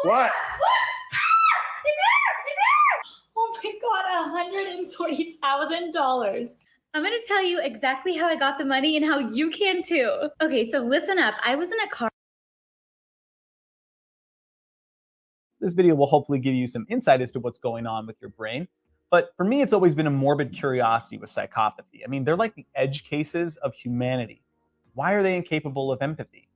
What? Oh my God, $140,000. I'm gonna tell you exactly how I got the money and how you can too. Okay, so listen up. I was in a car. This video will hopefully give you some insight as to what's going on with your brain. But for me, it's always been a morbid curiosity with psychopathy. I mean, they're like the edge cases of humanity. Why are they incapable of empathy?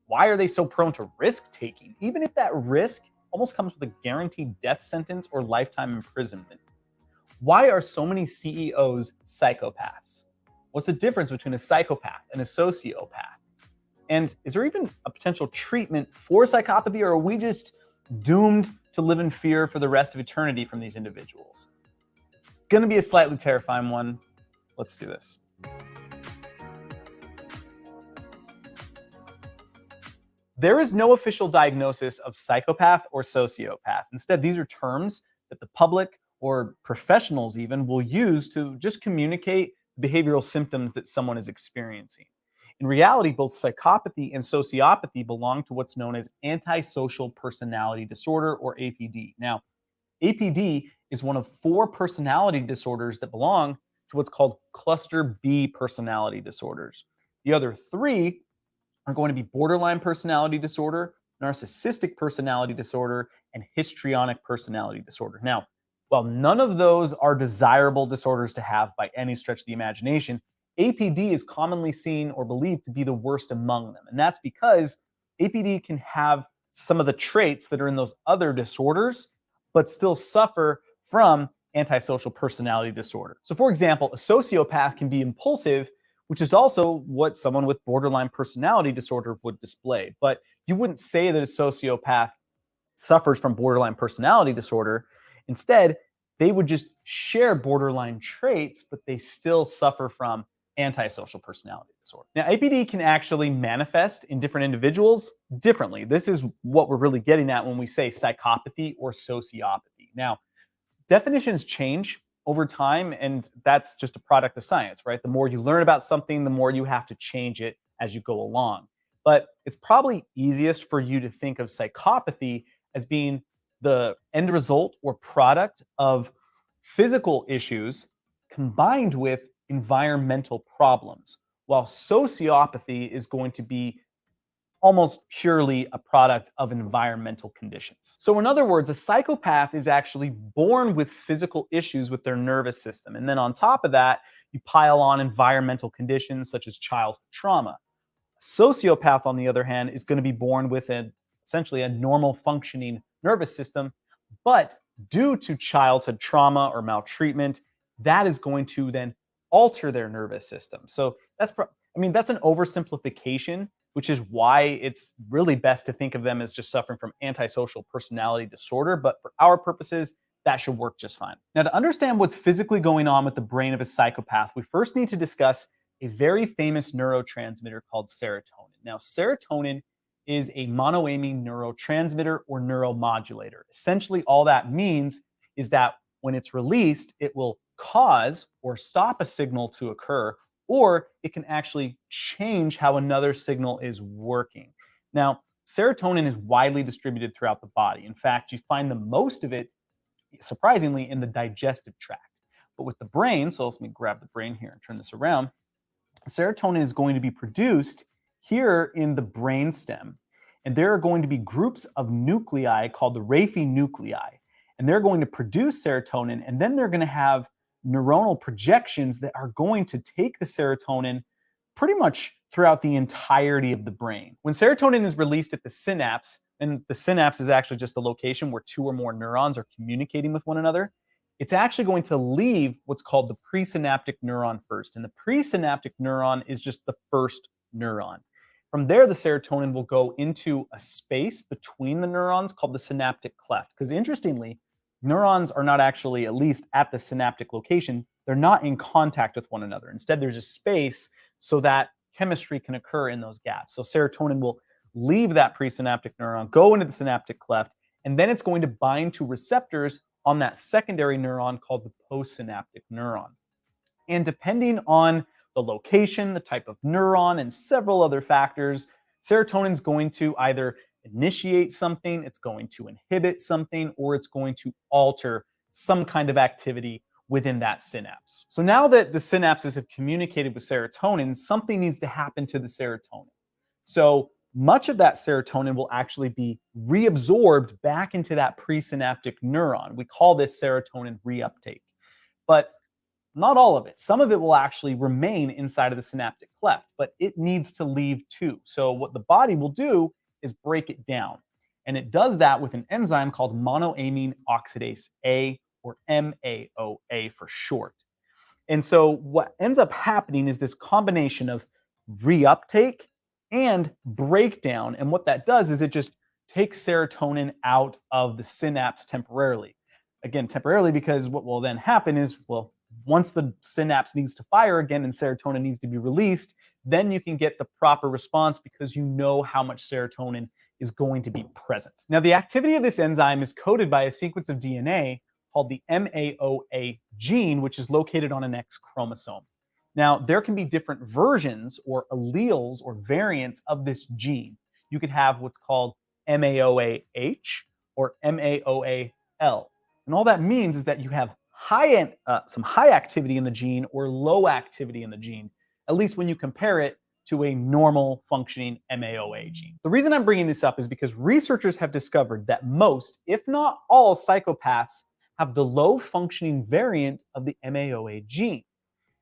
Why are they so prone to risk-taking, even if that risk almost comes with a guaranteed death sentence or lifetime imprisonment? Why are so many CEOs psychopaths? What's the difference between a psychopath and a sociopath? And is there even a potential treatment for psychopathy, or are we just doomed to live in fear for the rest of eternity from these individuals? It's going to be a slightly terrifying one. Let's do this. There is no official diagnosis of psychopath or sociopath. Instead, these are terms that the public or professionals even will use to just communicate behavioral symptoms that someone is experiencing. In reality, both psychopathy and sociopathy belong to what's known as antisocial personality disorder, or APD. Now, APD is one of 4 personality disorders that belong to what's called cluster B personality disorders. The other 3 are going to be borderline personality disorder, narcissistic personality disorder, and histrionic personality disorder. Now, while none of those are desirable disorders to have by any stretch of the imagination, APD is commonly seen or believed to be the worst among them. And that's because APD can have some of the traits that are in those other disorders, but still suffer from antisocial personality disorder. So for example, a sociopath can be impulsive, which is also what someone with borderline personality disorder would display. But you wouldn't say that a sociopath suffers from borderline personality disorder. Instead, they would just share borderline traits, but they still suffer from antisocial personality disorder. Now, APD can actually manifest in different individuals differently. This is what we're really getting at when we say psychopathy or sociopathy. Now, definitions change over time, and that's just a product of science, right? The more you learn about something, the more you have to change it as you go along. But it's probably easiest for you to think of psychopathy as being the end result or product of physical issues combined with environmental problems, while sociopathy is going to be almost purely a product of environmental conditions. So in other words, a psychopath is actually born with physical issues with their nervous system. And then on top of that, you pile on environmental conditions such as childhood trauma. A sociopath, on the other hand, is going to be born with essentially a normal functioning nervous system, but due to childhood trauma or maltreatment, that is going to then alter their nervous system. So that's an oversimplification, which is why it's really best to think of them as just suffering from antisocial personality disorder. But for our purposes, that should work just fine. Now, to understand what's physically going on with the brain of a psychopath, we first need to discuss a very famous neurotransmitter called serotonin. Now, serotonin is a monoamine neurotransmitter or neuromodulator. Essentially, all that means is that when it's released, it will cause or stop a signal to occur, or it can actually change how another signal is working. Now, serotonin is widely distributed throughout the body. In fact, you find the most of it, surprisingly, in the digestive tract. But with the brain, so let me grab the brain here and turn this around, serotonin is going to be produced here in the brainstem. And there are going to be groups of nuclei called the Raphe nuclei. And they're going to produce serotonin, and then they're going to have neuronal projections that are going to take the serotonin pretty much throughout the entirety of the brain. When serotonin is released at the synapse, and the synapse is actually just the location where 2 or more neurons are communicating with one another, it's actually going to leave what's called the presynaptic neuron first. And the presynaptic neuron is just the first neuron. From there, the serotonin will go into a space between the neurons called the synaptic cleft. Because interestingly, neurons are not actually, at least at the synaptic location, they're not in contact with one another. Instead, there's a space so that chemistry can occur in those gaps. So serotonin will leave that presynaptic neuron, go into the synaptic cleft, and then it's going to bind to receptors on that secondary neuron called the postsynaptic neuron. And depending on the location, the type of neuron, and several other factors, serotonin is going to either initiate something, it's going to inhibit something, or it's going to alter some kind of activity within that synapse. So now that the synapses have communicated with serotonin, something needs to happen to the serotonin. So much of that serotonin will actually be reabsorbed back into that presynaptic neuron. We call this serotonin reuptake. But not all of it. Some of it will actually remain inside of the synaptic cleft, but it needs to leave too. So what the body will do is break it down. And it does that with an enzyme called monoamine oxidase A, or MAOA for short. And so what ends up happening is this combination of reuptake and breakdown. And what that does is it just takes serotonin out of the synapse temporarily. Again, temporarily, because what will then happen is, well, once the synapse needs to fire again and serotonin needs to be released, then you can get the proper response because you know how much serotonin is going to be present. Now, the activity of this enzyme is coded by a sequence of DNA called the MAOA gene, which is located on an X chromosome. Now, there can be different versions or alleles or variants of this gene. You could have what's called MAOA-H or MAOA-L. And all that means is that you have some high activity in the gene or low activity in the gene, at least when you compare it to a normal functioning MAOA gene. The reason I'm bringing this up is because researchers have discovered that most, if not all, psychopaths have the low functioning variant of the MAOA gene.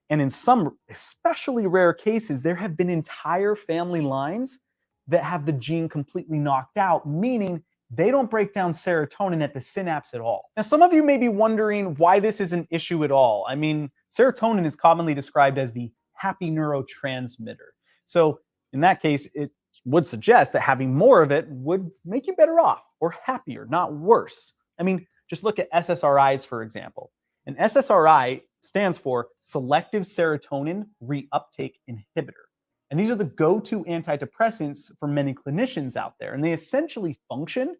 And in some especially rare cases, there have been entire family lines that have the gene completely knocked out, meaning they don't break down serotonin at the synapse at all. Now, some of you may be wondering why this is an issue at all. I mean, serotonin is commonly described as the happy neurotransmitter. So in that case, it would suggest that having more of it would make you better off or happier, not worse. I mean, just look at SSRIs, for example. An SSRI stands for selective serotonin reuptake inhibitor. And these are the go-to antidepressants for many clinicians out there. And they essentially function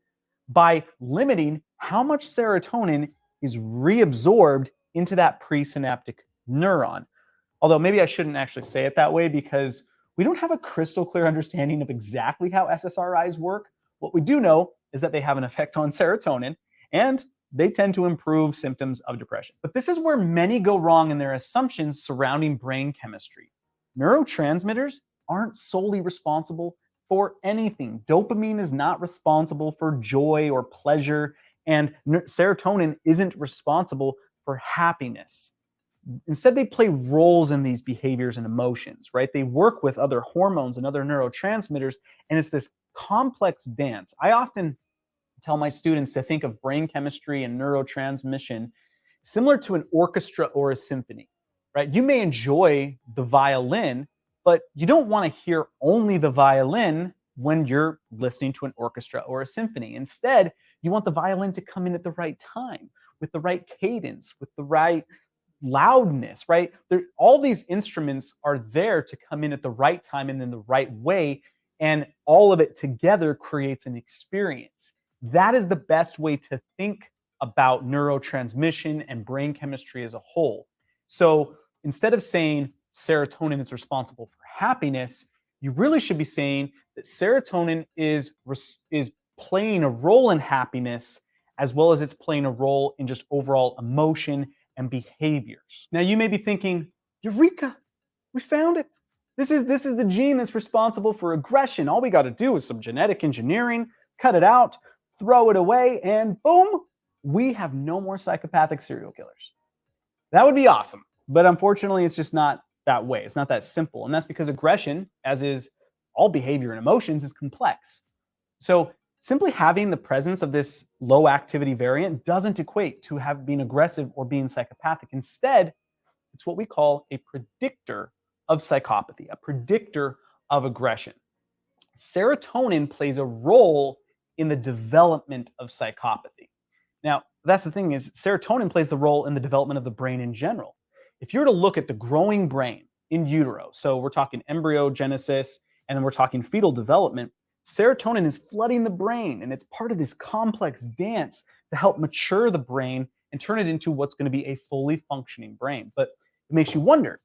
by limiting how much serotonin is reabsorbed into that presynaptic neuron. Although maybe I shouldn't actually say it that way because we don't have a crystal clear understanding of exactly how SSRIs work. What we do know is that they have an effect on serotonin and they tend to improve symptoms of depression. But this is where many go wrong in their assumptions surrounding brain chemistry. Neurotransmitters aren't solely responsible for anything. Dopamine is not responsible for joy or pleasure, and serotonin isn't responsible for happiness. Instead, they play roles in these behaviors and emotions, right? They work with other hormones and other neurotransmitters, and it's this complex dance. I often tell my students to think of brain chemistry and neurotransmission similar to an orchestra or a symphony, right? You may enjoy the violin, but you don't want to hear only the violin when you're listening to an orchestra or a symphony. Instead, you want the violin to come in at the right time, with the right cadence, with the right loudness, right? All these instruments are there to come in at the right time and in the right way, and all of it together creates an experience. That is the best way to think about neurotransmission and brain chemistry as a whole. So instead of saying serotonin is responsible for happiness, you really should be saying that serotonin is playing a role in happiness as well as it's playing a role in just overall emotion and behaviors. Now you may be thinking, Eureka, we found it. This is the gene that's responsible for aggression. All we got to do is some genetic engineering, cut it out, throw it away, and boom, we have no more psychopathic serial killers. That would be awesome. But unfortunately, it's just not that way. It's not that simple. And that's because aggression, as is all behavior and emotions, is complex. So simply having the presence of this low activity variant doesn't equate to being aggressive or being psychopathic. Instead, it's what we call a predictor of psychopathy, a predictor of aggression. Serotonin plays a role in the development of psychopathy. Now, that's the thing is serotonin plays the role in the development of the brain in general. If you were to look at the growing brain in utero, so we're talking embryogenesis and then we're talking fetal development, serotonin is flooding the brain, and it's part of this complex dance to help mature the brain and turn it into what's going to be a fully functioning brain. But it makes you wonder,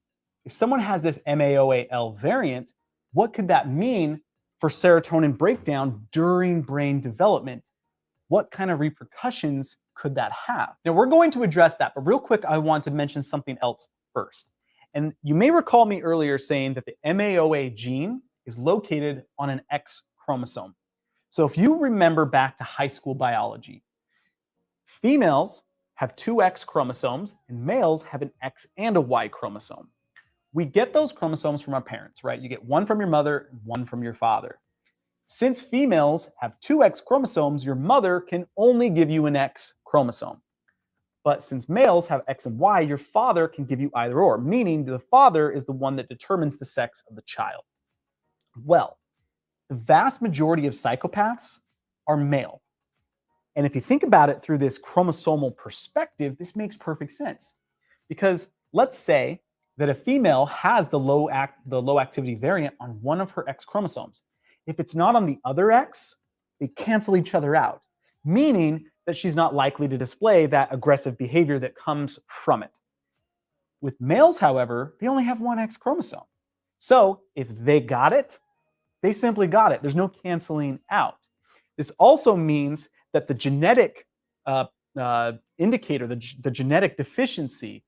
if someone has this MAOAL variant, what could that mean for serotonin breakdown during brain development, what kind of repercussions could that have? Now, we're going to address that, but real quick, I want to mention something else first. And you may recall me earlier saying that the MAOA gene is located on an X chromosome. So if you remember back to high school biology, females have two X chromosomes and males have an X and a Y chromosome. We get those chromosomes from our parents, right? You get one from your mother and one from your father. Since females have two X chromosomes, your mother can only give you an X chromosome. But since males have X and Y, your father can give you either or, meaning the father is the one that determines the sex of the child. Well, the vast majority of psychopaths are male. And if you think about it through this chromosomal perspective, this makes perfect sense. Because let's say that a female has the low activity variant on one of her X chromosomes. If it's not on the other X, they cancel each other out, meaning that she's not likely to display that aggressive behavior that comes from it. With males, however, they only have one X chromosome. So if they got it, they simply got it. There's no canceling out. This also means that the genetic indicator, the genetic deficiency,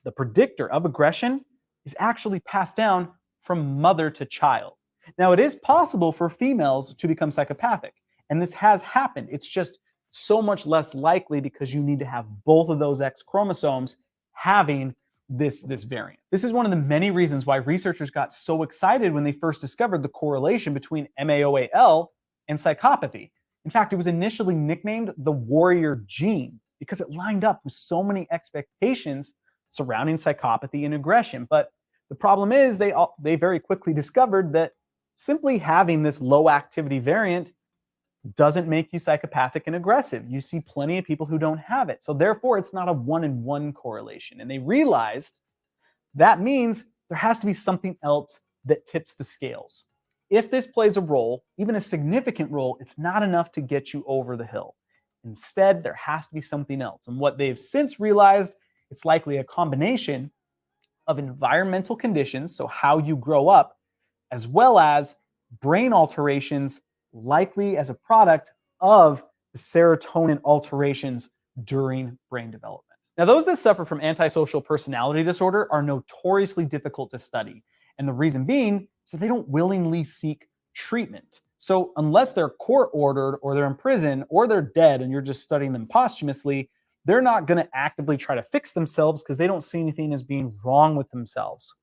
the predictor of aggression is actually passed down from mother to child. Now, it is possible for females to become psychopathic, and this has happened. It's just so much less likely because you need to have both of those X chromosomes having this variant. This is one of the many reasons why researchers got so excited when they first discovered the correlation between MAOAL and psychopathy. In fact, it was initially nicknamed the warrior gene because it lined up with so many expectations surrounding psychopathy and aggression. But the problem is they very quickly discovered that simply having this low activity variant doesn't make you psychopathic and aggressive. You see plenty of people who don't have it. So therefore, it's not a one-in-one correlation. And they realized that means there has to be something else that tips the scales. If this plays a role, even a significant role, it's not enough to get you over the hill. Instead, there has to be something else. And what they've since realized, it's likely a combination of environmental conditions, so how you grow up, as well as brain alterations likely as a product of the serotonin alterations during brain development. Now, those that suffer from antisocial personality disorder are notoriously difficult to study. And the reason being is that they don't willingly seek treatment. So unless they're court-ordered or they're in prison or they're dead and you're just studying them posthumously, they're not going to actively try to fix themselves because they don't see anything as being wrong with themselves.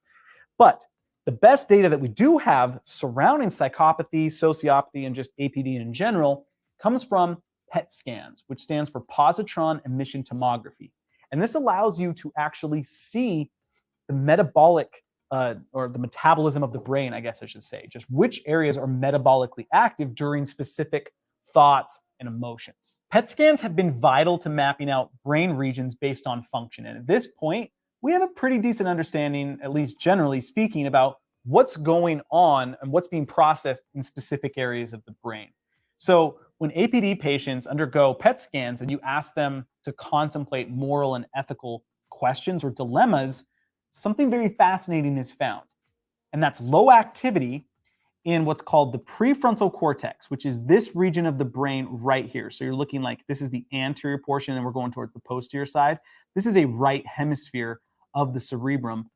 But the best data that we do have surrounding psychopathy, sociopathy, and just APD in general comes from PET scans, which stands for positron emission tomography. And this allows you to actually see the metabolic or the metabolism of the brain, I guess I should say, just which areas are metabolically active during specific thoughts and emotions. PET scans have been vital to mapping out brain regions based on function. And at this point, we have a pretty decent understanding, at least generally speaking, about what's going on and what's being processed in specific areas of the brain. So when APD patients undergo PET scans and you ask them to contemplate moral and ethical questions or dilemmas, something very fascinating is found. And that's low activity in what's called the prefrontal cortex, which is this region of the brain right here. So you're looking like this is the anterior portion and we're going towards the posterior side. This is a right hemisphere of the cerebrum.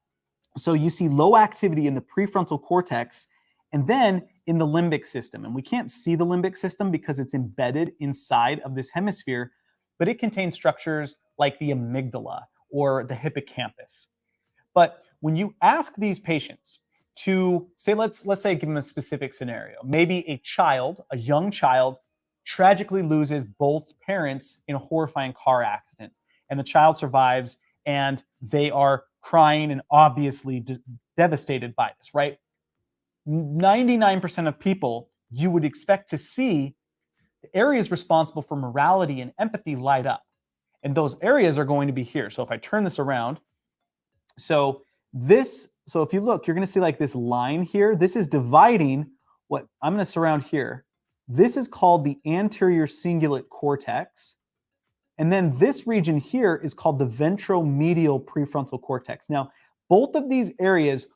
So you see low activity in the prefrontal cortex and then in the limbic system. And we can't see the limbic system because it's embedded inside of this hemisphere, but it contains structures like the amygdala or the hippocampus. But when you ask these patients to say, let's say, give them a specific scenario, maybe a young child tragically loses both parents in a horrifying car accident, and the child survives and they are crying and obviously devastated by this, right? 99% of people you would expect to see the areas responsible for morality and empathy light up. And those areas are going to be here. So if I turn this around, so if you look, you're going to see like this line here. This is dividing what I'm going to surround here. This is called the anterior cingulate cortex. And then this region here is called the ventromedial prefrontal cortex. Now, both of these areas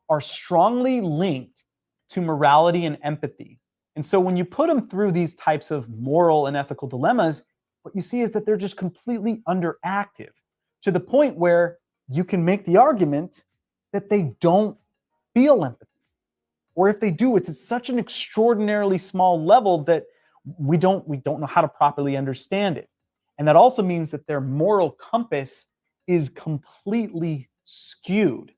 are strongly linked to morality and empathy. And so when you put them through these types of moral and ethical dilemmas, what you see is that they're just completely underactive to the point where you can make the argument that they don't feel empathy. Or if they do, it's at such an extraordinarily small level that we don't know how to properly understand it. And that also means that their moral compass is completely skewed,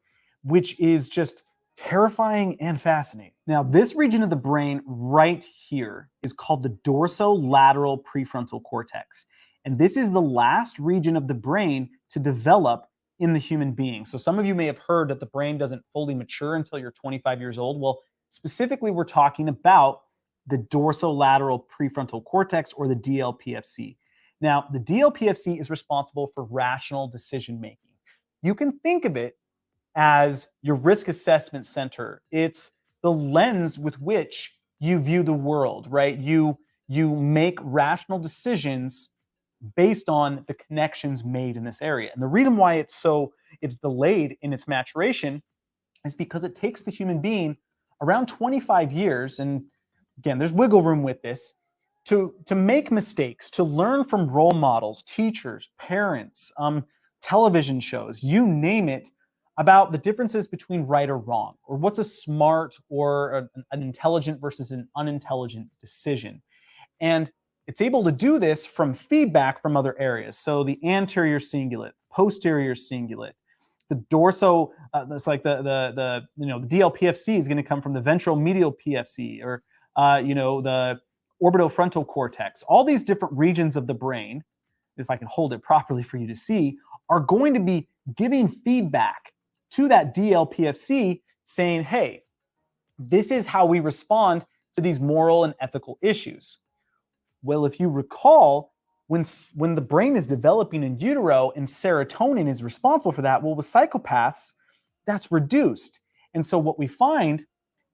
which is just terrifying and fascinating. Now, this region of the brain right here is called the dorsolateral prefrontal cortex. And this is the last region of the brain to develop in the human being. So some of you may have heard that the brain doesn't fully mature until you're 25 years old. Well, specifically, we're talking about the dorsolateral prefrontal cortex, or the DLPFC. Now, the DLPFC is responsible for rational decision making. You can think of it as your risk assessment center. It's the lens with which you view the world, right? You make rational decisions based on the connections made in this area. And the reason why it's delayed in its maturation is because it takes the human being around 25 years, and again, there's wiggle room with this, to make mistakes, to learn from role models, teachers, parents, television shows, you name it, about the differences between right or wrong, or what's a smart or an intelligent versus an unintelligent decision. And it's able to do this from feedback from other areas. So the anterior cingulate, posterior cingulate, the that's like the DLPFC is going to come from the ventral medial PFC, or the orbitofrontal cortex. All these different regions of the brain, if I can hold it properly for you to see, are going to be giving feedback to that DLPFC saying, hey, this is how we respond to these moral and ethical issues. Well, if you recall, when the brain is developing in utero and serotonin is responsible for that, well, with psychopaths, that's reduced. And so what we find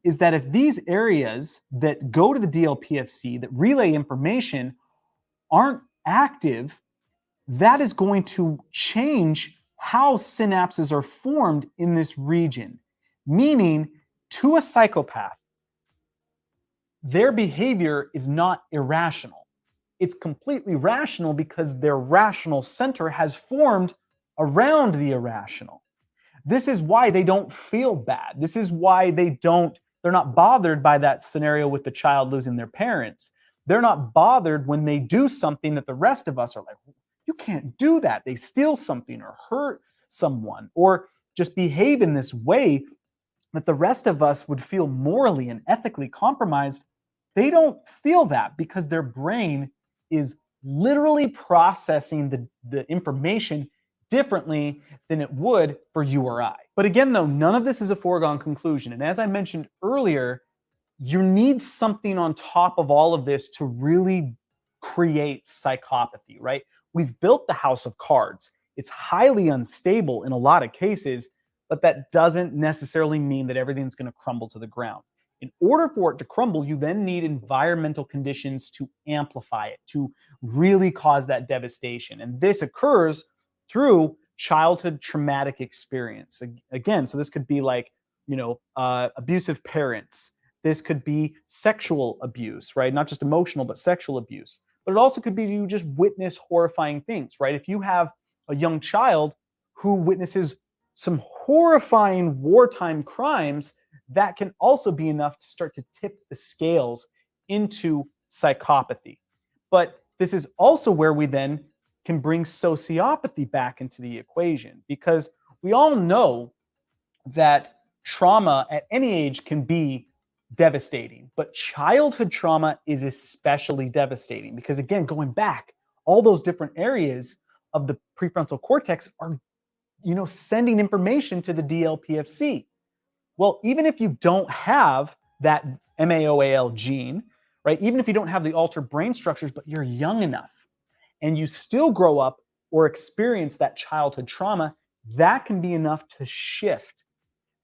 is that if these areas that go to the DLPFC, that relay information, aren't active, that is going to change how synapses are formed in this region. Meaning, to a psychopath, their behavior is not irrational. It's completely rational because their rational center has formed around the irrational. This is why they don't feel bad. This is why they're not bothered by that scenario with the child losing their parents. They're not bothered when they do something that the rest of us are like, you can't do that. They steal something or hurt someone or just behave in this way that the rest of us would feel morally and ethically compromised. They don't feel that because their brain is literally processing the information differently than it would for you or I. But again, though, none of this is a foregone conclusion. And as I mentioned earlier, you need something on top of all of this to really create psychopathy, right? We've built the house of cards. It's highly unstable in a lot of cases, but that doesn't necessarily mean that everything's going to crumble to the ground. In order for it to crumble, you then need environmental conditions to amplify it, to really cause that devastation. And this occurs through childhood traumatic experience. Again, so this could be like, abusive parents. This could be sexual abuse, right? Not just emotional, but sexual abuse. But it also could be you just witness horrifying things, right? If you have a young child who witnesses some horrifying wartime crimes, that can also be enough to start to tip the scales into psychopathy. But this is also where we then can bring sociopathy back into the equation, because we all know that trauma at any age can be devastating, but childhood trauma is especially devastating because, again, going back, all those different areas of the prefrontal cortex are, sending information to the DLPFC. Well, even if you don't have that MAOAL gene, right? Even if you don't have the altered brain structures, but you're young enough and you still grow up or experience that childhood trauma, that can be enough to shift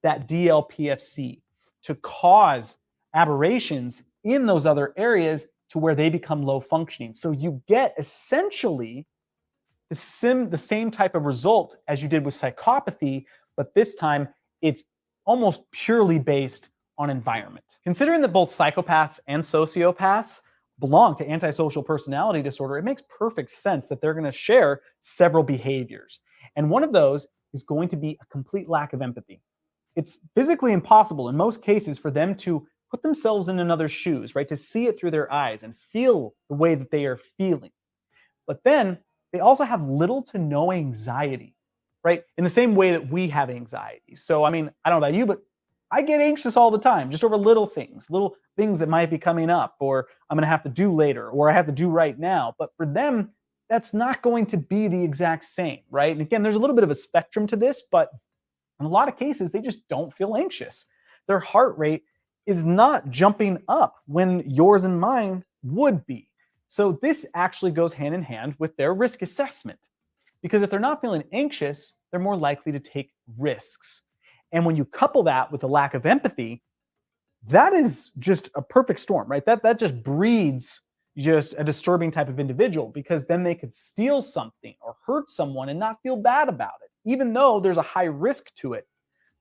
that DLPFC, to cause aberrations in those other areas to where they become low functioning. So you get essentially the same type of result as you did with psychopathy, but this time it's almost purely based on environment. Considering that both psychopaths and sociopaths belong to antisocial personality disorder, it makes perfect sense that they're going to share several behaviors. And one of those is going to be a complete lack of empathy. It's physically impossible in most cases for them to put themselves in another's shoes, right? To see it through their eyes and feel the way that they are feeling. But then they also have little to no anxiety, right? In the same way that we have anxiety. So, I mean, I don't know about you, but I get anxious all the time, just over little things that might be coming up, or I'm going to have to do later, or I have to do right now. But for them, that's not going to be the exact same, right? And again, there's a little bit of a spectrum to this, but in a lot of cases, they just don't feel anxious. Their heart rate is not jumping up when yours and mine would be. So this actually goes hand in hand with their risk assessment. Because if they're not feeling anxious, they're more likely to take risks. And when you couple that with a lack of empathy, that is just a perfect storm, right? That just breeds just a disturbing type of individual, because then they could steal something or hurt someone and not feel bad about it, even though there's a high risk to it.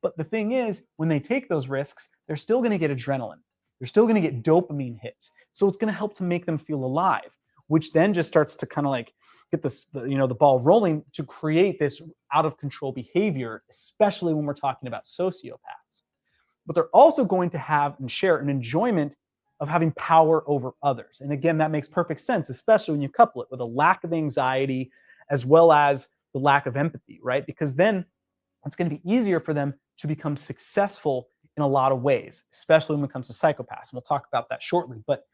But the thing is, when they take those risks, they're still going to get adrenaline. They're still going to get dopamine hits. So it's going to help to make them feel alive, which then just starts to kind of like get the ball rolling to create this out of control behavior, especially when we're talking about sociopaths. But they're also going to have and share an enjoyment of having power over others. And again, that makes perfect sense, especially when you couple it with a lack of anxiety as well as the lack of empathy, right? Because then it's going to be easier for them to become successful in a lot of ways, especially when it comes to psychopaths. And we'll talk about that shortly. But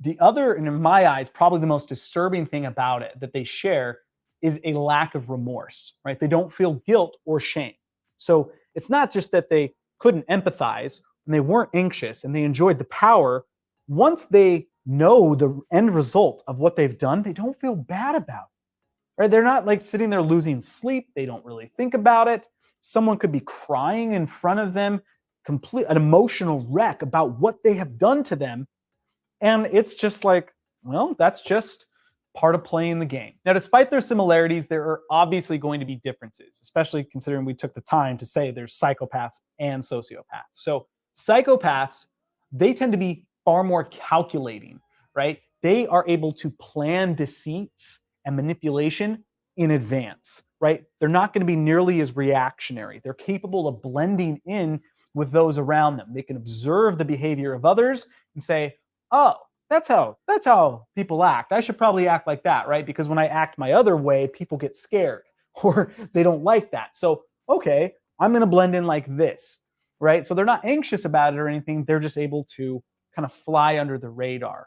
the other, and in my eyes, probably the most disturbing thing about it that they share is a lack of remorse, right? They don't feel guilt or shame. So it's not just that they couldn't empathize and they weren't anxious and they enjoyed the power. Once they know the end result of what they've done, they don't feel bad about it, right? They're not like sitting there losing sleep. They don't really think about it. Someone could be crying in front of them, an emotional wreck about what they have done to them. And it's just like, well, that's just part of playing the game. Now, despite their similarities, there are obviously going to be differences, especially considering we took the time to say there's psychopaths and sociopaths. So psychopaths, they tend to be far more calculating, right? They are able to plan deceits and manipulation in advance, right? They're not going to be nearly as reactionary. They're capable of blending in with those around them. They can observe the behavior of others and say, oh, that's how people act. I should probably act like that, right? Because when I act my other way, people get scared or they don't like that. So, okay, I'm going to blend in like this, right? So they're not anxious about it or anything. They're just able to kind of fly under the radar.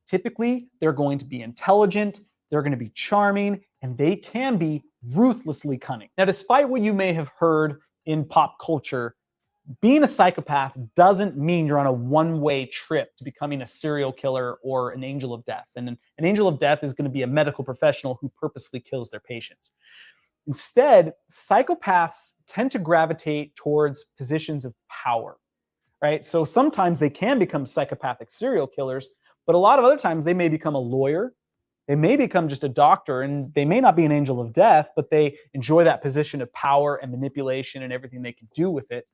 Typically, they're going to be intelligent, they're going to be charming, and they can be ruthlessly cunning. Now, despite what you may have heard in pop culture, being a psychopath doesn't mean you're on a one-way trip to becoming a serial killer or an angel of death. And an angel of death is going to be a medical professional who purposely kills their patients. Instead, psychopaths tend to gravitate towards positions of power, right? So sometimes they can become psychopathic serial killers, but a lot of other times they may become a lawyer, they may become just a doctor, and they may not be an angel of death, but they enjoy that position of power and manipulation and everything they can do with it.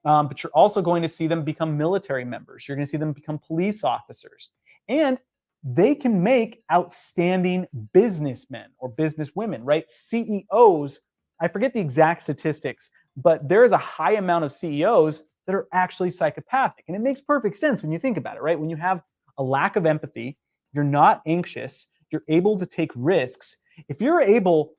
But you're also going to see them become military members. You're going to see them become police officers. And they can make outstanding businessmen or businesswomen, right? CEOs, I forget the exact statistics, but there is a high amount of CEOs that are actually psychopathic. And it makes perfect sense when you think about it, right? When you have a lack of empathy, you're not anxious, you're able to take risks. If you're able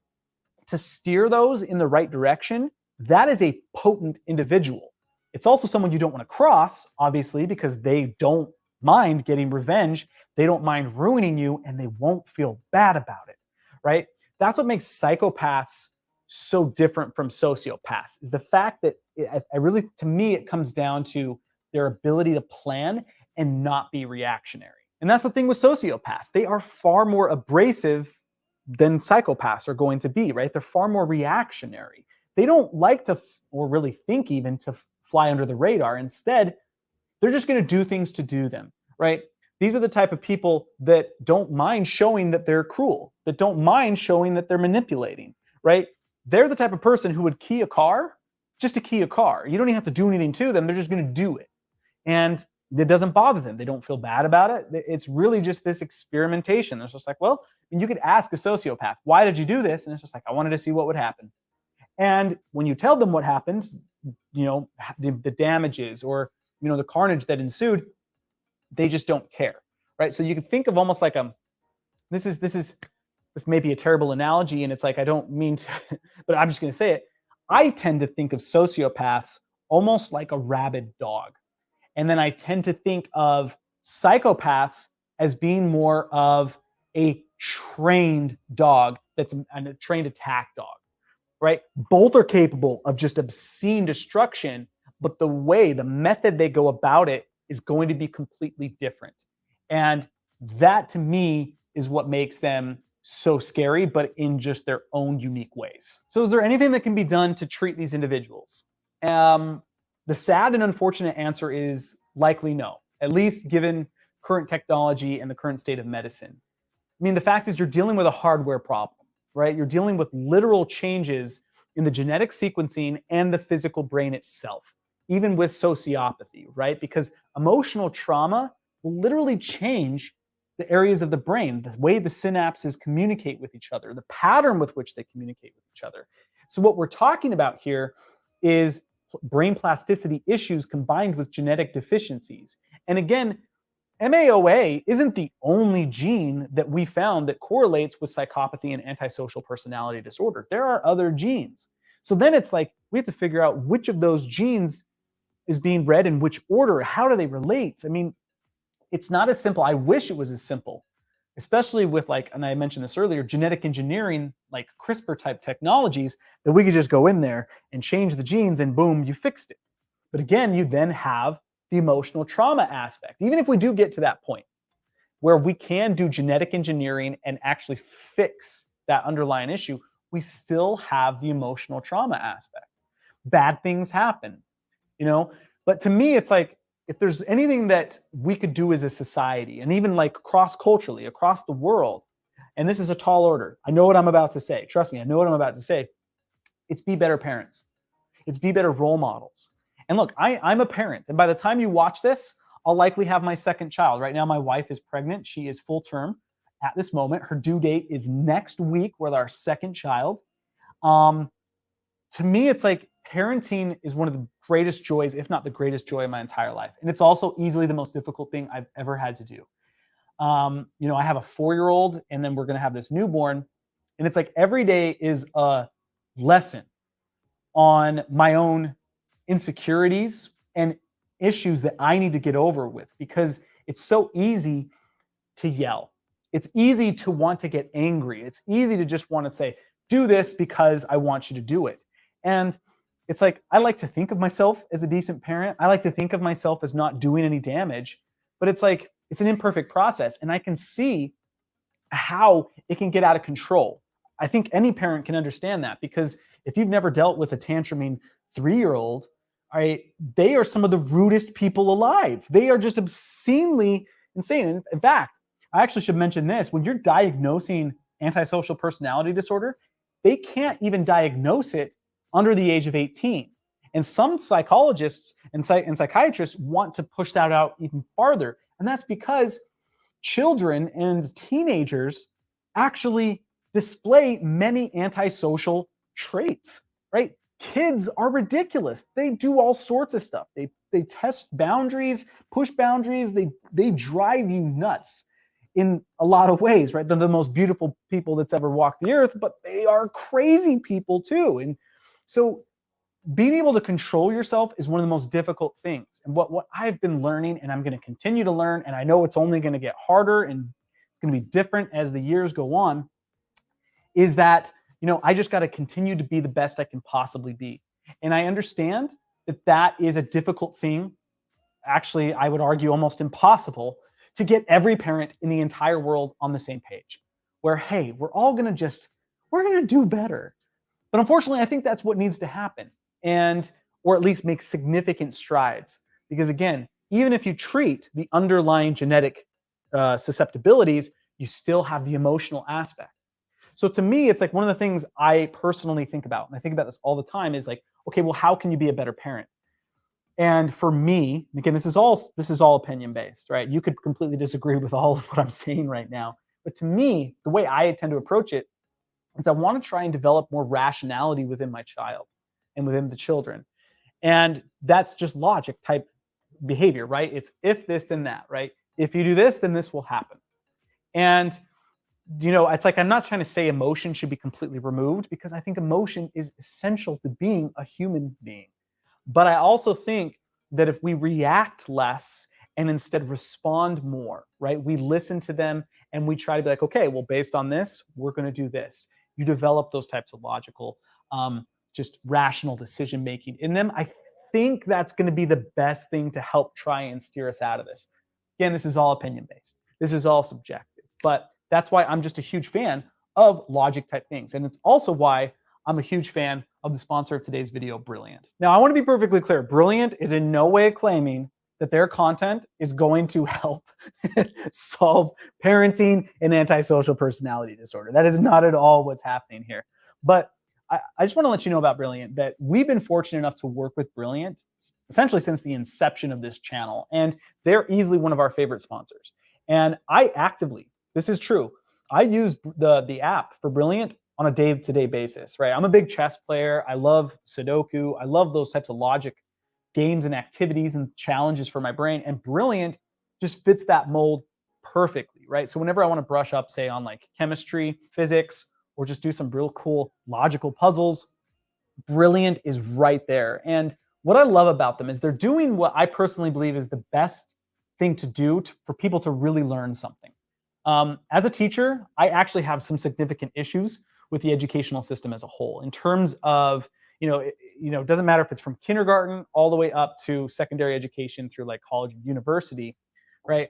to steer those in the right direction, that is a potent individual. It's also someone you don't want to cross, obviously, because they don't mind getting revenge. They don't mind ruining you, and they won't feel bad about it, right? That's what makes psychopaths so different from sociopaths, is the fact that to me, it comes down to their ability to plan and not be reactionary. And that's the thing with sociopaths. They are far more abrasive than psychopaths are going to be, right? They're far more reactionary. They don't like to, or really think even, to fly under the radar. Instead, they're just going to do things to do them, right? These are the type of people that don't mind showing that they're cruel, that don't mind showing that they're manipulating, right? They're the type of person who would key a car just to key a car. You don't even have to do anything to them. They're just going to do it. And it doesn't bother them. They don't feel bad about it. It's really just this experimentation. It's just like, well, you could ask a sociopath, why did you do this? And it's just like, I wanted to see what would happen. And when you tell them what happened, the damages or, the carnage that ensued, they just don't care, right? So you can think of almost like this may be a terrible analogy, and it's like, I don't mean to, but I'm just going to say it. I tend to think of sociopaths almost like a rabid dog. And then I tend to think of psychopaths as being more of a trained dog that's a trained attack dog, right? Both are capable of just obscene destruction, but the method they go about it is going to be completely different. And that to me is what makes them so scary, but in just their own unique ways. So is there anything that can be done to treat these individuals? The sad and unfortunate answer is likely no, at least given current technology and the current state of medicine. I mean, the fact is you're dealing with a hardware problem, right? You're dealing with literal changes in the genetic sequencing and the physical brain itself, even with sociopathy, right? Because emotional trauma will literally change the areas of the brain, the way the synapses communicate with each other, the pattern with which they communicate with each other. So what we're talking about here is brain plasticity issues combined with genetic deficiencies. And again, MAOA isn't the only gene that we found that correlates with psychopathy and antisocial personality disorder. There are other genes. So then it's like we have to figure out which of those genes is being read in which order. How do they relate? I mean, it's not as simple. I wish it was as simple, especially with and I mentioned this earlier, genetic engineering, like CRISPR type technologies, that we could just go in there and change the genes and boom, you fixed it. But again, you then have the emotional trauma aspect. Even if we do get to that point where we can do genetic engineering and actually fix that underlying issue, we still have the emotional trauma aspect. Bad things happen, but to me, it's like, if there's anything that we could do as a society, and even cross-culturally across the world, and this is a tall order, I know what I'm about to say. Trust me, I know what I'm about to say. It's be better parents. It's be better role models. And look, I'm a parent, and by the time you watch this, I'll likely have my second child. Right now, my wife is pregnant. She is full term at this moment. Her due date is next week with our second child. To me, it's like parenting is one of the greatest joys, if not the greatest joy of my entire life. And it's also easily the most difficult thing I've ever had to do. I have a 4-year-old, and then we're going to have this newborn. And it's like every day is a lesson on my own insecurities and issues that I need to get over with, because it's so easy to yell. It's easy to want to get angry. It's easy to just want to say, do this because I want you to do it. And it's like, I like to think of myself as a decent parent. I like to think of myself as not doing any damage, but it's like, it's an imperfect process. And I can see how it can get out of control. I think any parent can understand that, because if you've never dealt with a tantruming 3-year-old, they are some of the rudest people alive. They are just obscenely insane. In fact, I actually should mention this. When you're diagnosing antisocial personality disorder, they can't even diagnose it under the age of 18. And some psychologists and psychiatrists want to push that out even farther. And that's because children and teenagers actually display many antisocial traits, right? Kids are ridiculous. They do all sorts of stuff. They test boundaries, push boundaries. They drive you nuts in a lot of ways, right? They're the most beautiful people that's ever walked the earth, but they are crazy people too. And so being able to control yourself is one of the most difficult things. And what I've been learning, and I'm going to continue to learn, and I know it's only going to get harder and it's going to be different as the years go on, is that, I just got to continue to be the best I can possibly be. And I understand that that is a difficult thing. Actually, I would argue almost impossible to get every parent in the entire world on the same page, where, hey, we're going to do better. But unfortunately, I think that's what needs to happen, or at least make significant strides. Because again, even if you treat the underlying genetic susceptibilities, you still have the emotional aspect. So to me, it's like one of the things I personally think about, and I think about this all the time, is like, okay, well, how can you be a better parent? And for me, again, this is all opinion based, right? You could completely disagree with all of what I'm saying right now. But to me, the way I tend to approach it is I want to try and develop more rationality within my child and within the children. And that's just logic type behavior, right? It's if this, then that, right? If you do this, then this will happen. And it's like I'm not trying to say emotion should be completely removed, because I think emotion is essential to being a human being. But I also think that if we react less and instead respond more, right? We listen to them and we try to be like, okay, well, based on this, we're going to do this. You develop those types of logical, just rational decision making in them. I think that's going to be the best thing to help try and steer us out of this. Again, this is all opinion based. This is all subjective. But that's why I'm just a huge fan of logic type things. And it's also why I'm a huge fan of the sponsor of today's video, Brilliant. Now, I want to be perfectly clear. Brilliant is in no way claiming that their content is going to help solve parenting and antisocial personality disorder. That is not at all what's happening here. But I just want to let you know about Brilliant, that we've been fortunate enough to work with Brilliant essentially since the inception of this channel. And they're easily one of our favorite sponsors. And this is true, I use the app for Brilliant on a day-to-day basis, right? I'm a big chess player. I love Sudoku. I love those types of logic games and activities and challenges for my brain. And Brilliant just fits that mold perfectly, right? So whenever I want to brush up, say, on like chemistry, physics, or just do some real cool logical puzzles, Brilliant is right there. And what I love about them is they're doing what I personally believe is the best thing to do for people to really learn something. As a teacher, I actually have some significant issues with the educational system as a whole in terms of, it doesn't matter if it's from kindergarten all the way up to secondary education through like college and university, right?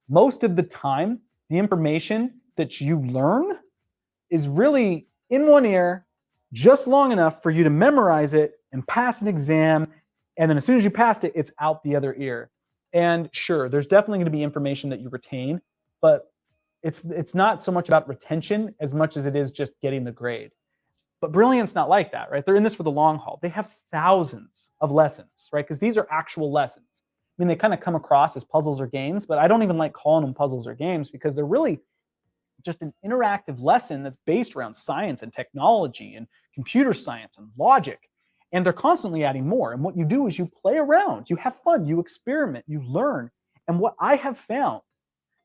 Most of the time, the information that you learn is really in one ear, just long enough for you to memorize it and pass an exam. And then as soon as you passed it, it's out the other ear. And sure, there's definitely going to be information that you retain, but it's not so much about retention as much as it is just getting the grade. But Brilliant's not like that, right? They're in this for the long haul. They have thousands of lessons, right? Because these are actual lessons. I mean, they kind of come across as puzzles or games, but I don't even like calling them puzzles or games, because they're really just an interactive lesson that's based around science and technology and computer science and logic. And they're constantly adding more. And what you do is you play around, you have fun, you experiment, you learn. And what I have found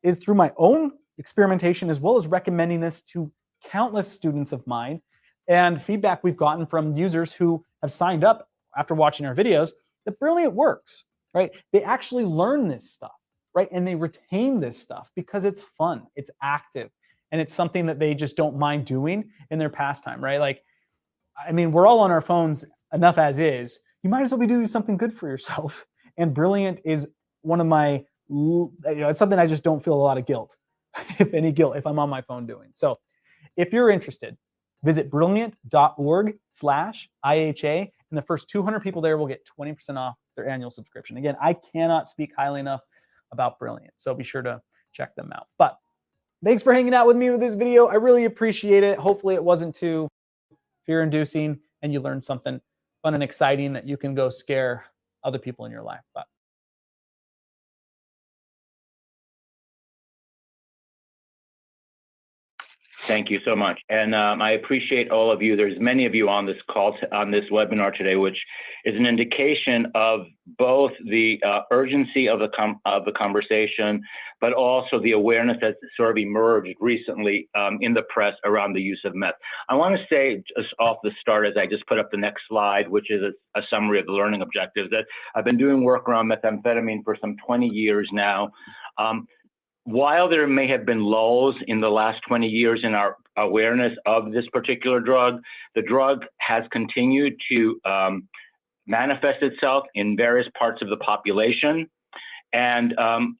is, through my own experimentation, as well as recommending this to countless students of mine, and feedback we've gotten from users who have signed up after watching our videos, that Brilliant works, right? They actually learn this stuff, right? And they retain this stuff because it's fun, it's active, and it's something that they just don't mind doing in their pastime, right? Like, I mean, we're all on our phones enough as is. You might as well be doing something good for yourself. And Brilliant is one of my, it's something I just don't feel a lot of guilt, if any guilt, if I'm on my phone doing. So if you're interested, visit brilliant.org/IHA, and the first 200 people there will get 20% off their annual subscription. Again, I cannot speak highly enough about Brilliant, so be sure to check them out. But thanks for hanging out with me with this video. I really appreciate it. Hopefully it wasn't too fear-inducing and you learned something fun and exciting that you can go scare other people in your life. But thank you so much. And I appreciate all of you. There's many of you on this call, on this webinar today, which is an indication of both the urgency of the conversation, but also the awareness that sort of emerged recently in the press around the use of meth. I want to say just off the start, as I just put up the next slide, which is a summary of the learning objectives, that I've been doing work around methamphetamine for some 20 years now. While there may have been lulls in the last 20 years in our awareness of this particular drug, the drug has continued to manifest itself in various parts of the population. And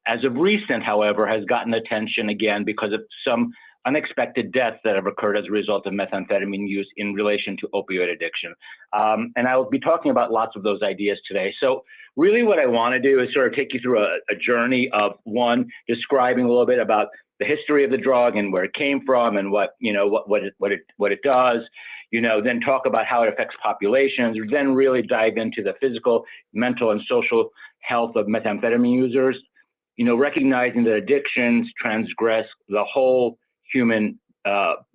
as of recent, however, has gotten attention again because of some unexpected deaths that have occurred as a result of methamphetamine use in relation to opioid addiction. And I will be talking about lots of those ideas today. So really what I want to do is sort of take you through a journey of, one, describing a little bit about the history of the drug and where it came from and what it does. then talk about how it affects populations, then really dive into the physical, mental, and social health of methamphetamine users, recognizing that addictions transgress the whole human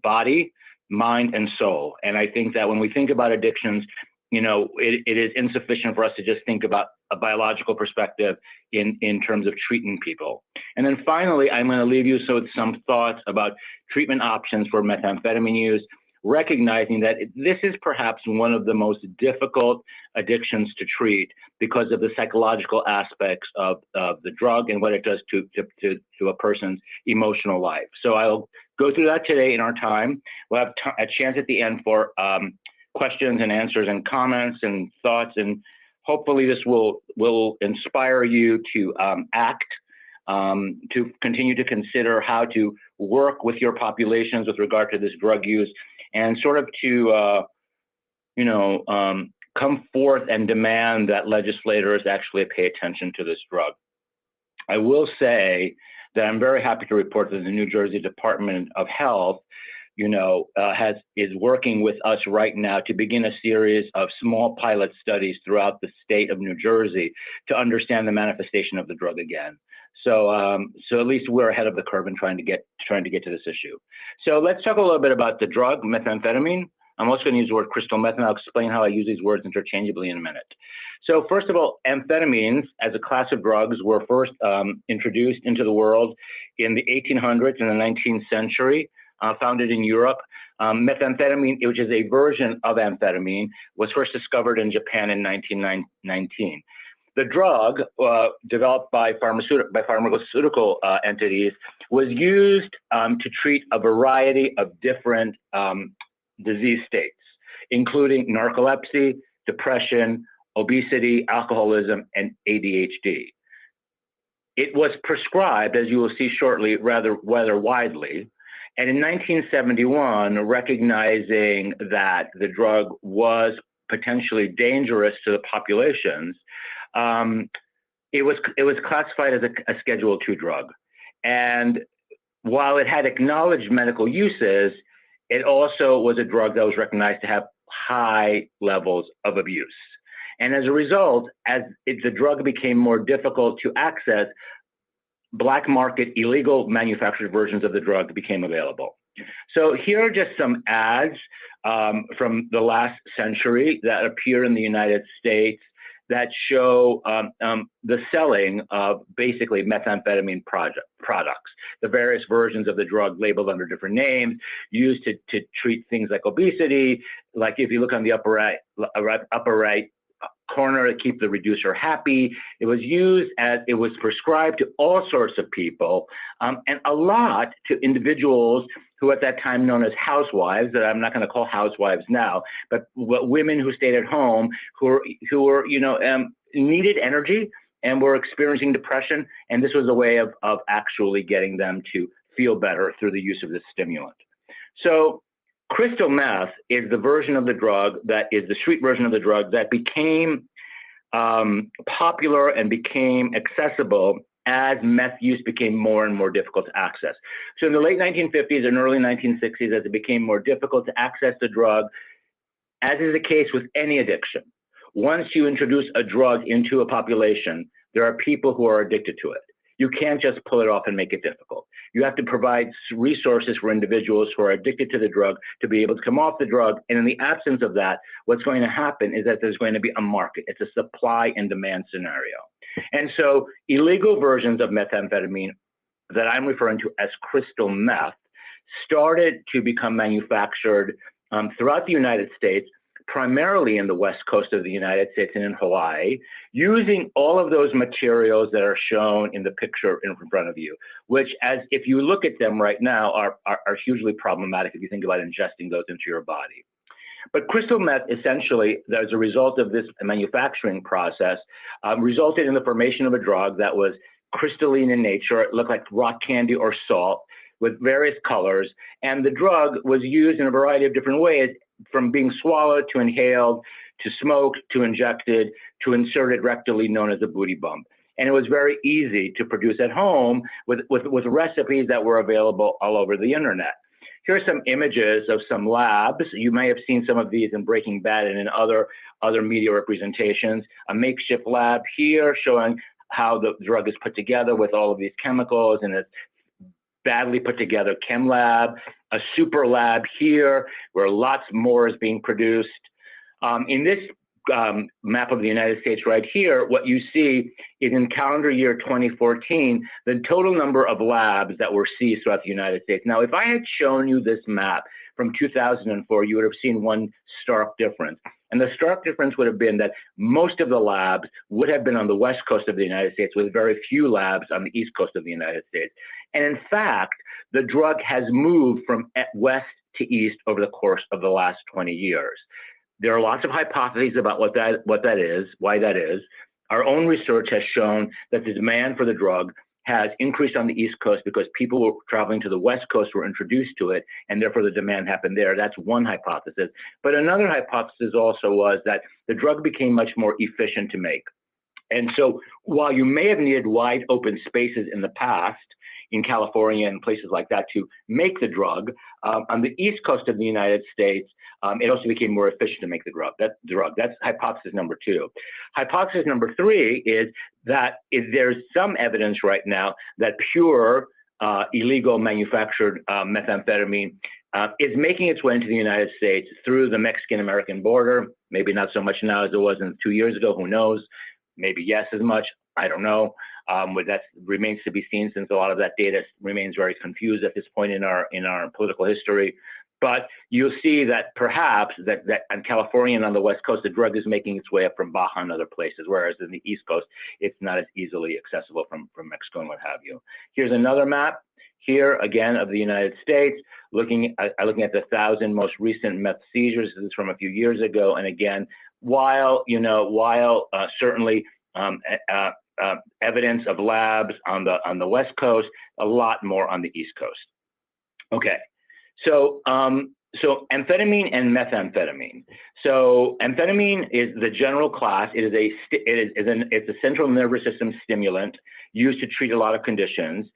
body, mind, and soul. And I think that when we think about addictions, it is insufficient for us to just think about a biological perspective in terms of treating people. And then finally, I'm going to leave you with some thoughts about treatment options for methamphetamine use, recognizing that this is perhaps one of the most difficult addictions to treat because of the psychological aspects of the drug and what it does to a person's emotional life. So I'll go through that today in our time. We'll have a chance at the end for questions and answers and comments and thoughts, and hopefully this will inspire you to act, to continue to consider how to work with your populations with regard to this drug use, and sort of to come forth and demand that legislators actually pay attention to this drug. I will say that I'm very happy to report that the New Jersey Department of Health is working with us right now to begin a series of small pilot studies throughout the state of New Jersey to understand the manifestation of the drug again. So at least we're ahead of the curve in trying to get to this issue. So let's talk a little bit about the drug methamphetamine. I'm also going to use the word crystal meth, and I'll explain how I use these words interchangeably in a minute. So first of all, amphetamines as a class of drugs were first introduced into the world in the 1800s and the 19th century. Founded in Europe. Methamphetamine, which is a version of amphetamine, was first discovered in Japan in 1919. The drug, developed by pharmaceutical entities, was used to treat a variety of different disease states, including narcolepsy, depression, obesity, alcoholism, and ADHD. It was prescribed, as you will see shortly, rather widely. And in 1971, recognizing that the drug was potentially dangerous to the populations, it was classified as a Schedule II drug. And while it had acknowledged medical uses, it also was a drug that was recognized to have high levels of abuse. And as a result, as the drug became more difficult to access, black market illegal manufactured versions of the drug became available. So here are just some ads from the last century that appear in the United States that show the selling of basically methamphetamine products, the various versions of the drug labeled under different names, used to treat things like obesity. Like if you look on the upper right corner to keep the reducer happy. It was used as, it was prescribed to all sorts of people, and a lot to individuals who at that time known as housewives, that I'm not going to call housewives now, but women who stayed at home, who were needed energy and were experiencing depression, and this was a way of actually getting them to feel better through the use of this stimulant. So crystal meth is the version of the drug that is the street version of the drug that became popular and became accessible as meth use became more and more difficult to access. So in the late 1950s and early 1960s, as it became more difficult to access the drug, as is the case with any addiction, once you introduce a drug into a population, there are people who are addicted to it. You can't just pull it off and make it difficult. You have to provide resources for individuals who are addicted to the drug to be able to come off the drug. And in the absence of that, what's going to happen is that there's going to be a market. It's a supply and demand scenario. And so illegal versions of methamphetamine that I'm referring to as crystal meth started to become manufactured throughout the United States, primarily in the West Coast of the United States and in Hawaii, using all of those materials that are shown in the picture in front of you, which, as if you look at them right now, are hugely problematic if you think about ingesting those into your body. But crystal meth, essentially, as a result of this manufacturing process, resulted in the formation of a drug that was crystalline in nature. It looked like rock candy or salt with various colors. And the drug was used in a variety of different ways, from being swallowed to inhaled, to smoked, to injected, to inserted rectally, known as a booty bump. And it was very easy to produce at home with recipes that were available all over the internet. here are some images of some labs. You may have seen some of these in Breaking Bad and in other media representations. A makeshift lab here showing how the drug is put together with all of these chemicals in a badly put together chem lab. A super lab here where lots more is being produced. In this map of the United States right here, what you see is in calendar year 2014, the total number of labs that were seized throughout the United States. Now, if I had shown you this map from 2004, you would have seen one stark difference. And the stark difference would have been that most of the labs would have been on the west coast of the United States, with very few labs on the east coast of the United States. And in fact, the drug has moved from west to east over the course of the last 20 years. There are lots of hypotheses about what that is, why that is. Our own research has shown that the demand for the drug has increased on the East Coast because people were traveling to the West Coast were introduced to it, and therefore the demand happened there. That's one hypothesis. But another hypothesis also was that the drug became much more efficient to make. And so while you may have needed wide open spaces in the past, in California and places like that to make the drug, on the East Coast of the United States, it also became more efficient to make the drug. That's hypothesis number two. Hypothesis number three is that there's some evidence right now that pure illegal manufactured methamphetamine is making its way into the United States through the Mexican-American border. Maybe not so much now as it was 2 years ago, who knows? Maybe yes as much, I don't know. But that remains to be seen, since a lot of that data remains very confused at this point in our political history. But you'll see that perhaps that on California and on the West Coast, the drug is making its way up from Baja and other places, whereas in the East Coast, it's not as easily accessible from Mexico and what have you. Here's another map here, again, of the United States, looking at the 1,000 most recent meth seizures. This is from a few years ago. And again, while certainly evidence of labs on the West Coast, a lot more on the East Coast. Okay, so amphetamine and methamphetamine. So amphetamine is the general class. It's a central nervous system stimulant used to treat a lot of conditions.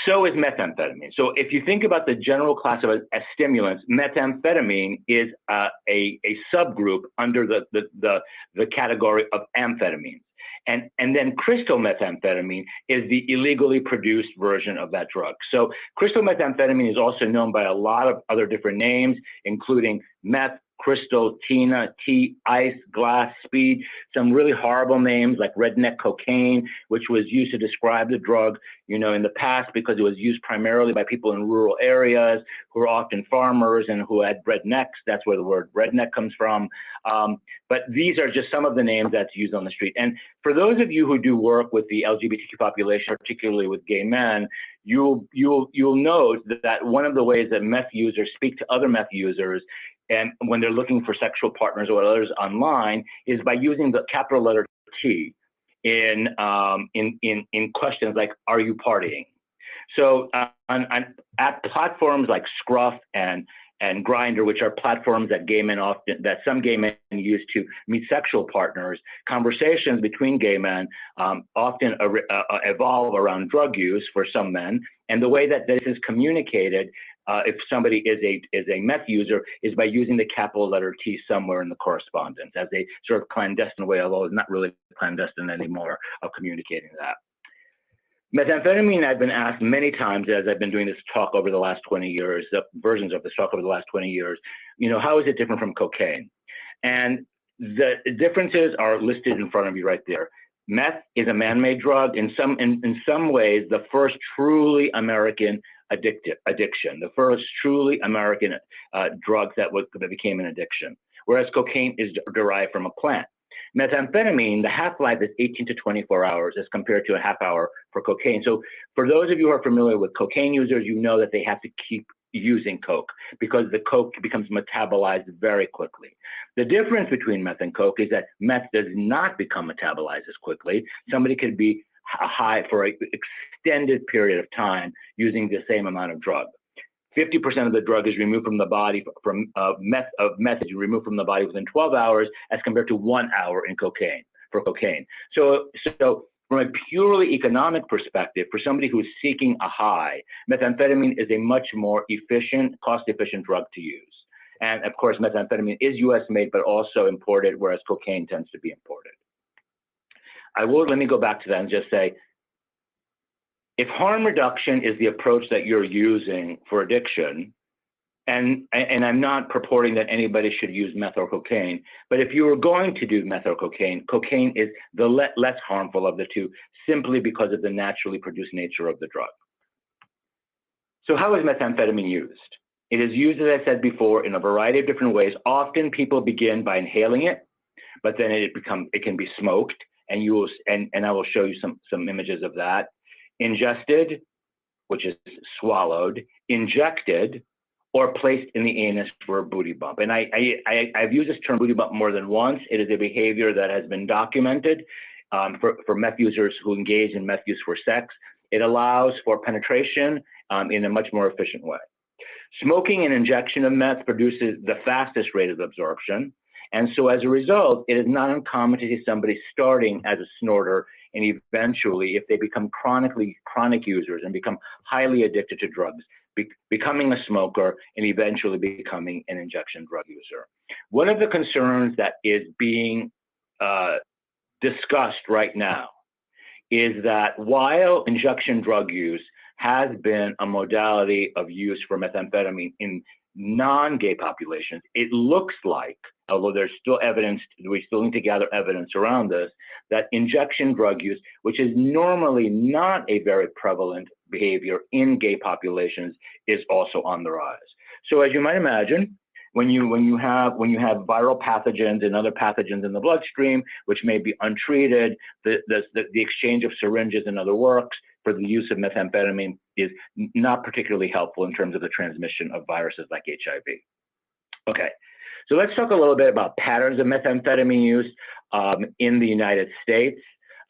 So is methamphetamine. So if you think about the general class of stimulants, methamphetamine is a subgroup under the category of amphetamines. And then crystal methamphetamine is the illegally produced version of that drug. So crystal methamphetamine is also known by a lot of other different names, including meth, crystal, Tina, T, ice, glass, speed, some really horrible names like redneck cocaine, which was used to describe the drug, in the past, because it was used primarily by people in rural areas who are often farmers and who had rednecks. That's where the word redneck comes from. But these are just some of the names that's used on the street. And for those of you who do work with the LGBTQ population, particularly with gay men, you'll note that one of the ways that meth users speak to other meth users, and when they're looking for sexual partners or others online, is by using the capital letter T in questions like, "Are you partying?" So at platforms like Scruff and Grindr, which are platforms that some gay men use to meet sexual partners, conversations between gay men often evolve around drug use for some men. And the way that this is communicated, if somebody is a meth user, is by using the capital letter T somewhere in the correspondence as a sort of clandestine way, although it's not really clandestine anymore, of communicating that. Methamphetamine, I've been asked many times as I've been doing this talk over the last 20 years, versions of this talk over the last 20 years, how is it different from cocaine? And the differences are listed in front of you right there. Meth is a man-made drug. In some ways, the first truly American addiction, the first truly American drug that became an addiction, whereas cocaine is derived from a plant. Methamphetamine, the half-life is 18 to 24 hours as compared to a half hour for cocaine. So for those of you who are familiar with cocaine users, you know that they have to keep using coke because the coke becomes metabolized very quickly. The difference between meth and coke is that meth does not become metabolized as quickly. Somebody could be high for an extended period of time using the same amount of drug. 50% of the drug is removed from the body meth is removed from the body within 12 hours as compared to 1 hour for cocaine. So From a purely economic perspective, for somebody who's seeking a high, methamphetamine is a much more efficient, cost-efficient drug to use. And of course, methamphetamine is US made, but also imported, whereas cocaine tends to be imported. Let me go back to that and just say, if harm reduction is the approach that you're using for addiction, and I'm not purporting that anybody should use meth or cocaine, but if you were going to do meth or cocaine, cocaine is the less harmful of the two, simply because of the naturally produced nature of the drug. So how is methamphetamine used? It is used, as I said before, in a variety of different ways. Often people begin by inhaling it, but then it can be smoked, and I will show you some images of that. Ingested, which is swallowed, injected, or placed in the anus for a booty bump. And I've used this term booty bump more than once. It is a behavior that has been documented for meth users who engage in meth use for sex. It allows for penetration in a much more efficient way. Smoking and injection of meth produces the fastest rate of absorption. And so as a result, it is not uncommon to see somebody starting as a snorter and eventually, if they become chronic users and become highly addicted to drugs, becoming a smoker and eventually becoming an injection drug user. One of the concerns that is being discussed right now is that while injection drug use has been a modality of use for methamphetamine in non-gay populations, it looks like, although there's still evidence, we still need to gather evidence around this, that injection drug use, which is normally not a very prevalent behavior in gay populations, is also on the rise. So as you might imagine, when you have viral pathogens and other pathogens in the bloodstream, which may be untreated, the exchange of syringes and other works for the use of methamphetamine is not particularly helpful in terms of the transmission of viruses like HIV. Okay, so let's talk a little bit about patterns of methamphetamine use in the United States.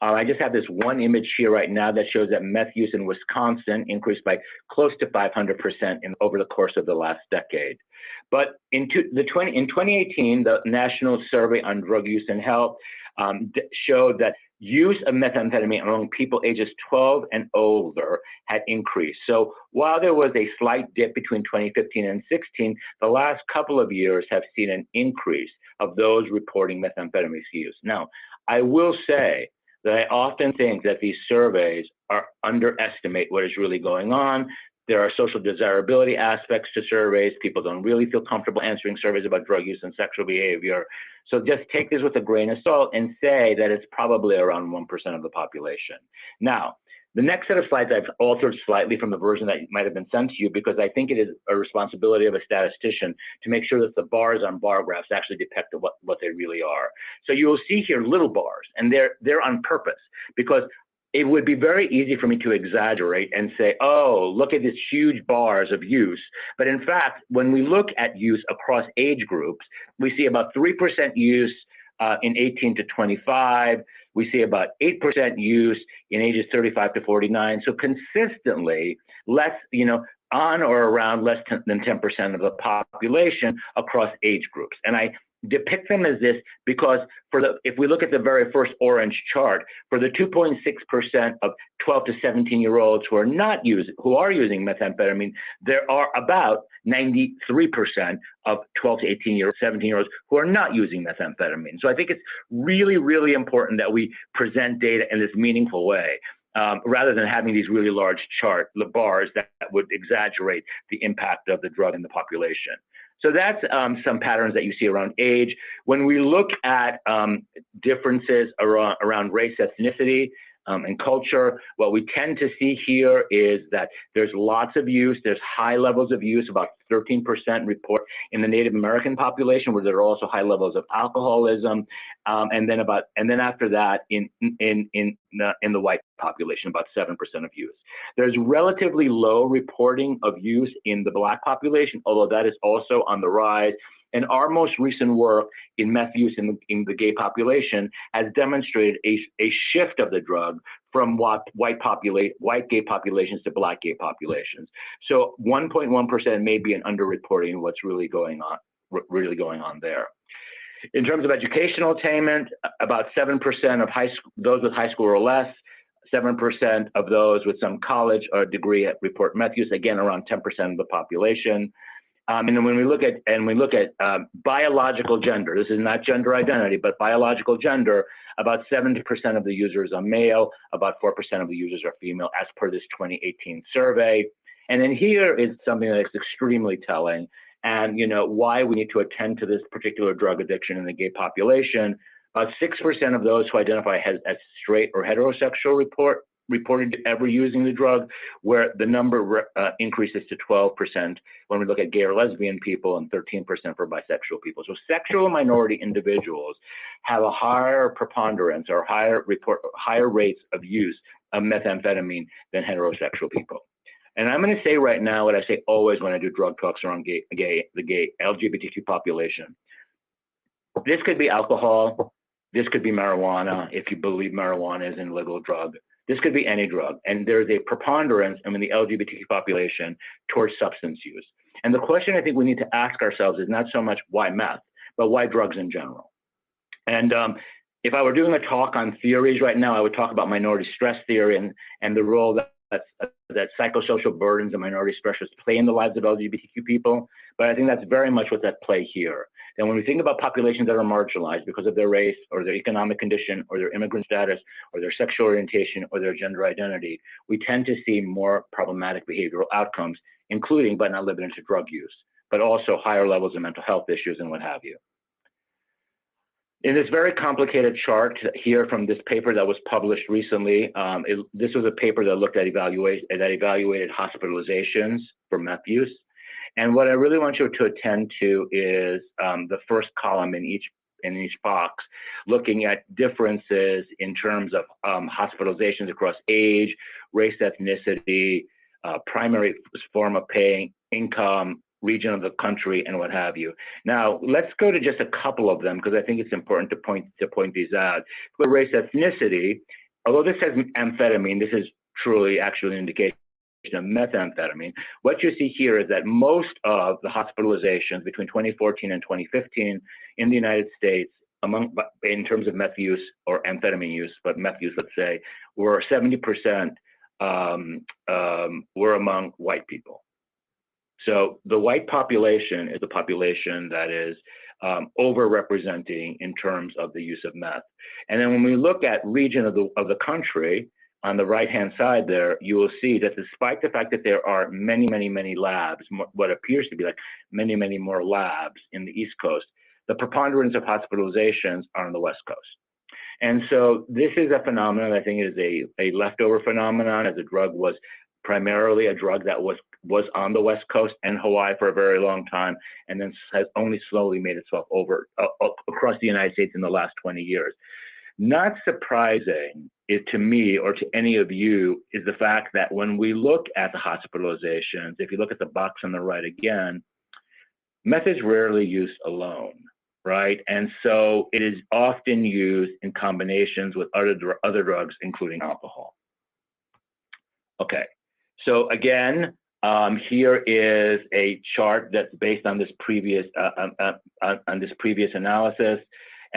I just have this one image here right now that shows that meth use in Wisconsin increased by close to 500% over the course of the last decade. But in 2018, the National Survey on Drug Use and Health showed that use of methamphetamine among people ages 12 and older had increased. So while there was a slight dip between 2015 and 16, the last couple of years have seen an increase of those reporting methamphetamine use. Now, I will say that I often think that these surveys underestimate what is really going on. There are social desirability aspects to surveys. People don't really feel comfortable answering surveys about drug use and sexual behavior. So just take this with a grain of salt and say that it's probably around 1% of the population. Now, the next set of slides I've altered slightly from the version that might have been sent to you, because I think it is a responsibility of a statistician to make sure that the bars on bar graphs actually depict what they really are. So you will see here little bars, and they're on purpose, because it would be very easy for me to exaggerate and say, oh, look at these huge bars of use. But in fact, when we look at use across age groups, we see about 3% use in 18 to 25. We see about 8% use in ages 35 to 49. So consistently less, on or around less than 10% of the population across age groups. And I depict them as this because if we look at the very first orange chart, for the 2.6% of 12 to 17-year-olds who are using methamphetamine, there are about 93% of 12 to 17-year-olds who are not using methamphetamine. So I think it's really, really important that we present data in this meaningful way, rather than having these really large bars that would exaggerate the impact of the drug in the population. So that's some patterns that you see around age. When we look at differences around race, ethnicity, and culture, what we tend to see here is that there's lots of use. There's high levels of use, about 13% report in the Native American population, where there are also high levels of alcoholism, and then after that in the white population, about 7% of use. There's relatively low reporting of use in the Black population, although that is also on the rise. And our most recent work in meth use in the gay population has demonstrated a shift of the drug from white gay populations to Black gay populations. So 1.1% may be an underreporting of what's really going on there. In terms of educational attainment, about 7% of those with high school or less 7% of those with some college or degree report meth use, again, around 10% of the population. And then when we look at biological gender, this is not gender identity, but biological gender, about 70% of the users are male, about 4% of the users are female, as per this 2018 survey. And then here is something that is extremely telling, and why we need to attend to this particular drug addiction in the gay population. About 6% of those who identify as straight or heterosexual reported ever using the drug, where the number increases to 12% when we look at gay or lesbian people and 13% for bisexual people. So sexual minority individuals have a higher preponderance or higher rates of use of methamphetamine than heterosexual people. And I'm going to say right now what I say always when I do drug talks around the gay LGBTQ population. This could be alcohol. This could be marijuana, if you believe marijuana is an illegal drug. This could be any drug. And there's a preponderance in the LGBTQ population towards substance use. And the question I think we need to ask ourselves is not so much why meth, but why drugs in general. And if I were doing a talk on theories right now, I would talk about minority stress theory and the role that psychosocial burdens and minority stressors play in the lives of LGBTQ people. But I think that's very much what's at play here. And when we think about populations that are marginalized because of their race or their economic condition or their immigrant status or their sexual orientation or their gender identity, we tend to see more problematic behavioral outcomes, including but not limited to drug use, but also higher levels of mental health issues and what have you. In this very complicated chart here from this paper that was published recently, this was a paper that looked at evaluated hospitalizations for meth use. And what I really want you to attend to is the first column in each box, looking at differences in terms of hospitalizations across age, race, ethnicity, primary form of paying, income, region of the country, and what have you. Now, let's go to just a couple of them because I think it's important to point these out. For race, ethnicity, although this says amphetamine, this is truly actually an indication of methamphetamine. What you see here is that most of the hospitalizations between 2014 and 2015 in the United States, in terms of meth use or amphetamine use, but meth use, let's say, were 70% were among white people. So the white population is the population that is overrepresenting in terms of the use of meth. And then when we look at region of the country, on the right-hand side there, you will see that despite the fact that there are many, many, many labs, what appears to be like many, many more labs in the East Coast, the preponderance of hospitalizations are on the West Coast. And so this is a phenomenon, I think it is a leftover phenomenon, as the drug was primarily a drug that was on the West Coast and Hawaii for a very long time, and then has only slowly made itself over across the United States in the last 20 years. Not surprising to me or to any of you is the fact that when we look at the hospitalizations, if you look at the box on the right again, meth is rarely used alone, right? And so it is often used in combinations with other drugs, including alcohol. Okay, so again, here is a chart that's based on this previous analysis.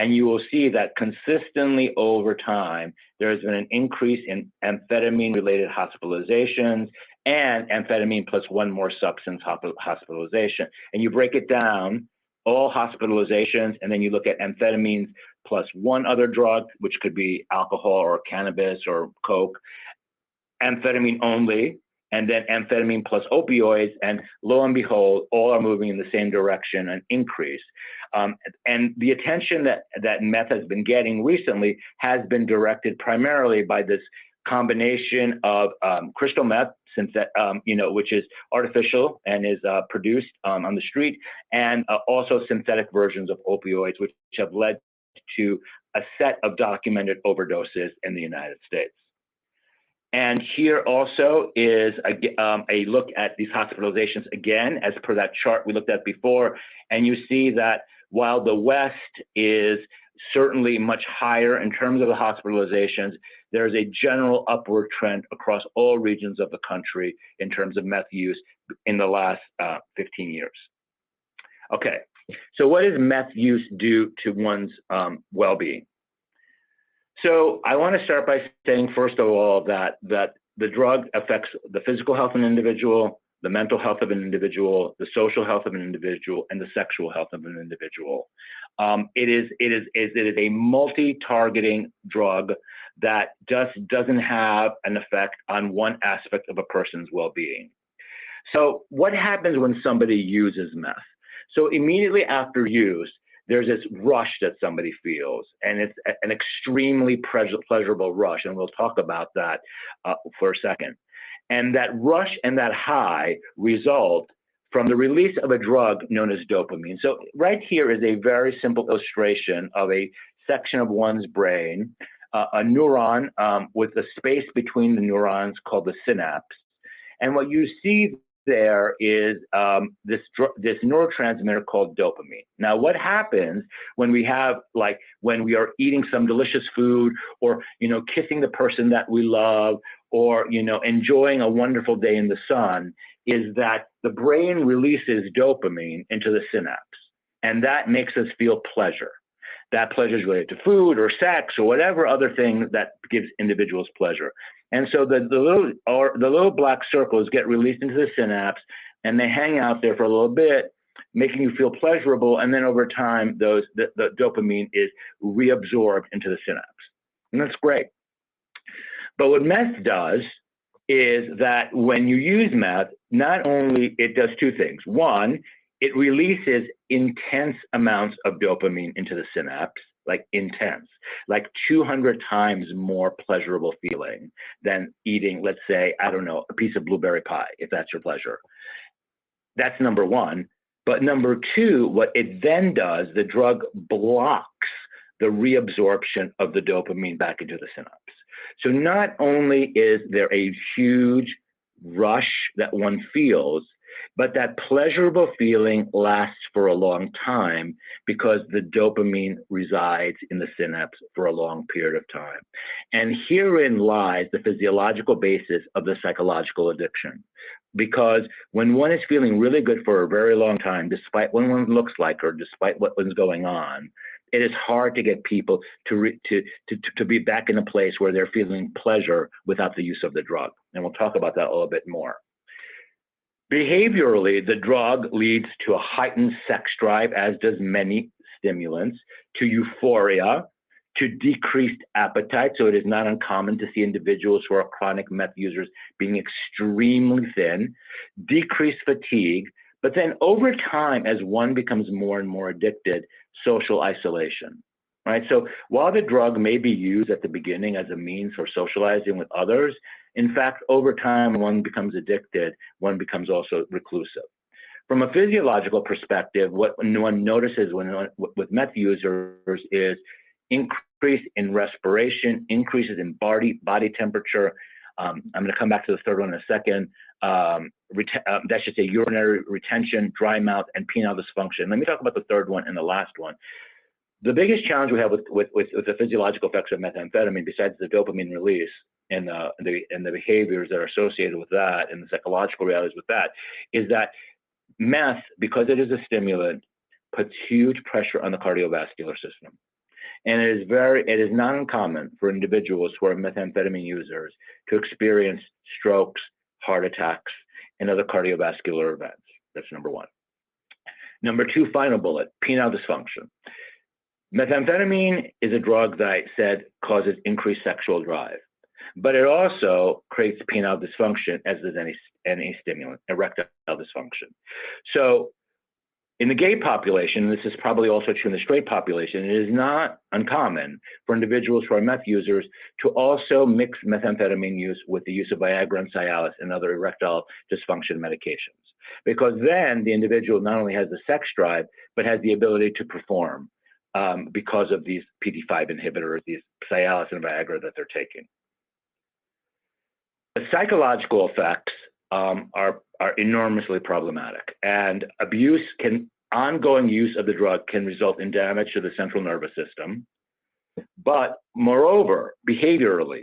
And you will see that consistently over time, there has been an increase in amphetamine-related hospitalizations and amphetamine plus one more substance hospitalization. And you break it down, all hospitalizations, and then you look at amphetamines plus one other drug, which could be alcohol or cannabis or coke, amphetamine only, and then amphetamine plus opioids, and lo and behold, all are moving in the same direction, an increase. And the attention that meth has been getting recently has been directed primarily by this combination of crystal meth, which is artificial and is produced on the street, and also synthetic versions of opioids, which have led to a set of documented overdoses in the United States. And here also is a look at these hospitalizations again, as per that chart we looked at before. And you see that while the West is certainly much higher in terms of the hospitalizations, there's a general upward trend across all regions of the country in terms of meth use in the last 15 years. Okay, so what does meth use do to one's well-being? So I want to start by saying, first of all, that the drug affects the physical health of an individual, the mental health of an individual, the social health of an individual, and the sexual health of an individual. It is a multi-targeting drug that just doesn't have an effect on one aspect of a person's well-being. So what happens when somebody uses meth? So immediately after use, there's this rush that somebody feels, and it's an extremely pleasurable rush, and we'll talk about that for a second. And that rush and that high result from the release of a drug known as dopamine. So right here is a very simple illustration of a section of one's brain, a neuron with a space between the neurons called the synapse. And what you see there is this neurotransmitter called dopamine. Now, what happens when we are eating some delicious food, or kissing the person that we love, or enjoying a wonderful day in the sun, is that the brain releases dopamine into the synapse, and that makes us feel pleasure. That pleasure is related to food or sex or whatever other thing that gives individuals pleasure. And so the little black circles get released into the synapse, and they hang out there for a little bit, making you feel pleasurable. And then over time, the dopamine is reabsorbed into the synapse. And that's great. But what meth does is that when you use meth, not only it does two things. One, it releases intense amounts of dopamine into the synapse, like intense, like 200 times more pleasurable feeling than eating, let's say, I don't know, a piece of blueberry pie, if that's your pleasure. That's number one. But number two, what it then does, the drug blocks the reabsorption of the dopamine back into the synapse. So not only is there a huge rush that one feels, but that pleasurable feeling lasts for a long time because the dopamine resides in the synapse for a long period of time. And herein lies the physiological basis of the psychological addiction. Because when one is feeling really good for a very long time, despite what one looks like or despite what was going on, it is hard to get people to be back in a place where they're feeling pleasure without the use of the drug. And we'll talk about that a little bit more. Behaviorally, the drug leads to a heightened sex drive, as does many stimulants, to euphoria, to decreased appetite. So it is not uncommon to see individuals who are chronic meth users being extremely thin, decreased fatigue, but then over time, as one becomes more and more addicted, social isolation. Right? So while the drug may be used at the beginning as a means for socializing with others, in fact, over time, when one becomes addicted, one becomes also reclusive. From a physiological perspective, what one notices with meth users is increase in respiration, increases in body temperature. I'm going to come back to the third one in a second. That should say urinary retention, dry mouth, and penile dysfunction. Let me talk about the third one and the last one. The biggest challenge we have with the physiological effects of methamphetamine, besides the dopamine release and the behaviors that are associated with that and the psychological realities with that, is that meth, because it is a stimulant, puts huge pressure on the cardiovascular system. And it is not uncommon for individuals who are methamphetamine users to experience strokes, heart attacks, and other cardiovascular events. That's number one. Number two, final bullet, penile dysfunction. Methamphetamine is a drug that I said causes increased sexual drive, but it also creates penile dysfunction, as does any stimulant, erectile dysfunction. So in the gay population, and this is probably also true in the straight population, it is not uncommon for individuals who are meth users to also mix methamphetamine use with the use of Viagra and Cialis and other erectile dysfunction medications. Because then the individual not only has the sex drive, but has the ability to perform because of these PD5 inhibitors, these Cialis and Viagra that they're taking. The psychological effects are enormously problematic, and ongoing use of the drug can result in damage to the central nervous system. But moreover, behaviorally,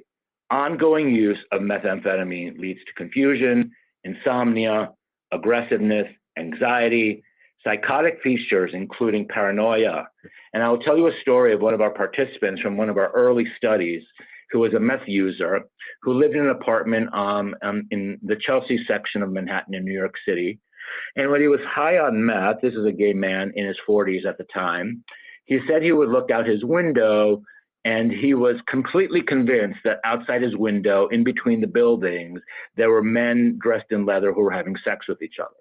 ongoing use of methamphetamine leads to confusion, insomnia, aggressiveness, anxiety, psychotic features, including paranoia. And I'll tell you a story of one of our participants from one of our early studies who was a meth user who lived in an apartment in the Chelsea section of Manhattan in New York City. And when he was high on meth, this is a gay man in his 40s at the time, he said he would look out his window and he was completely convinced that outside his window, in between the buildings, there were men dressed in leather who were having sex with each other.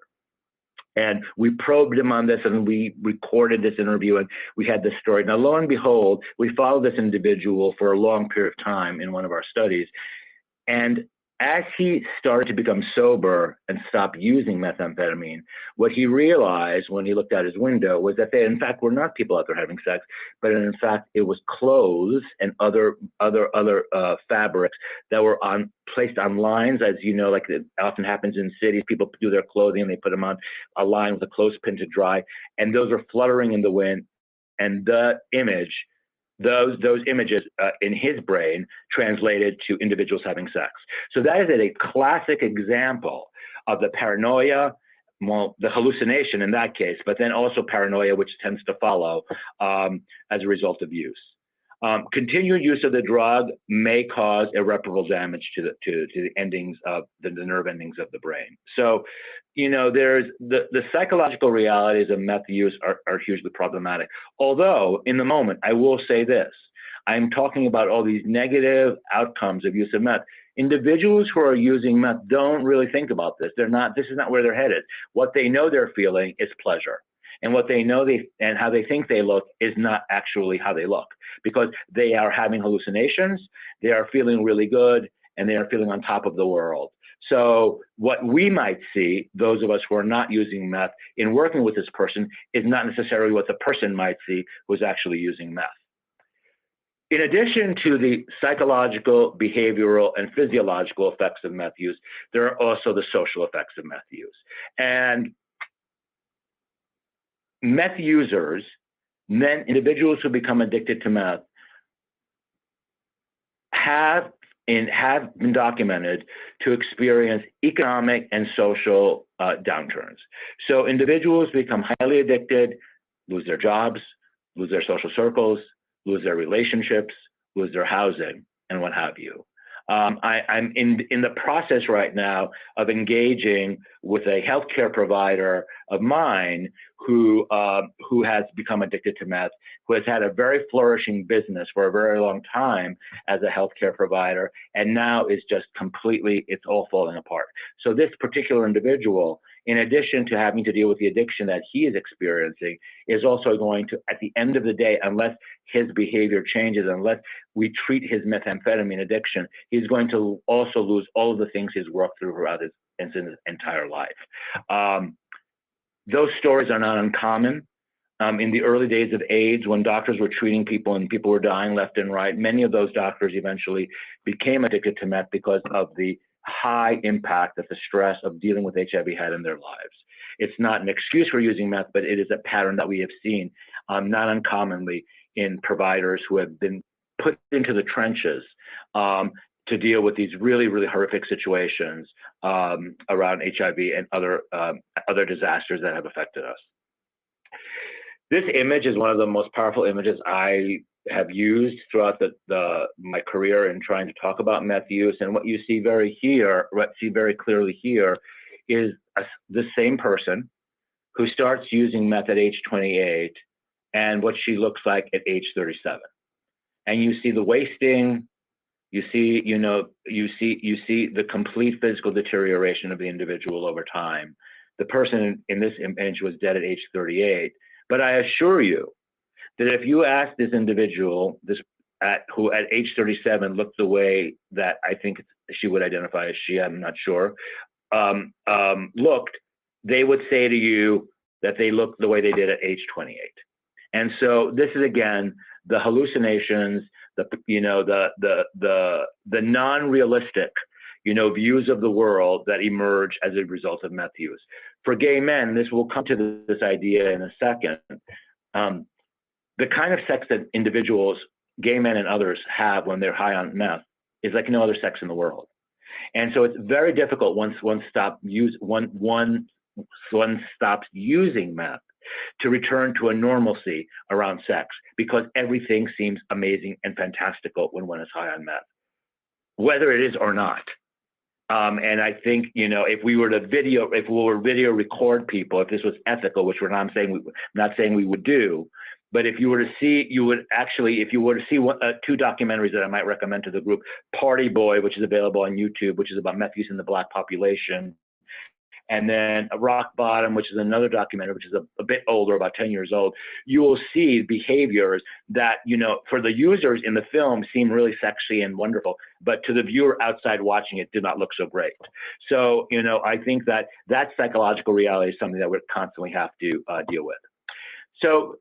And we probed him on this and we recorded this interview and we had this story. Now, lo and behold, we followed this individual for a long period of time in one of our studies. And as he started to become sober and stop using methamphetamine, what he realized when he looked out his window was that they, in fact, were not people out there having sex, but in fact, it was clothes and other fabrics that were placed on lines, as you know, like it often happens in cities. People do their clothing and they put them on a line with a clothespin to dry, and those are fluttering in the wind. And the image, those images in his brain translated to individuals having sex. So that is a classic example of the paranoia, well, the hallucination in that case, but then also paranoia, which tends to follow as a result of use. Continued use of the drug may cause irreparable damage to the endings of the nerve endings of the brain. So, you know, there's the psychological realities of meth use are hugely problematic. Although, in the moment, I will say this: I'm talking about all these negative outcomes of use of meth. Individuals who are using meth don't really think about this. This is not where they're headed. What they know they're feeling is pleasure. And what they know and how they think they look is not actually how they look, because they are having hallucinations, they are feeling really good, and they are feeling on top of the world. So what we might see, those of us who are not using meth, in working with this person is not necessarily what the person might see who's actually using meth. In addition to the psychological, behavioral, and physiological effects of meth use, there are also the social effects of meth use. And meth users, then individuals who become addicted to meth, have been documented to experience economic and social downturns. So individuals become highly addicted, lose their jobs, lose their social circles, lose their relationships, lose their housing, and what have you. I'm in the process right now of engaging with a healthcare provider of mine who has become addicted to meth, who has had a very flourishing business for a very long time as a healthcare provider, and now is just completely, it's all falling apart. So this particular individual, in addition to having to deal with the addiction that he is experiencing, is also going to, at the end of the day, unless his behavior changes, unless we treat his methamphetamine addiction, he's going to also lose all of the things he's worked through throughout his entire life. Those stories are not uncommon. In the early days of AIDS, when doctors were treating people and people were dying left and right, many of those doctors eventually became addicted to meth because of the high impact that the stress of dealing with HIV had in their lives. It's not an excuse for using meth, but it is a pattern that we have seen not uncommonly in providers who have been put into the trenches to deal with these really, really horrific situations around HIV and other disasters that have affected us. This image is one of the most powerful images I have used throughout my career in trying to talk about meth use. And what you see very clearly here is the same person who starts using meth at age 28 and what she looks like at age 37. And you see the wasting, you see the complete physical deterioration of the individual over time. The person in this image was dead at age 38. But I assure you that if you ask this individual, who at age 37 looked the way that I think she would identify as she, I'm not sure, looked, they would say to you that they look the way they did at age 28. And so this is, again, the hallucinations, the non-realistic, views of the world that emerge as a result of meth use. For gay men, this will come to this idea in a second. The kind of sex that individuals, gay men and others, have when they're high on meth is like no other sex in the world. And so it's very difficult once one stops using meth to return to a normalcy around sex, because everything seems amazing and fantastical when one is high on meth, whether it is or not. And I think, you know, if we were video record people, if this was ethical, which I'm not saying we would do, but if you were to see, if you were to see two documentaries that I might recommend to the group, Party Boy, which is available on YouTube, which is about meth use in the Black population, and then Rock Bottom, which is another documentary, which is a bit older, about 10 years old, you will see behaviors that, you know, for the users in the film seem really sexy and wonderful, but to the viewer outside watching it did not look so great. So, you know, I think that psychological reality is something that we constantly have to deal with. So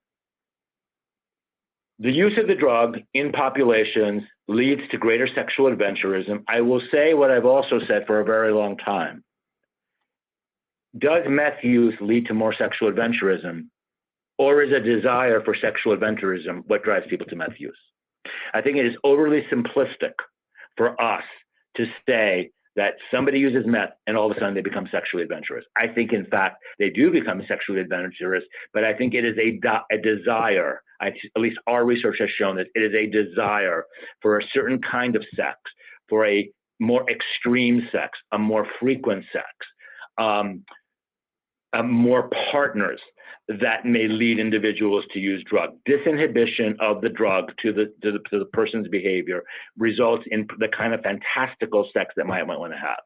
the use of the drug in populations leads to greater sexual adventurism. I will say what I've also said for a very long time. Does meth use lead to more sexual adventurism, or is a desire for sexual adventurism what drives people to meth use? I think it is overly simplistic for us to say that somebody uses meth and all of a sudden they become sexually adventurous. I think, in fact, they do become sexually adventurous, but I think it is a desire. At least our research has shown that it is a desire for a certain kind of sex, for a more extreme sex, a more frequent sex, more partners that may lead individuals to use drug. Disinhibition of the drug to the person's behavior results in the kind of fantastical sex that might want to have.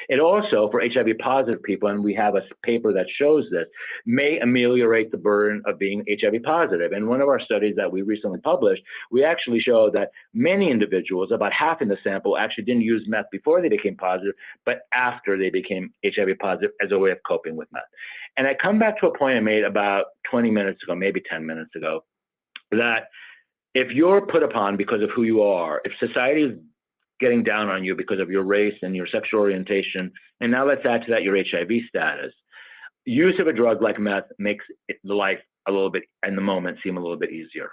It also, for HIV positive people, and we have a paper that shows this, may ameliorate the burden of being HIV positive. In one of our studies that we recently published, we actually showed that many individuals, about half in the sample, actually didn't use meth before they became positive, but after they became HIV positive as a way of coping with meth. And I come back to a point I made about 20 minutes ago, maybe 10 minutes ago, that if you're put upon because of who you are, if society is getting down on you because of your race and your sexual orientation, and now let's add to that your HIV status, use of a drug like meth makes the life a little bit, in the moment, seem a little bit easier.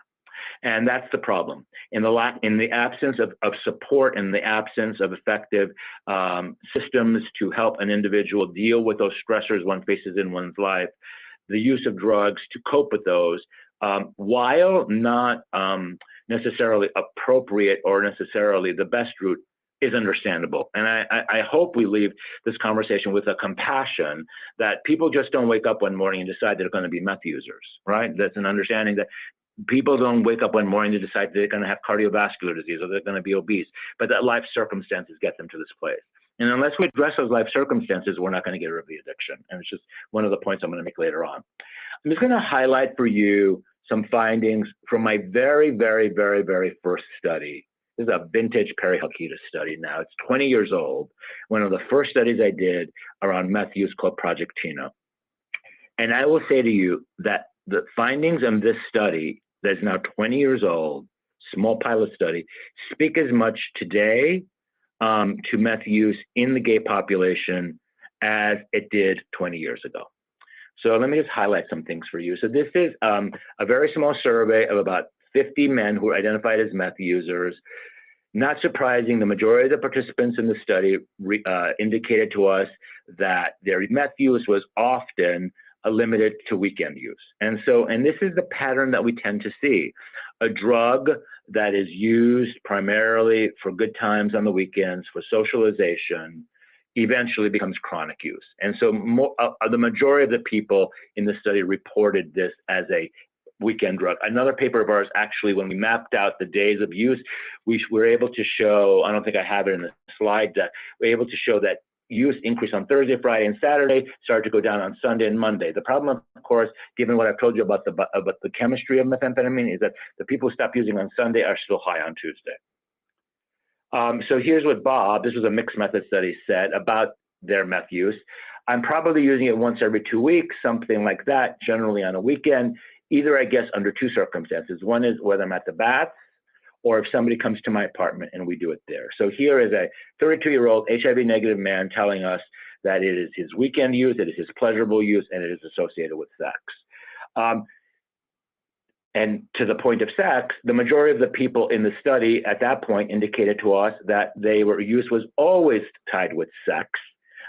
And that's the problem. In the absence of support, in the absence of effective systems to help an individual deal with those stressors one faces in one's life, the use of drugs to cope with those, while not necessarily appropriate or necessarily the best route, is understandable. And I hope we leave this conversation with a compassion that people just don't wake up one morning and decide they're going to be meth users, right? That's an understanding that people don't wake up one morning to decide they're going to have cardiovascular disease or they're going to be obese, but that life circumstances get them to this place. And unless we address those life circumstances, we're not going to get rid of the addiction. And it's just one of the points I'm going to make later on. I'm just going to highlight for you some findings from my very, very, very, very first study. This is a vintage Perry Halkita study now. It's 20 years old. One of the first studies I did around meth use called Project Tina. And I will say to you that the findings in this study that is now 20 years old, small pilot study, speak as much today to meth use in the gay population as it did 20 years ago. So let me just highlight some things for you. So this is a very small survey of about 50 men who were identified as meth users. Not surprising, the majority of the participants in the study indicated to us that their meth use was often limited to weekend use. And this is the pattern that we tend to see. A drug that is used primarily for good times on the weekends, for socialization, eventually becomes chronic use. And so the majority of the people in the study reported this as a weekend drug. Another paper of ours, actually, when we mapped out the days of use, we were able to show, I don't think I have it in the slide deck, we were able to show that use increased on Thursday, Friday, and Saturday, started to go down on Sunday and Monday. The problem, of course, given what I've told you about the chemistry of methamphetamine, is that the people who stop using on Sunday are still high on Tuesday. So here's what Bob, this was a mixed method study, said about their meth use. I'm probably using it once every 2 weeks, something like that, generally on a weekend, either, I guess, under two circumstances. One is whether I'm at the baths, or if somebody comes to my apartment and we do it there. So here is a 32-year-old HIV negative man telling us that it is his weekend use, it is his pleasurable use, and it is associated with sex. And to the point of sex, the majority of the people in the study at that point indicated to us that use was always tied with sex,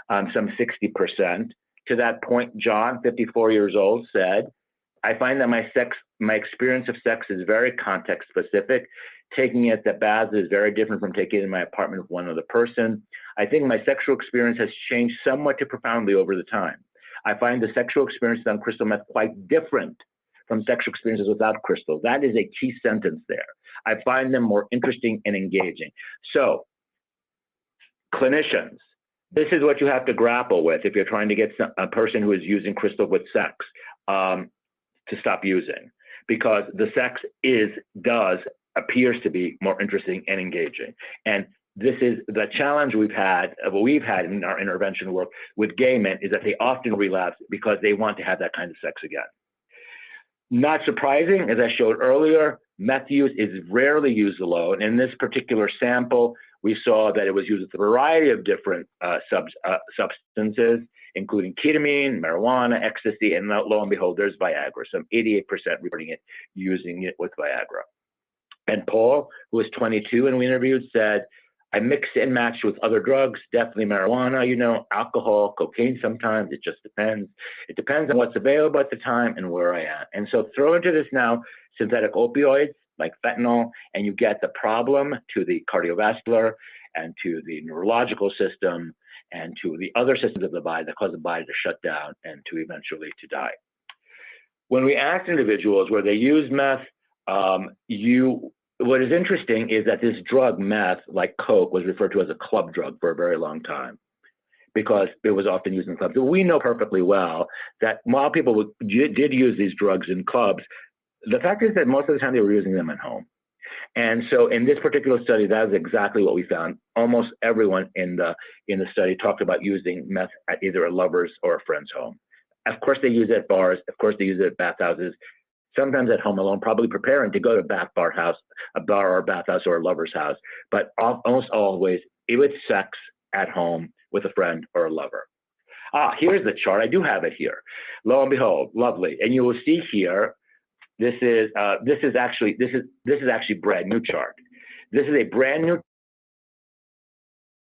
some 60%. To that point, John, 54 years old, said I find that my experience of sex is very context specific. Taking it at baths is very different from taking it in my apartment with one other person. I think my sexual experience has changed somewhat to profoundly over the time. I find the sexual experiences on crystal meth quite different from sexual experiences without crystal. That is a key sentence there. I find them more interesting and engaging. So, clinicians, this is what you have to grapple with if you're trying to get a person who is using crystal with sex to stop using, because the sex appears to be more interesting and engaging. And this is the challenge we've had in our intervention work with gay men, is that they often relapse because they want to have that kind of sex again. Not surprising, as I showed earlier, meth use is rarely used alone. In this particular sample, we saw that it was used with a variety of different substances, including ketamine, marijuana, ecstasy, and lo and behold, there's Viagra. Some 88% reporting it, using it with Viagra. And Paul, who was 22 and we interviewed, said, I mixed and matched with other drugs, definitely marijuana, alcohol, cocaine sometimes, it just depends. It depends on what's available at the time and where I am. And so throw into this now synthetic opioids like fentanyl, and you get the problem to the cardiovascular and to the neurological system and to the other systems of the body that cause the body to shut down and to eventually to die. When we asked individuals where they use meth, what is interesting is that this drug, meth, like coke, was referred to as a club drug for a very long time because it was often used in clubs. So we know perfectly well that while people did use these drugs in clubs, the fact is that most of the time they were using them at home. And so in this particular study, that is exactly what we found. Almost everyone in the study talked about using meth at either a lover's or a friend's home. Of course, they use it at bars. Of course, they use it at bathhouses. Sometimes at home alone, probably preparing to go to a bar or a bathhouse or a lover's house, but almost always it was sex at home with a friend or a lover. Here's the chart. I do have it here. Lo and behold, lovely. And you will see here, this is actually brand new chart. This is a brand new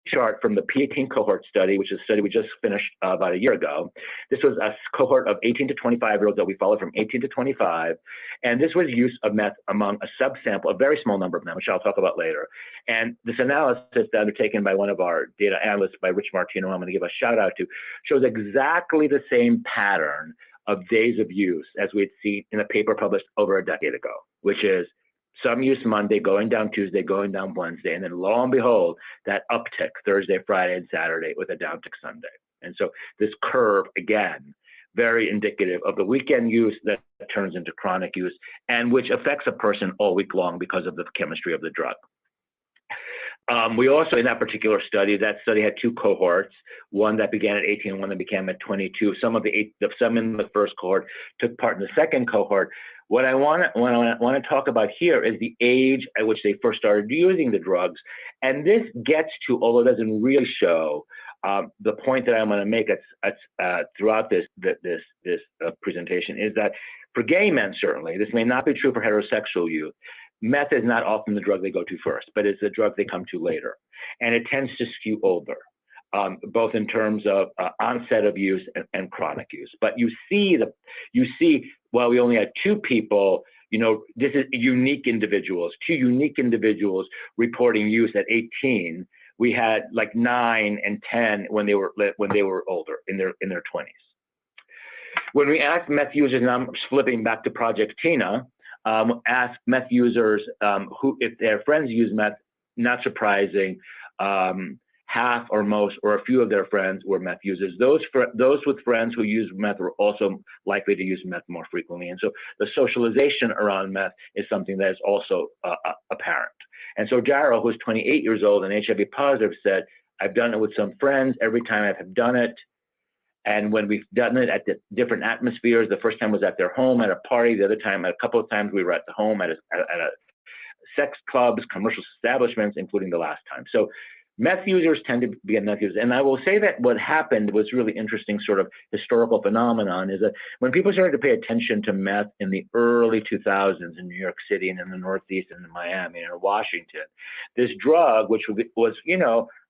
chart from the P18 cohort study, which is a study we just finished about a year ago. This was a cohort of 18 to 25-year-olds that we followed from 18 to 25. And this was use of meth among a subsample, a very small number of them, which I'll talk about later. And this analysis undertaken by one of our data analysts, by Rich Martino, I'm going to give a shout out to, shows exactly the same pattern of days of use as we'd seen in a paper published over a decade ago, which is some use Monday, going down Tuesday, going down Wednesday, and then lo and behold, that uptick Thursday, Friday, and Saturday with a downtick Sunday. And so this curve, again, very indicative of the weekend use that turns into chronic use and which affects a person all week long because of the chemistry of the drug. We also, in that particular study, that study had two cohorts, one that began at 18 and one that began at 22. Some in the first cohort took part in the second cohort. What I want to talk about here is the age at which they first started using the drugs. And this gets to, although it doesn't really show, the point that I'm going to make throughout this presentation is that for gay men, certainly, this may not be true for heterosexual youth, meth is not often the drug they go to first, but it's the drug they come to later. And it tends to skew older, both in terms of onset of use and chronic use. But you see, while we only had two people, this is two unique individuals reporting use at 18. We had like 9 and 10 when they were older, in their 20s. When we asked meth users, and I'm flipping back to Project Tina, asked meth users who, if their friends use meth, not surprising, half or most or a few of their friends were meth users. Those with friends who use meth were also likely to use meth more frequently. And so the socialization around meth is something that is also apparent. And so Daryl, who's 28 years old and HIV positive, said, I've done it with some friends. Every time I have done it, and when we've done it at the different atmospheres, the first time was at their home at a party. The other time, a couple of times, we were at the home at a sex clubs, commercial establishments, including the last time. So meth users tend to be meth users. And I will say that what happened was really interesting sort of historical phenomenon is that when people started to pay attention to meth in the early 2000s in New York City and in the Northeast and in Miami and in Washington, this drug, which was,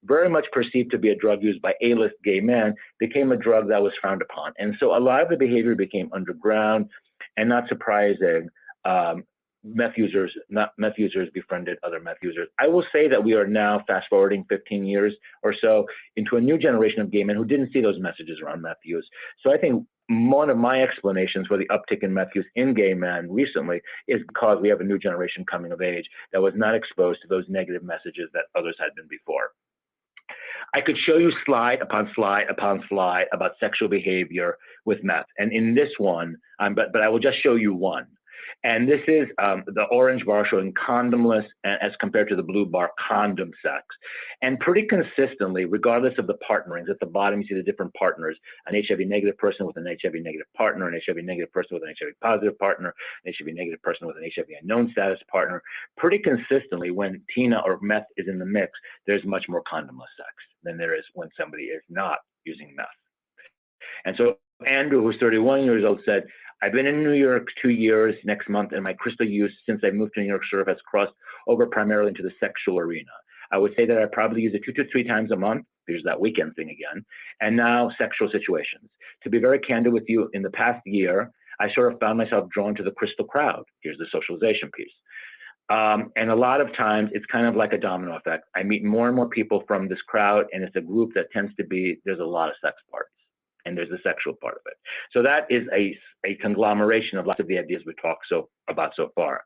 very much perceived to be a drug used by A-list gay men, became a drug that was frowned upon. And so a lot of the behavior became underground and not surprising, meth users befriended other meth users. I will say that we are now fast forwarding 15 years or so into a new generation of gay men who didn't see those messages around meth use. So I think one of my explanations for the uptick in meth use in gay men recently is because we have a new generation coming of age that was not exposed to those negative messages that others had been before. I could show you slide upon slide upon slide about sexual behavior with meth. And in this one, but I will just show you one. And this is the orange bar showing condomless as compared to the blue bar condom sex. And pretty consistently, regardless of the partnerings, at the bottom you see the different partners, an HIV negative person with an HIV negative partner, an HIV negative person with an HIV positive partner, an HIV negative person with an HIV unknown status partner. Pretty consistently, when TINA or meth is in the mix, there's much more condomless sex than there is when somebody is not using meth. And so Andrew, who's 31 years old, said, I've been in New York 2 years next month, and my crystal use since I moved to New York sort of has crossed over primarily into the sexual arena. I would say that I probably use it 2 to 3 times a month. There's that weekend thing again. And now sexual situations. To be very candid with you, in the past year, I sort of found myself drawn to the crystal crowd. Here's the socialization piece. And a lot of times it's kind of like a domino effect. I meet more and more people from this crowd, and it's a group that tends to be, there's a lot of sex parties. And there's the sexual part of it. So that is a conglomeration of lots of the ideas we talked about so far.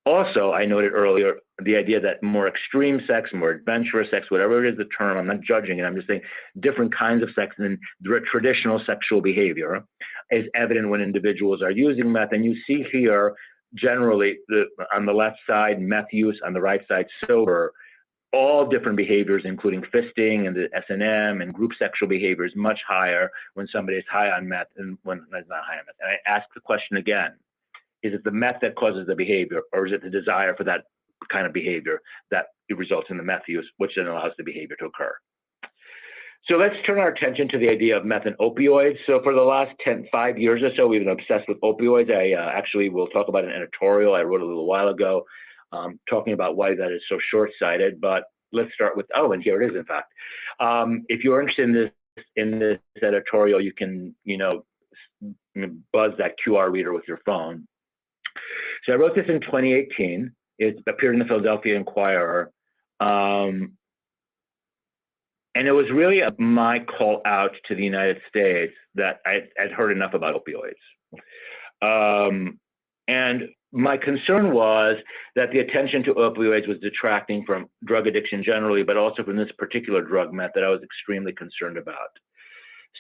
Also, I noted earlier the idea that more extreme sex, more adventurous sex, whatever it is the term, I'm not judging it, I'm just saying different kinds of sex than traditional sexual behavior is evident when individuals are using meth. And you see here, generally, on the left side, meth use, on the right side, sober, all different behaviors, including fisting and the S&M and group sexual behaviors, much higher when somebody is high on meth than when it's not high on meth. And I ask the question again, is it the meth that causes the behavior, or is it the desire for that kind of behavior that results in the meth use, which then allows the behavior to occur? So let's turn our attention to the idea of meth and opioids. So for the last 5 years or so, we've been obsessed with opioids. I actually will talk about an editorial I wrote a little while ago talking about why that is so short-sighted, but let's start with, oh, and here it is, in fact. If you're interested in this editorial, you can, buzz that QR reader with your phone. So I wrote this in 2018. It appeared in the Philadelphia Inquirer. And it was really my call out to the United States that I'd heard enough about opioids. And my concern was that the attention to opioids was detracting from drug addiction generally, but also from this particular drug, meth, that I was extremely concerned about.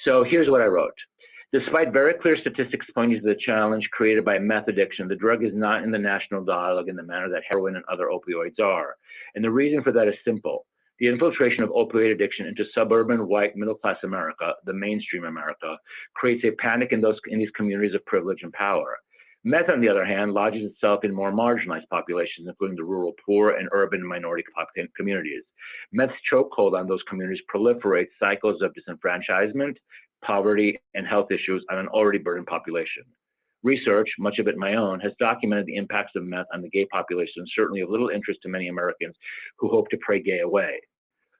So here's what I wrote. Despite very clear statistics pointing to the challenge created by meth addiction, the drug is not in the national dialogue in the manner that heroin and other opioids are. And the reason for that is simple. The infiltration of opioid addiction into suburban, white, middle-class America, the mainstream America, creates a panic in these communities of privilege and power. Meth, on the other hand, lodges itself in more marginalized populations, including the rural poor and urban minority communities. Meth's chokehold on those communities proliferates cycles of disenfranchisement, poverty, and health issues on an already burdened population. Research, much of it my own, has documented the impacts of meth on the gay population, certainly of little interest to many Americans who hope to pray gay away.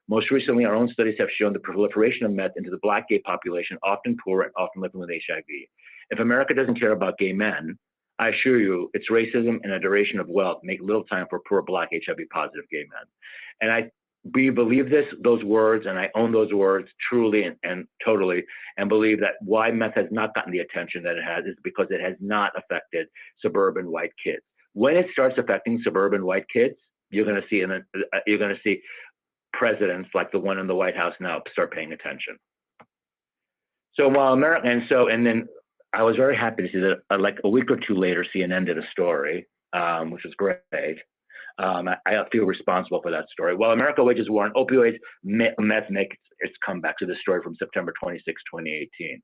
Most recently, our own studies have shown the proliferation of meth into the Black gay population, often poor and often living with HIV. If America doesn't care about gay men, I assure you, its racism and adoration of wealth make little time for poor Black HIV-positive gay men. And we believe those words, and I own those words truly and totally, and believe that why meth has not gotten the attention that it has is because it has not affected suburban white kids. When it starts affecting suburban white kids, you're going to see presidents like the one in the White House now start paying attention. So while then I was very happy to see that like a week or two later, CNN did a story, which was great. I feel responsible for that story. While America wages war on opioids, meth makes its comeback to the story from September 26, 2018.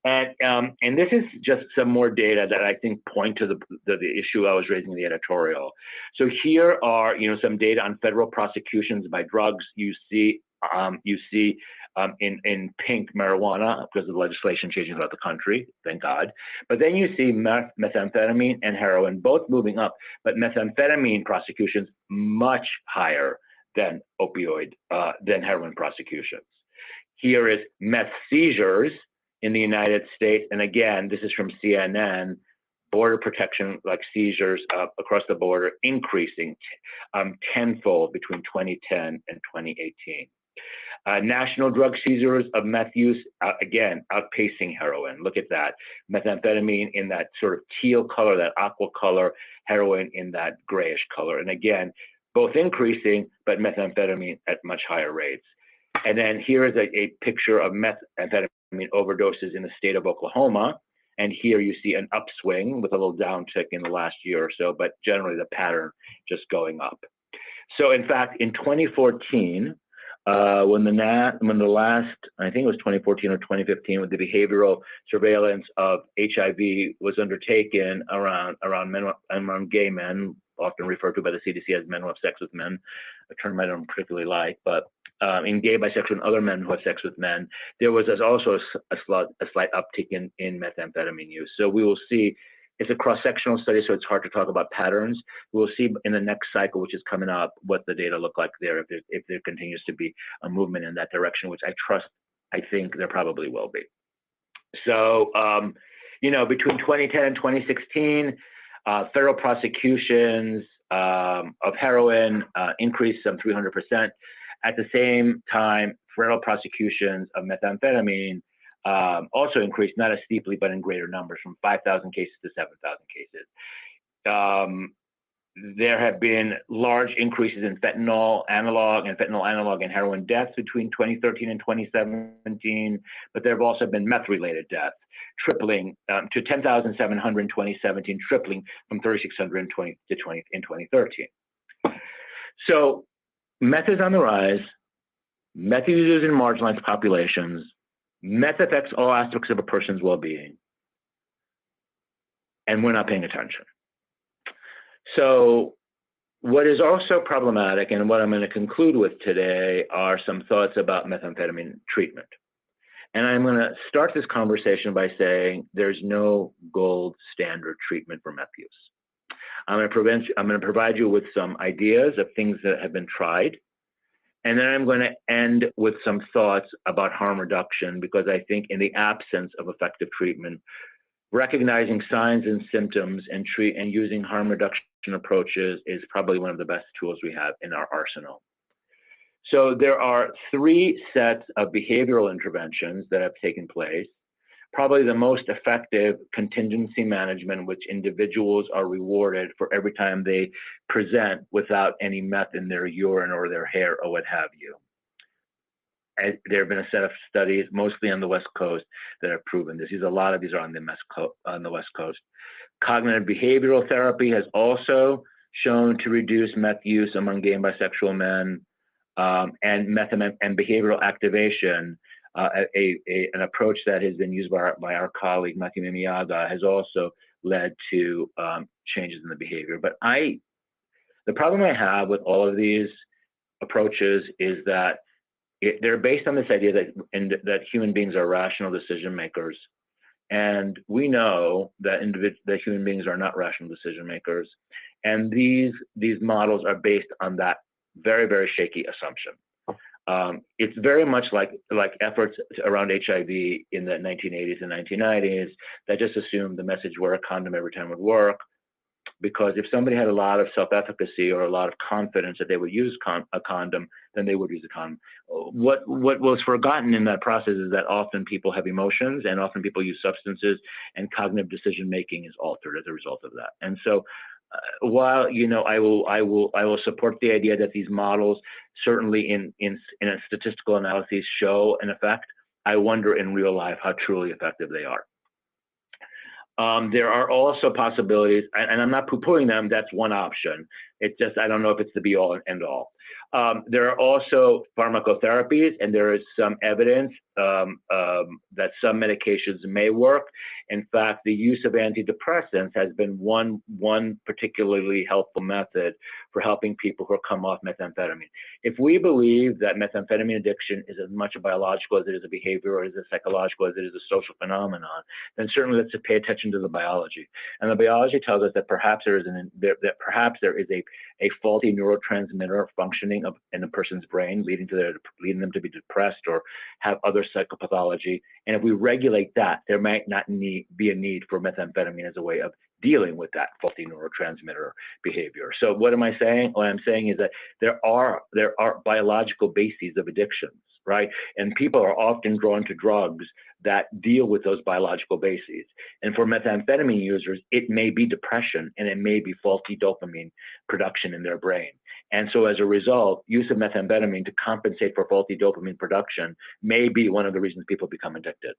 And this is just some more data that I think point to the issue I was raising in the editorial. So here are some data on federal prosecutions by drugs. You see in pink marijuana because of the legislation changing throughout the country, thank God. But then you see methamphetamine and heroin both moving up, but methamphetamine prosecutions much higher than than heroin prosecutions. Here is meth seizures in the United States, and again, this is from CNN, border protection, like seizures across the border, increasing tenfold between 2010 and 2018. National drug seizures of meth use, again, outpacing heroin. Look at that. Methamphetamine in that sort of teal color, that aqua color, heroin in that grayish color. And again, both increasing, but methamphetamine at much higher rates. And then here is a picture of methamphetamine overdoses in the state of Oklahoma. And here you see an upswing with a little downtick in the last year or so, but generally the pattern just going up. So in fact, in 2014, when the last, I think it was 2014 or 2015, when the behavioral surveillance of HIV was undertaken around gay men, often referred to by the CDC as men who have sex with men, a term I don't particularly like, but in gay, bisexual, and other men who have sex with men, there was also a slight uptick in methamphetamine use. So we will see. It's a cross-sectional study, so it's hard to talk about patterns. We'll see in the next cycle, which is coming up, what the data look like there, if there continues to be a movement in that direction, which I think there probably will be. So, between 2010 and 2016, federal prosecutions of heroin increased some 300%. At the same time, federal prosecutions of methamphetamine also increased, not as steeply, but in greater numbers, from 5,000 cases to 7,000 cases. There have been large increases in fentanyl analog and heroin deaths between 2013 and 2017, but there have also been meth-related deaths, tripling to 10,700 in 2017, tripling from 3,600 in 2013. So meth is on the rise. Meth users in marginalized populations. Meth affects all aspects of a person's well-being, and we're not paying attention. So what is also problematic, and what I'm going to conclude with today, are some thoughts about methamphetamine treatment. And I'm going to start this conversation by saying there's no gold standard treatment for meth use. I'm going to provide you with some ideas of things that have been tried. And then I'm going to end with some thoughts about harm reduction, because I think in the absence of effective treatment, recognizing signs and symptoms and using harm reduction approaches is probably one of the best tools we have in our arsenal. So there are 3 sets of behavioral interventions that have taken place. Probably the most effective, contingency management, which individuals are rewarded for every time they present without any meth in their urine or their hair or what have you. And there have been a set of studies, mostly on the West Coast, that have proven this. A lot of these are on the West Coast. Cognitive behavioral therapy has also shown to reduce meth use among gay and bisexual men, and behavioral activation. An approach that has been used by our colleague Matthew Mimiaga has also led to changes in the behavior. But the problem I have with all of these approaches is that they're based on this idea that human beings are rational decision makers, and we know that human beings are not rational decision makers, and these models are based on that very, very shaky assumption. It's very much like efforts around HIV in the 1980s and 1990s that just assumed the message wear a condom every time would work, because if somebody had a lot of self-efficacy or a lot of confidence that they would use a condom, then they would use a condom. What was forgotten in that process is that often people have emotions, and often people use substances, and cognitive decision-making is altered as a result of that. And so while I will support the idea that these models certainly in a statistical analysis show an effect, I wonder in real life how truly effective they are. There are also possibilities, and I'm not poo-pooing them, that's one option. It's just, I don't know if it's the be all and end all. There are also pharmacotherapies, and there is some evidence that some medications may work. In fact, the use of antidepressants has been one particularly helpful method for helping people who come off methamphetamine. If we believe that methamphetamine addiction is as much a biological as it is a behavior, or as a psychological as it is a social phenomenon, then certainly let's pay attention to the biology. And the biology tells us that perhaps there is a faulty neurotransmitter functioning in a person's brain, leading them to be depressed or have other psychopathology. And if we regulate that, there might not be a need for methamphetamine as a way of dealing with that faulty neurotransmitter behavior. So what am I saying? What I'm saying is that there are biological bases of addictions, right? And people are often drawn to drugs that deal with those biological bases. And for methamphetamine users, it may be depression and it may be faulty dopamine production in their brain. And so as a result, use of methamphetamine to compensate for faulty dopamine production may be one of the reasons people become addicted.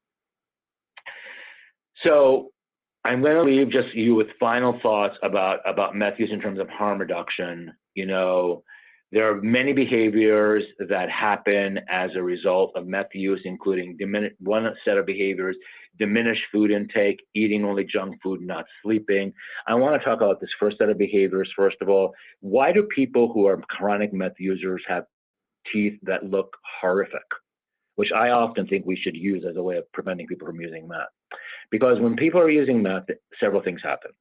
So I'm going to leave just you with final thoughts about meth use in terms of harm reduction. You know, there are many behaviors that happen as a result of meth use, including one set of behaviors, diminished food intake, eating only junk food, not sleeping. I want to talk about this first set of behaviors. First of all, why do people who are chronic meth users have teeth that look horrific? Which I often think we should use as a way of preventing people from using meth. Because when people are using meth, several things happen.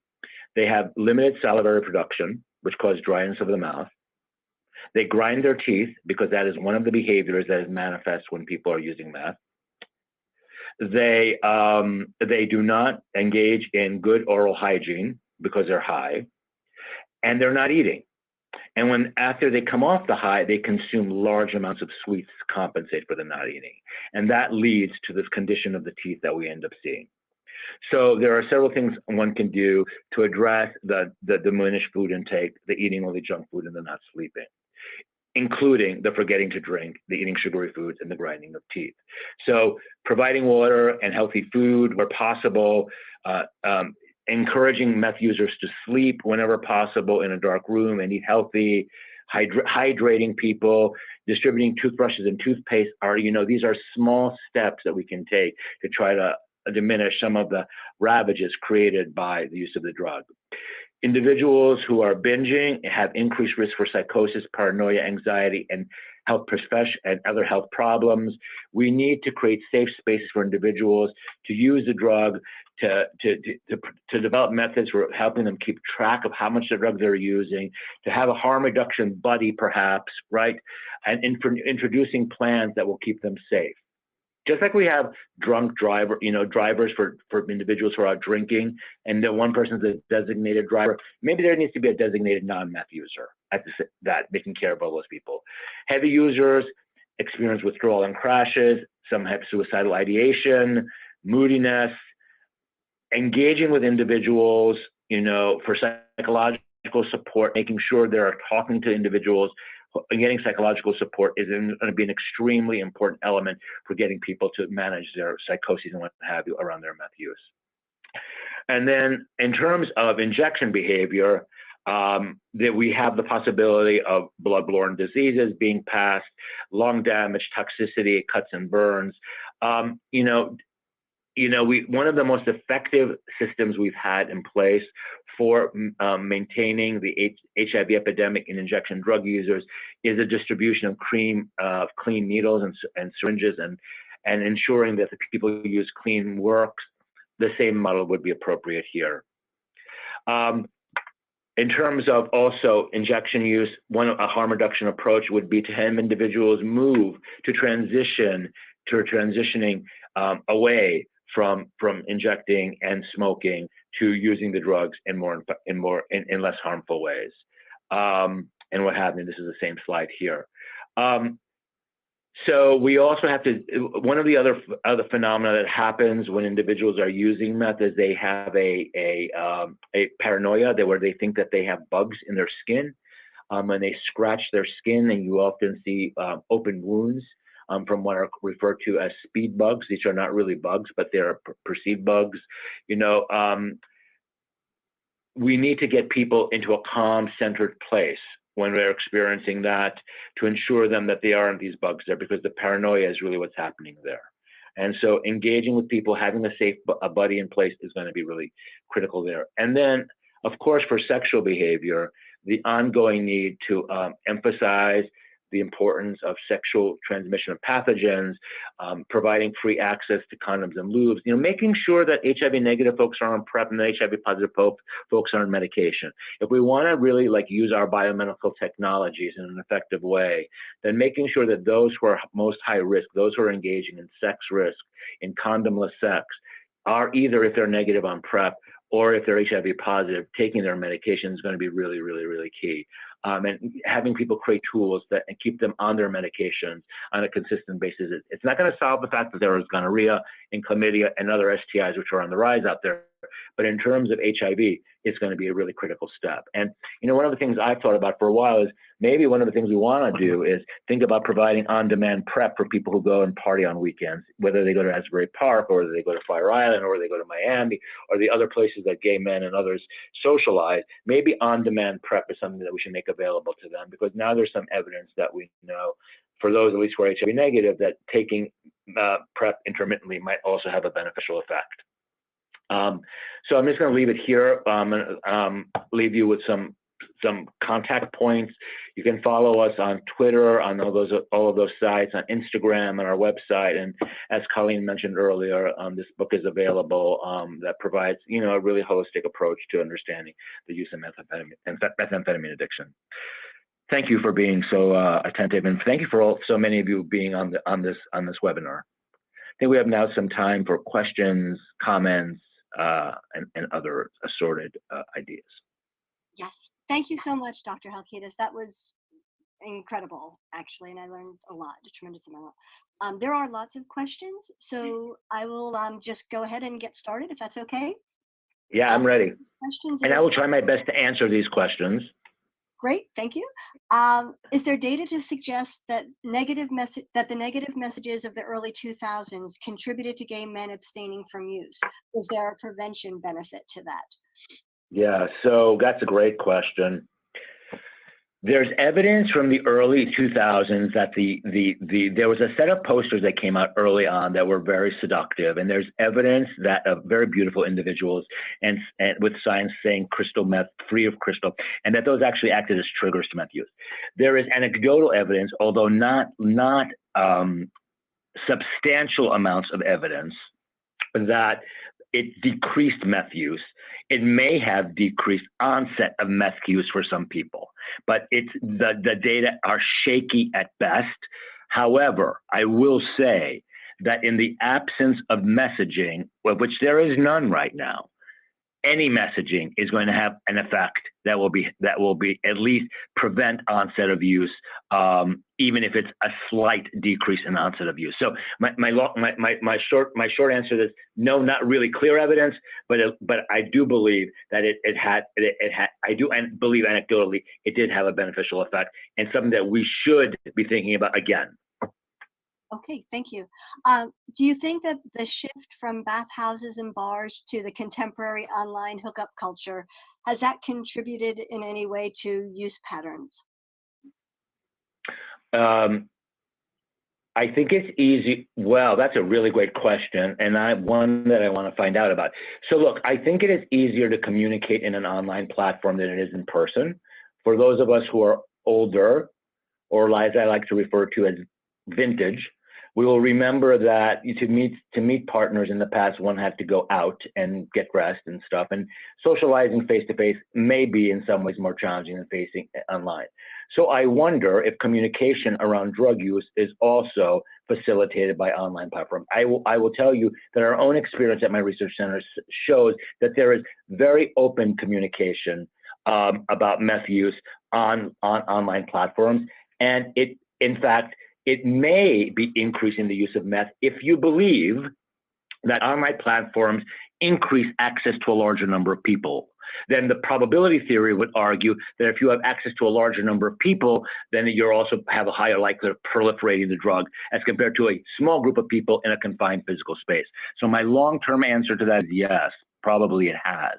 They have limited salivary production, which causes dryness of the mouth. They grind their teeth because that is one of the behaviors that is manifest when people are using meth. They do not engage in good oral hygiene because they're high, and they're not eating. And after they come off the high, they consume large amounts of sweets to compensate for the not eating. And that leads to this condition of the teeth that we end up seeing. So there are several things one can do to address the diminished food intake, the eating only junk food, and the not sleeping, including the forgetting to drink, the eating sugary foods, and the grinding of teeth. So providing water and healthy food where possible, encouraging meth users to sleep whenever possible in a dark room and eat healthy, hydrating people, distributing toothbrushes and toothpaste are, these are small steps that we can take to try to diminish some of the ravages created by the use of the drug. Individuals who are binging have increased risk for psychosis, paranoia, anxiety, and and other health problems. We need to create safe spaces for individuals to use the drug, to develop methods for helping them keep track of how much the drug they're using, to have a harm reduction buddy, perhaps, right? And introducing plans that will keep them safe. Just like we have drunk drivers for individuals who are out drinking, and the one person's a designated driver, maybe there needs to be a designated non-meth user at that taking care of all those people. Heavy users experience withdrawal and crashes, some have suicidal ideation, moodiness, engaging with individuals, for psychological support, making sure they're talking to individuals and getting psychological support is going to be an extremely important element for getting people to manage their psychoses and what have you around their meth use. And then in terms of injection behavior, that we have the possibility of blood-borne diseases being passed, lung damage, toxicity, cuts and burns. One of the most effective systems we've had in place for maintaining the HIV epidemic in injection drug users is a distribution of clean needles and syringes and ensuring that the people who use clean works. The same model would be appropriate here. In terms of also injection use, a harm reduction approach would be to have individuals move to transitioning away from injecting and smoking to using the drugs in less harmful ways. And what happened? This is the same slide here. So we also have to. One of the other phenomena that happens when individuals are using meth is they have a paranoia where they think that they have bugs in their skin, and they scratch their skin, and you often see open wounds. From what are referred to as speed bugs. These are not really bugs, but they're perceived bugs. We need to get people into a calm, centered place when they're experiencing that to ensure them that there aren't these bugs there, because the paranoia is really what's happening there. And so engaging with people, having a safe buddy in place is going to be really critical there. And then, of course, for sexual behavior, the ongoing need to emphasize the importance of sexual transmission of pathogens, providing free access to condoms and lubes, making sure that HIV negative folks are on PrEP and the HIV positive folks are on medication. If we want to really use our biomedical technologies in an effective way, then making sure that those who are most high risk, those who are engaging in sex risk, in condomless sex, are either, if they're negative on PrEP or if they're HIV positive, taking their medication is going to be really, really, really key. And having people create tools that and keep them on their medications on a consistent basis. It's not going to solve the fact that there is gonorrhea and chlamydia and other STIs which are on the rise out there. But in terms of HIV, it's going to be a really critical step. And one of the things I've thought about for a while is maybe one of the things we want to do is think about providing on-demand PrEP for people who go and party on weekends, whether they go to Asbury Park or they go to Fire Island or they go to Miami or the other places that gay men and others socialize. Maybe on-demand PrEP is something that we should make available to them, because now there's some evidence that we know, for those at least who are HIV negative, that taking PrEP intermittently might also have a beneficial effect. So I'm just going to leave it here. And leave you with some contact points. You can follow us on Twitter, on all of those sites, on Instagram, and our website. And as Colleen mentioned earlier, this book is available that provides a really holistic approach to understanding the use of methamphetamine addiction. Thank you for being so attentive, and thank you for so many of you being on this webinar. I think we have now some time for questions, comments, and other assorted ideas. Yes, thank you so much, Dr. Halkitis. That was incredible, actually, and I learned a lot, a tremendous amount. There are lots of questions, so I will just go ahead and get started, if that's okay. Yeah, I'm ready. I will try my best to answer these questions. Great, thank you. Is there data to suggest that the negative messages of the early 2000s contributed to gay men abstaining from use? Is there a prevention benefit to that? Yeah, so that's a great question. There's evidence from the early 2000s that there was a set of posters that came out early on that were very seductive, and there's evidence that of very beautiful individuals and with signs saying crystal meth, free of crystal, and that those actually acted as triggers to meth use. There is anecdotal evidence, although not substantial amounts of evidence, that it decreased meth use. It may have decreased onset of meth use for some people, but the data are shaky at best. However, I will say that in the absence of messaging, of which there is none right now, any messaging is going to have an effect that will be at least prevent onset of use, even if it's a slight decrease in onset of use. So my short answer is no, not really clear evidence, but I do believe that it had I do believe anecdotally it did have a beneficial effect, and something that we should be thinking about again. Okay, thank you. Do you think that the shift from bathhouses and bars to the contemporary online hookup culture, has that contributed in any way to use patterns? I think it's easy. Well, that's a really great question, and one that I want to find out about. So look, I think it is easier to communicate in an online platform than it is in person. For those of us who are older, or as I like to refer to as vintage, we will remember that to meet partners in the past, one had to go out and get dressed and stuff. And socializing face-to-face may be in some ways more challenging than facing online. So I wonder if communication around drug use is also facilitated by online platforms. I will tell you that our own experience at my research center shows that there is very open communication about meth use on online platforms. And in fact, it may be increasing the use of meth if you believe that online platforms increase access to a larger number of people. Then the probability theory would argue that if you have access to a larger number of people, then you also have a higher likelihood of proliferating the drug as compared to a small group of people in a confined physical space. So my long-term answer to that is yes, probably it has.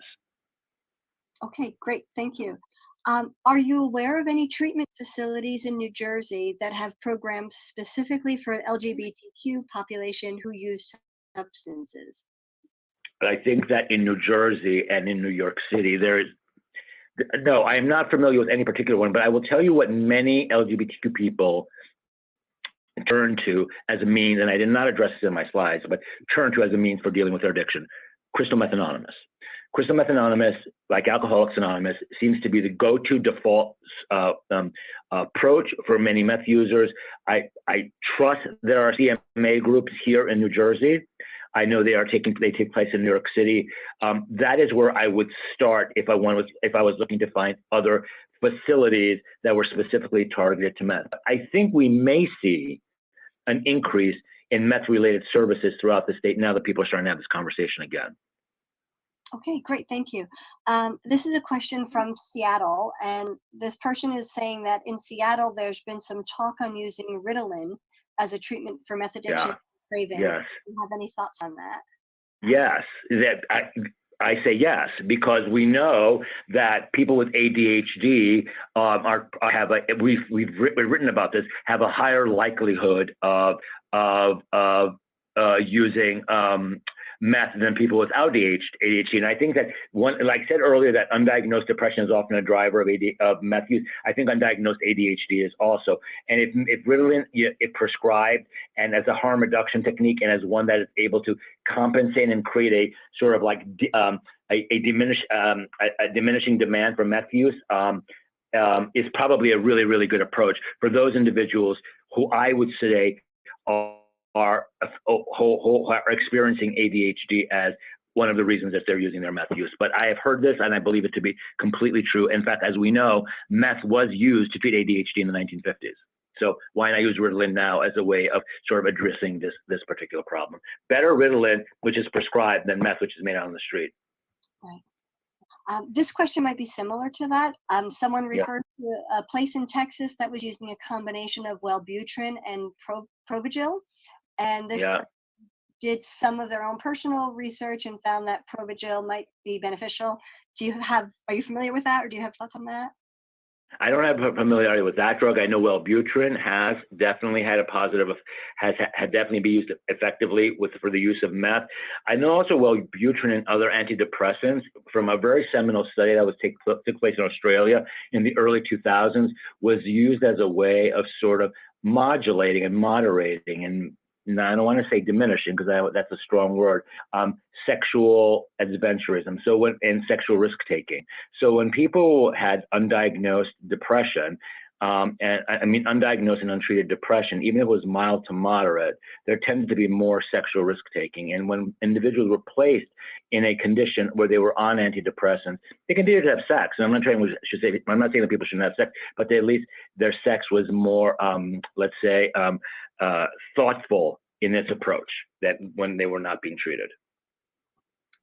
Okay, great, thank you. Are you aware of any treatment facilities in New Jersey that have programs specifically for the LGBTQ population who use substances? But I think that in New Jersey and in New York City, No, I am not familiar with any particular one, but I will tell you what many LGBTQ people turn to as a means, and I did not address this in my slides, but turn to as a means for dealing with their addiction: Crystal Meth Anonymous. Crystal Meth Anonymous, like Alcoholics Anonymous, seems to be the go-to default approach for many meth users. I trust there are CMA groups here in New Jersey. I know they take place in New York City. That is where I would start if I was looking to find other facilities that were specifically targeted to meth. I think we may see an increase in meth-related services throughout the state now that people are starting to have this conversation again. Okay, great, thank you. This is a question from Seattle, and this person is saying that in Seattle, there's been some talk on using Ritalin as a treatment for meth addiction cravings. Yes. Do you have any thoughts on that? Yes, I say yes, because we know that people with ADHD we've written about this, have a higher likelihood of using meth than people without ADHD. And I think that like I said earlier, that undiagnosed depression is often a driver of meth use. I think undiagnosed ADHD is also. And if Ritalin, if prescribed and as a harm reduction technique and as one that is able to compensate and create a sort of like a diminishing demand for meth use, is probably a really, really good approach for those individuals who I would say are experiencing ADHD as one of the reasons that they're using their meth use. But I have heard this and I believe it to be completely true. In fact, as we know, meth was used to treat ADHD in the 1950s. So why not use Ritalin now as a way of sort of addressing this particular problem? Better Ritalin, which is prescribed, than meth, which is made out on the street. Right. This question might be similar to that. Someone referred to a place in Texas that was using a combination of Wellbutrin and Provigil. And this did some of their own personal research and found that Provigil might be beneficial. Are you familiar with that, or do you have thoughts on that? I don't have familiarity with that drug. I know Wellbutrin has definitely had a positive, had definitely been used effectively for the use of meth. I know also Wellbutrin and other antidepressants from a very seminal study that took place in Australia in the early 2000s was used as a way of sort of modulating and moderating, and now I don't want to say diminishing because that's a strong word, sexual adventurism. And sexual risk taking. So when people had undiagnosed depression, and I mean undiagnosed and untreated depression, even if it was mild to moderate, there tended to be more sexual risk taking. And when individuals were placed in a condition where they were on antidepressants, they continued to have sex. And I'm not saying that people shouldn't have sex, but at least their sex was more, let's say, thoughtful in its approach that when they were not being treated.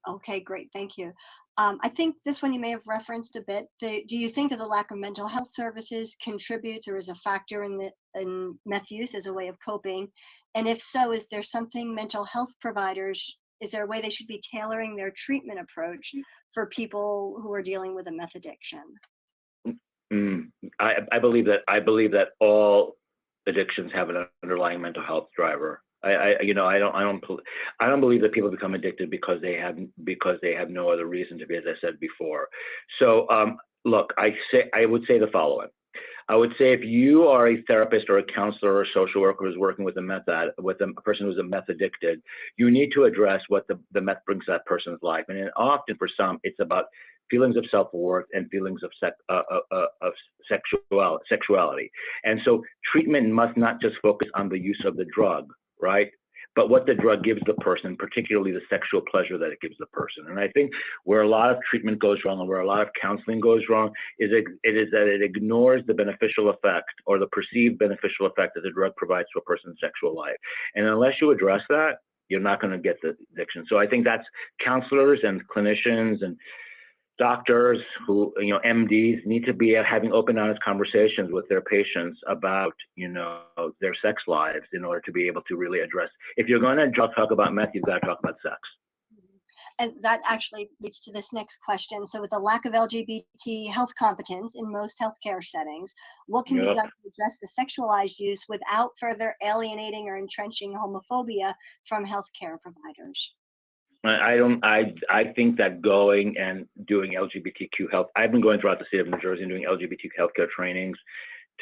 Okay, great, thank you. I think this one you may have referenced a bit. Do you think that the lack of mental health services contributes or is a factor in meth use as a way of coping? And if so, is there something mental health providers, is there a way they should be tailoring their treatment approach for people who are dealing with a meth addiction? I believe that all addictions have an underlying mental health driver. I don't believe that people become addicted because they have no other reason to be, as I said before. So look, I would say the following. I would say if you are a therapist or a counselor or a social worker who's working with a person who's a meth addicted, you need to address what the meth brings to that person's life. And often for some, it's about feelings of self-worth and feelings of sexuality. And so treatment must not just focus on the use of the drug, right? But what the drug gives the person, particularly the sexual pleasure that it gives the person. And I think where a lot of treatment goes wrong and where a lot of counseling goes wrong is that it ignores the beneficial effect or the perceived beneficial effect that the drug provides to a person's sexual life. And unless you address that, you're not going to get the addiction. So I think that's counselors and clinicians and doctors who, MDs need to be having open, honest conversations with their patients about, their sex lives in order to be able to really address. If you're going to talk about meth, you've got to talk about sex. And that actually leads to this next question. So with the lack of LGBT health competence in most healthcare settings, what can be done to address the sexualized use without further alienating or entrenching homophobia from healthcare providers? I don't. I think that going and doing LGBTQ health. I've been going throughout the state of New Jersey and doing LGBTQ healthcare trainings.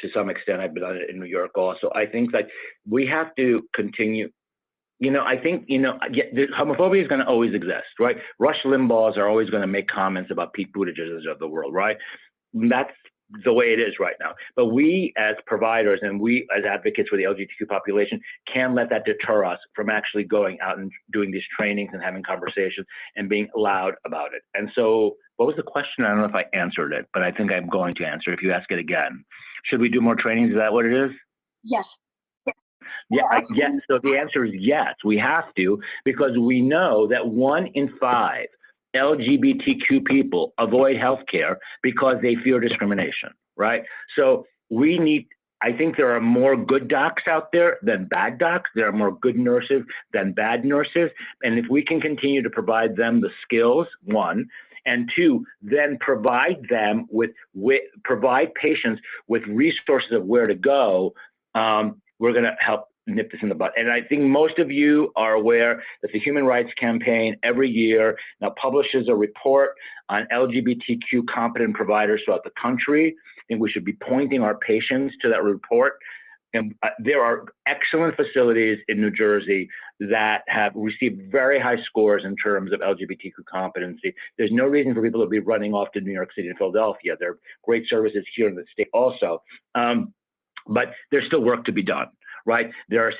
To some extent, I've been on it in New York also. I think that we have to continue. I think, homophobia is going to always exist, right? Rush Limbaughs are always going to make comments about Pete Buttigieg of the world, right? That's the way it is right now. But we as providers and we as advocates for the LGBTQ population can't let that deter us from actually going out and doing these trainings and having conversations and being loud about it. And so what was the question? I don't know if I answered it, but I think I'm going to answer if you ask it again. Should we do more trainings? Is that what it is? Yes. Yeah, yes. So the answer is yes, we have to, because we know that 1 in 5 LGBTQ people avoid healthcare because they fear discrimination, right? So I think there are more good docs out there than bad docs. There are more good nurses than bad nurses. And if we can continue to provide them the skills, 1, and 2, then provide them provide patients with resources of where to go, we're going to help nip this in the bud. And I think most of you are aware that the Human Rights Campaign every year now publishes a report on LGBTQ competent providers throughout the country. I think we should be pointing our patients to that report. And there are excellent facilities in New Jersey that have received very high scores in terms of LGBTQ competency. There's no reason for people to be running off to New York City and Philadelphia. There are great services here in the state also. But there's still work to be done, right? There's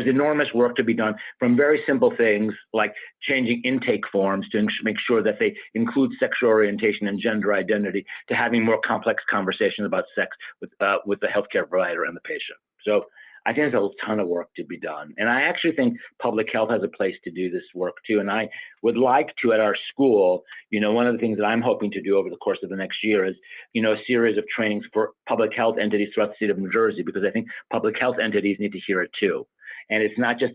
enormous work to be done, from very simple things like changing intake forms to make sure that they include sexual orientation and gender identity, to having more complex conversations about sex with the healthcare provider and the patient. So I think there's a ton of work to be done. And I actually think public health has a place to do this work too. And I would like to, at our school, one of the things that I'm hoping to do over the course of the next year is, a series of trainings for public health entities throughout the state of New Jersey, because I think public health entities need to hear it too. And it's not just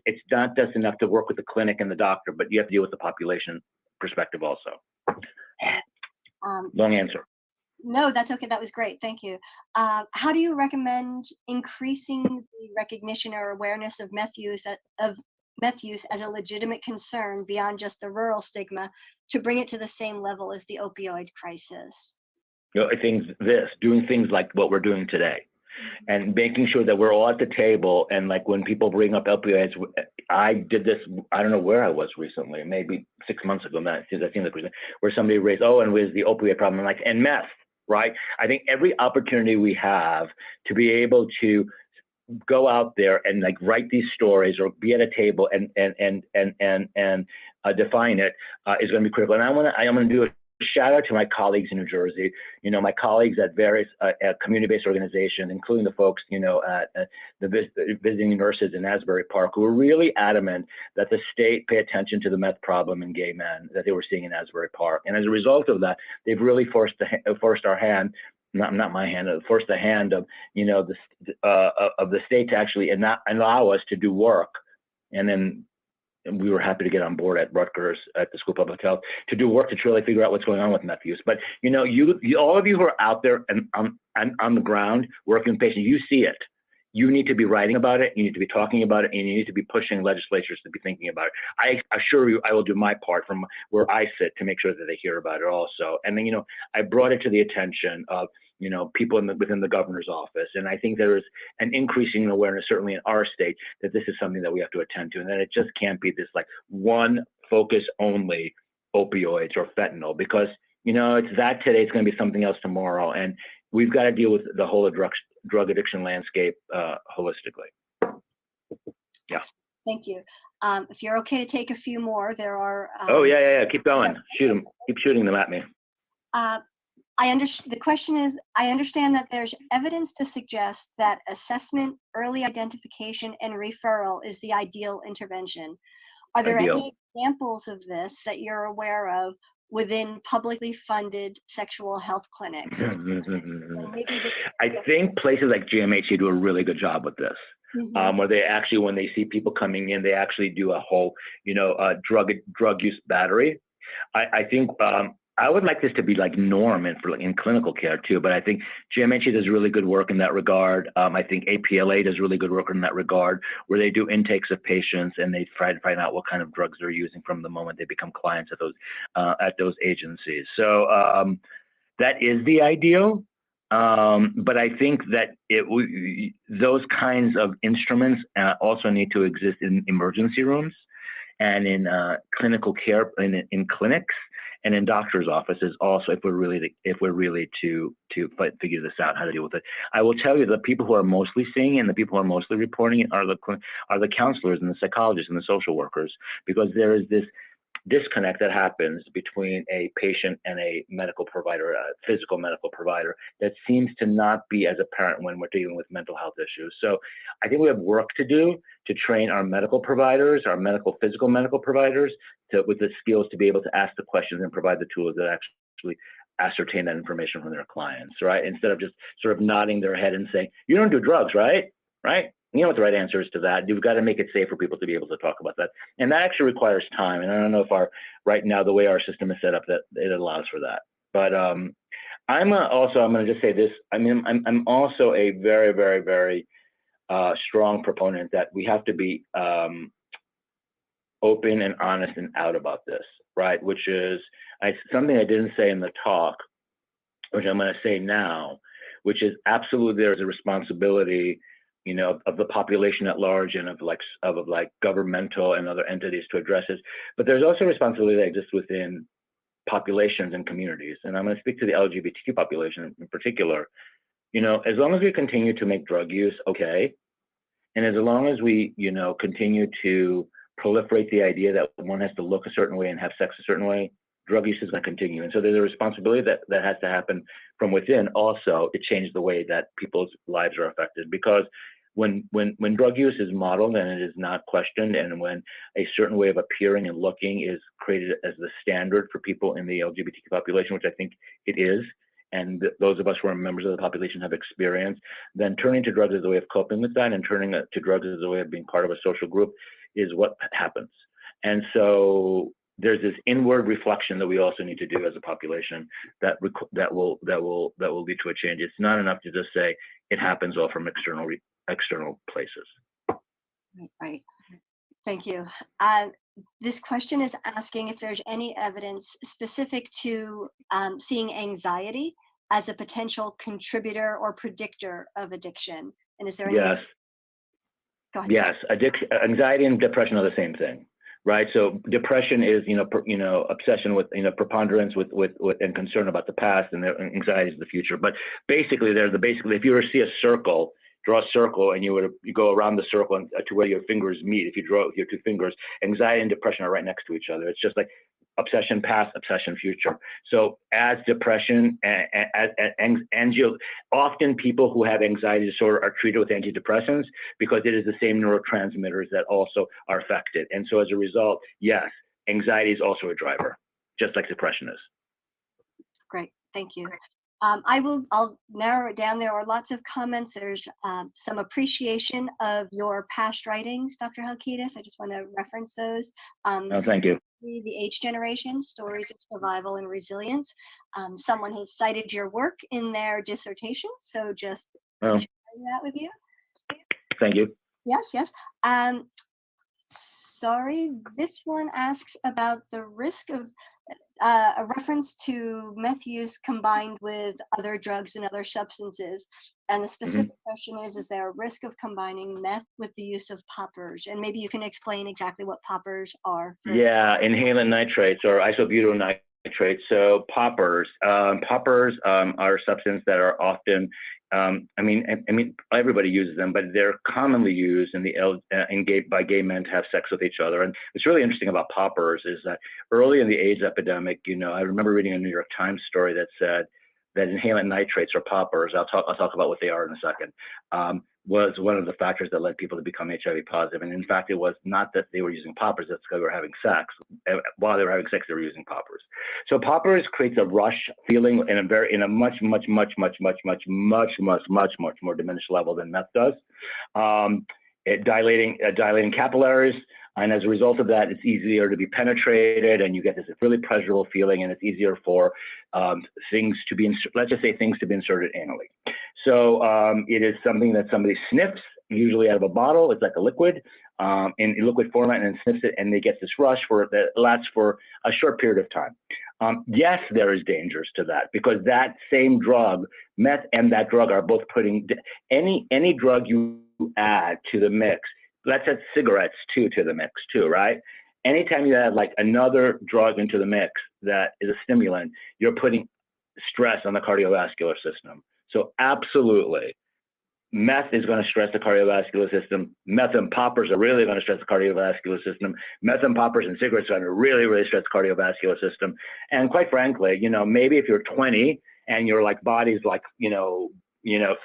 enough to work with the clinic and the doctor, but you have to deal with the population perspective also. Long answer. No, that's okay. That was great. Thank you. How do you recommend increasing the recognition or awareness of meth use as a legitimate concern beyond just the rural stigma, to bring it to the same level as the opioid crisis? Doing things like what we're doing today, and making sure that we're all at the table. And like when people bring up opioids, I did this, I don't know where I was recently, maybe 6 months ago, where somebody raised, and where's the opioid problem? And meth. Right? I think every opportunity we have to be able to go out there and write these stories or be at a table and define it is going to be critical. And I'm going to do a shout out to my colleagues in New Jersey. My colleagues at various community-based organizations, including the folks, at the visiting nurses in Asbury Park, who were really adamant that the state pay attention to the meth problem in gay men that they were seeing in Asbury Park. And as a result of that, they've really forced our hand. Not my hand, forced the hand of of the state to actually not allow us to do work. And then we were happy to get on board at Rutgers at the School of Public Health to do work to truly figure out what's going on with meth use. But all of you who are out there and on the ground working with patients, you see it. You need to be writing about it. You need to be talking about it, and you need to be pushing legislatures to be thinking about it. I assure you, I will do my part from where I sit to make sure that they hear about it also. And then, I brought it to the attention of people within the governor's office. And I think there is an increasing awareness, certainly in our state, that this is something that we have to attend to, and that it just can't be this one focus only opioids or fentanyl, because, it's that today, it's going to be something else tomorrow. And we've got to deal with the whole drug addiction landscape holistically. Yeah. Thank you. If you're okay to take a few more, there are. Yeah. Keep going. Shoot them. Keep shooting them at me. The question is, I understand that there's evidence to suggest that assessment, early identification, and referral is the ideal intervention. Are there any examples of this that you're aware of within publicly funded sexual health clinics? I think places like GMHC do a really good job with this. Where they actually, when they see people coming in, they actually do a whole, drug use battery. I think I would like this to be like norm in clinical care too, but I think GMHE does really good work in that regard. I think APLA does really good work in that regard, where they do intakes of patients and they try to find out what kind of drugs they're using from the moment they become clients at those agencies. So that is the ideal. But I think that those kinds of instruments also need to exist in emergency rooms and in clinical care, in clinics, and in doctors' offices also, if we're really to figure this out, how to deal with it. I will tell you, the people who are mostly seeing it and the people who are mostly reporting it are the counselors and the psychologists and the social workers, because there is this disconnect that happens between a patient and a medical provider, a physical medical provider, that seems to not be as apparent when we're dealing with mental health issues. So I think we have work to do to train our medical providers, our physical medical providers, with the skills to be able to ask the questions and provide the tools that actually ascertain that information from their clients, right? Instead of just sort of nodding their head and saying, "You don't do drugs, right? Right? You know what the right answer is to that." You've got to make it safe for people to be able to talk about that. And that actually requires time. And I don't know if right now, the way our system is set up, that it allows for that. But I'm going to just say this. I mean, I'm also a very, very, very strong proponent that we have to be open and honest and out about this, right? Which is something I didn't say in the talk, which I'm going to say now, which is absolutely there's a responsibility, of the population at large and of governmental and other entities to address this. But there's also a responsibility that exists within populations and communities. And I'm going to speak to the LGBTQ population in particular. As long as we continue to make drug use okay, and as long as we, continue to proliferate the idea that one has to look a certain way and have sex a certain way, drug use is going to continue. And so there's a responsibility that has to happen from within also to change the way that people's lives are affected. Because when drug use is modeled and it is not questioned, and when a certain way of appearing and looking is created as the standard for people in the LGBTQ population, which I think it is, and those of us who are members of the population have experienced, then turning to drugs as a way of coping with that and turning to drugs as a way of being part of a social group is what happens. And so there's this inward reflection that we also need to do as a population that will lead to a change. It's not enough to just say it happens all from external places. Right. Thank you. This question is asking if there's any evidence specific to seeing anxiety as a potential contributor or predictor of addiction. And is there any? Yes. Go ahead. Yes. Anxiety and depression are the same thing. Right. So depression is, obsession with, preponderance with and concern about the past, and anxiety is the future. But basically, if you were to see a circle, draw a circle, and you go around the circle and, to where your fingers meet. If you draw with your two fingers, anxiety and depression are right next to each other. It's just like obsession past, obsession future. So as depression often people who have anxiety disorder are treated with antidepressants because it is the same neurotransmitters that also are affected. And so as a result, yes, anxiety is also a driver, just like depression is. Great, thank you. I'll narrow it down. There are lots of comments. There's some appreciation of your past writings, Dr. Halkitis. I just want to reference those. Thank you. The H Generation, Stories of Survival and Resilience. Someone has cited your work in their dissertation, so just sharing that with you. Thank you. Yes. Sorry, this one asks about the risk of a reference to meth use combined with other drugs and other substances. And the specific question is there a risk of combining meth with the use of poppers? And maybe you can explain exactly what poppers are. Yeah, inhalant nitrates or isobutyl nitrates. So poppers are a substance that are often, I mean, everybody uses them, but they're commonly used by gay men to have sex with each other. And what's really interesting about poppers is that early in the AIDS epidemic, I remember reading a New York Times story that said that inhalant nitrates or poppers, I'll talk about what they are in a second, was one of the factors that led people to become HIV positive. And in fact, it was not that they were using poppers, that's because they were having sex. While they were having sex, they were using poppers. So poppers creates a rush feeling in a much more diminished level than meth does. Dilating capillaries, And as a result of that, it's easier to be penetrated, and you get this really pleasurable feeling, and it's easier for things to be, let's just say things to be inserted anally. So it is something that somebody sniffs, usually out of a bottle. It's like a liquid in liquid format, and sniffs it, and they get this rush that lasts for a short period of time. Yes, there is dangers to that, because that same drug, meth and that drug, are both putting any drug you add to the mix. Let's add cigarettes to the mix too, right? Anytime you add like another drug into the mix that is a stimulant, you're putting stress on the cardiovascular system. So absolutely, meth is going to stress the cardiovascular system. Meth and poppers are really going to stress the cardiovascular system. Meth and poppers and cigarettes are going to really, really stress the cardiovascular system. And quite frankly, maybe if you're 20 and your like body's like,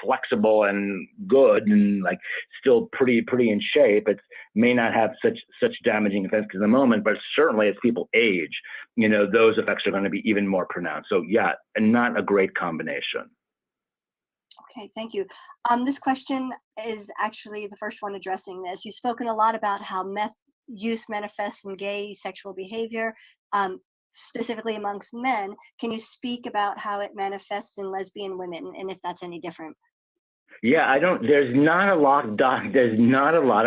flexible and good and like still pretty in shape, it may not have such damaging effects in the moment, but certainly as people age, those effects are going to be even more pronounced. So yeah, and not a great combination. Okay, thank you. This question is actually the first one addressing this. You've spoken a lot about how meth use manifests in gay sexual behavior, specifically amongst men. Can you speak about how it manifests in lesbian women, and if that's any different? Yeah, there's not a lot of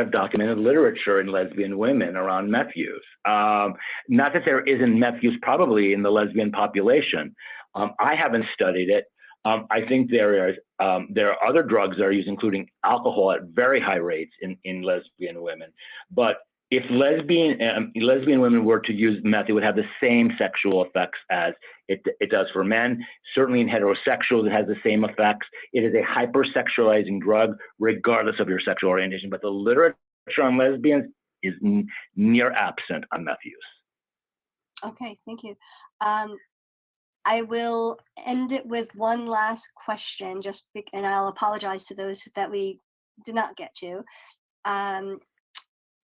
documented literature in lesbian women around meth use. Not that there isn't meth use probably in the lesbian population. I haven't studied it. I think there are other drugs that are used, including alcohol, at very high rates in lesbian women. But if lesbian women were to use meth, it would have the same sexual effects as it does for men. Certainly in heterosexuals, it has the same effects. It is a hypersexualizing drug, regardless of your sexual orientation. But the literature on lesbians is near absent on meth use. Okay, thank you. I will end it with one last question, and I'll apologize to those that we did not get to.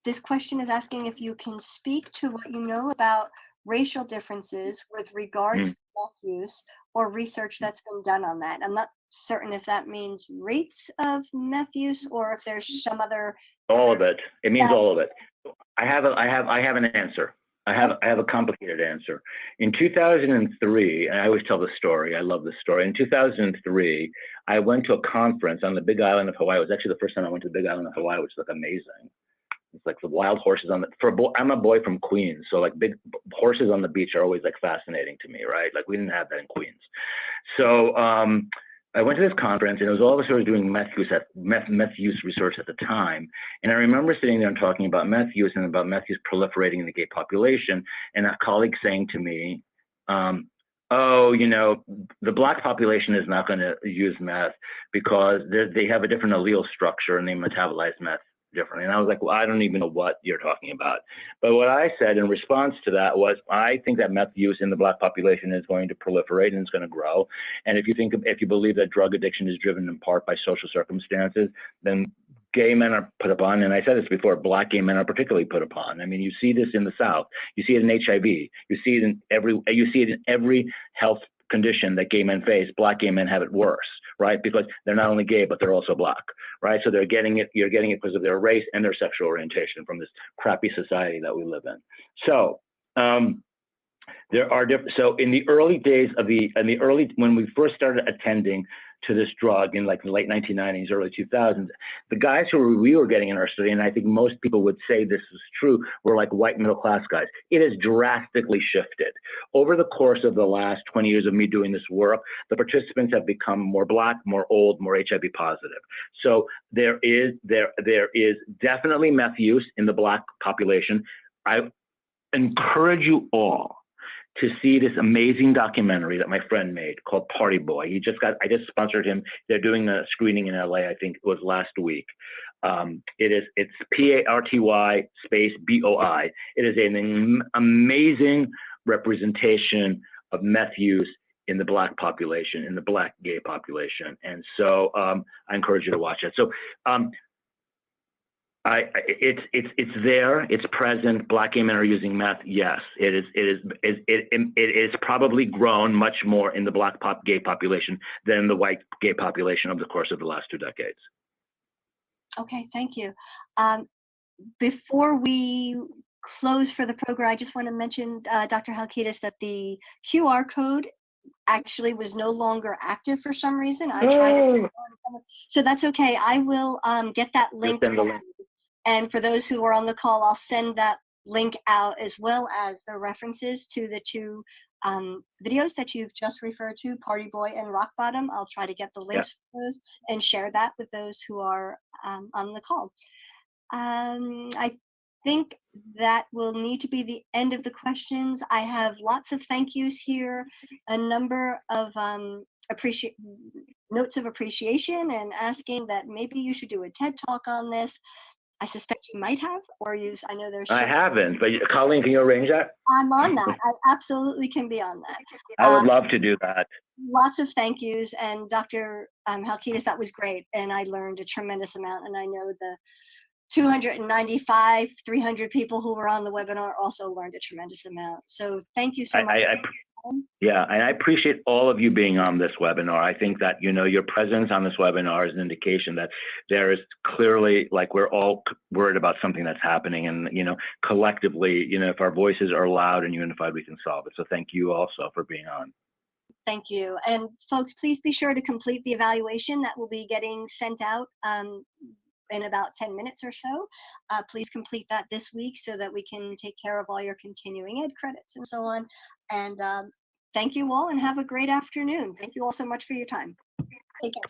This question is asking if you can speak to what you know about racial differences with regards to meth use, or research that's been done on that. I'm not certain if that means rates of meth use or if there's some other. All of it. It means all of it. I have an answer. I have a complicated answer. In 2003, and I always tell this story, I love this story. In 2003, I went to a conference on the Big Island of Hawaii. It was actually the first time I went to the Big Island of Hawaii, which was like amazing. It's like the wild horses I'm a boy from Queens, so like big horses on the beach are always like fascinating to me, right? Like we didn't have that in Queens. So I went to this conference, and it was all of us who were doing meth use research at the time. And I remember sitting there and talking about meth use and about meth use proliferating in the gay population, and a colleague saying to me, the Black population is not going to use meth because they have a different allele structure and they metabolize meth differently. And I was like, well, I don't even know what you're talking about. But what I said in response to that was, I think that meth use in the Black population is going to proliferate and it's going to grow. And if you believe that drug addiction is driven in part by social circumstances, then gay men are put upon, and I said this before, Black gay men are particularly put upon. I mean, you see this in the South. You see it in HIV. You see it in every health condition that gay men face. Black gay men have it worse, right? Because they're not only gay, but they're also Black, right? So you're getting it because of their race and their sexual orientation from this crappy society that we live in. So there are different. So in the early days when we first started attending to this drug in like the late 1990s, early 2000s, the guys we were getting in our study, and I think most people would say this is true, were like white middle class guys. It has drastically shifted. Over the course of the last 20 years of me doing this work, the participants have become more Black, more old, more HIV positive. So there is definitely meth use in the Black population. I encourage you all to see this amazing documentary that my friend made called Party Boy. I just sponsored him. They're doing a screening in LA, I think it was last week. It's PARTY space BOI. It is an amazing representation of meth use in the Black population, in the Black gay population. And so I encourage you to watch it. So it's there, it's present. Black gay men are using meth. Yes, it is probably grown much more in the Black gay population than the white gay population over the course of the last 2 decades. Okay, thank you. before we close for the program, I just want to mention, Dr. Halkitis, that the QR code actually was no longer active for some reason. I tried it, so that's okay. I will get that link. And for those who are on the call, I'll send that link out, as well as the references to the two videos that you've just referred to, Party Boy and Rock Bottom. I'll try to get the links for those and share that with those who are on the call. I think that will need to be the end of the questions. I have lots of thank yous here, a number of notes of appreciation, and asking that maybe you should do a TED Talk on this. I suspect you might have, or I know there's. I haven't, but Colleen, can you arrange that? I'm on that. I absolutely can be on that. I would love to do that. Lots of thank yous, and Dr. Halkitis, that was great, and I learned a tremendous amount, and I know the 295, 300 people who were on the webinar also learned a tremendous amount. So thank you so much. Yeah, and I appreciate all of you being on this webinar. I think that, your presence on this webinar is an indication that there is clearly, like, we're all worried about something that's happening, and, collectively, if our voices are loud and unified, we can solve it. So thank you also for being on. Thank you. And folks, please be sure to complete the evaluation that will be getting sent out in about 10 minutes or so. Please complete that this week so that we can take care of all your continuing ed credits and so on. And thank you all, and have a great afternoon. Thank you all so much for your time. Take care.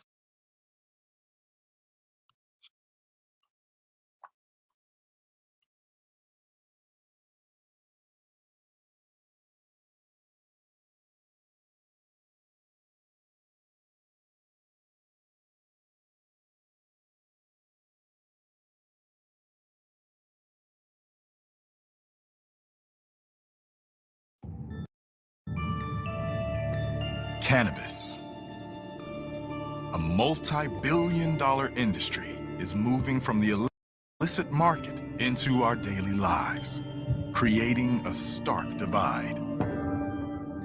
Cannabis. A multi-billion-dollar industry is moving from the illicit market into our daily lives, creating a stark divide.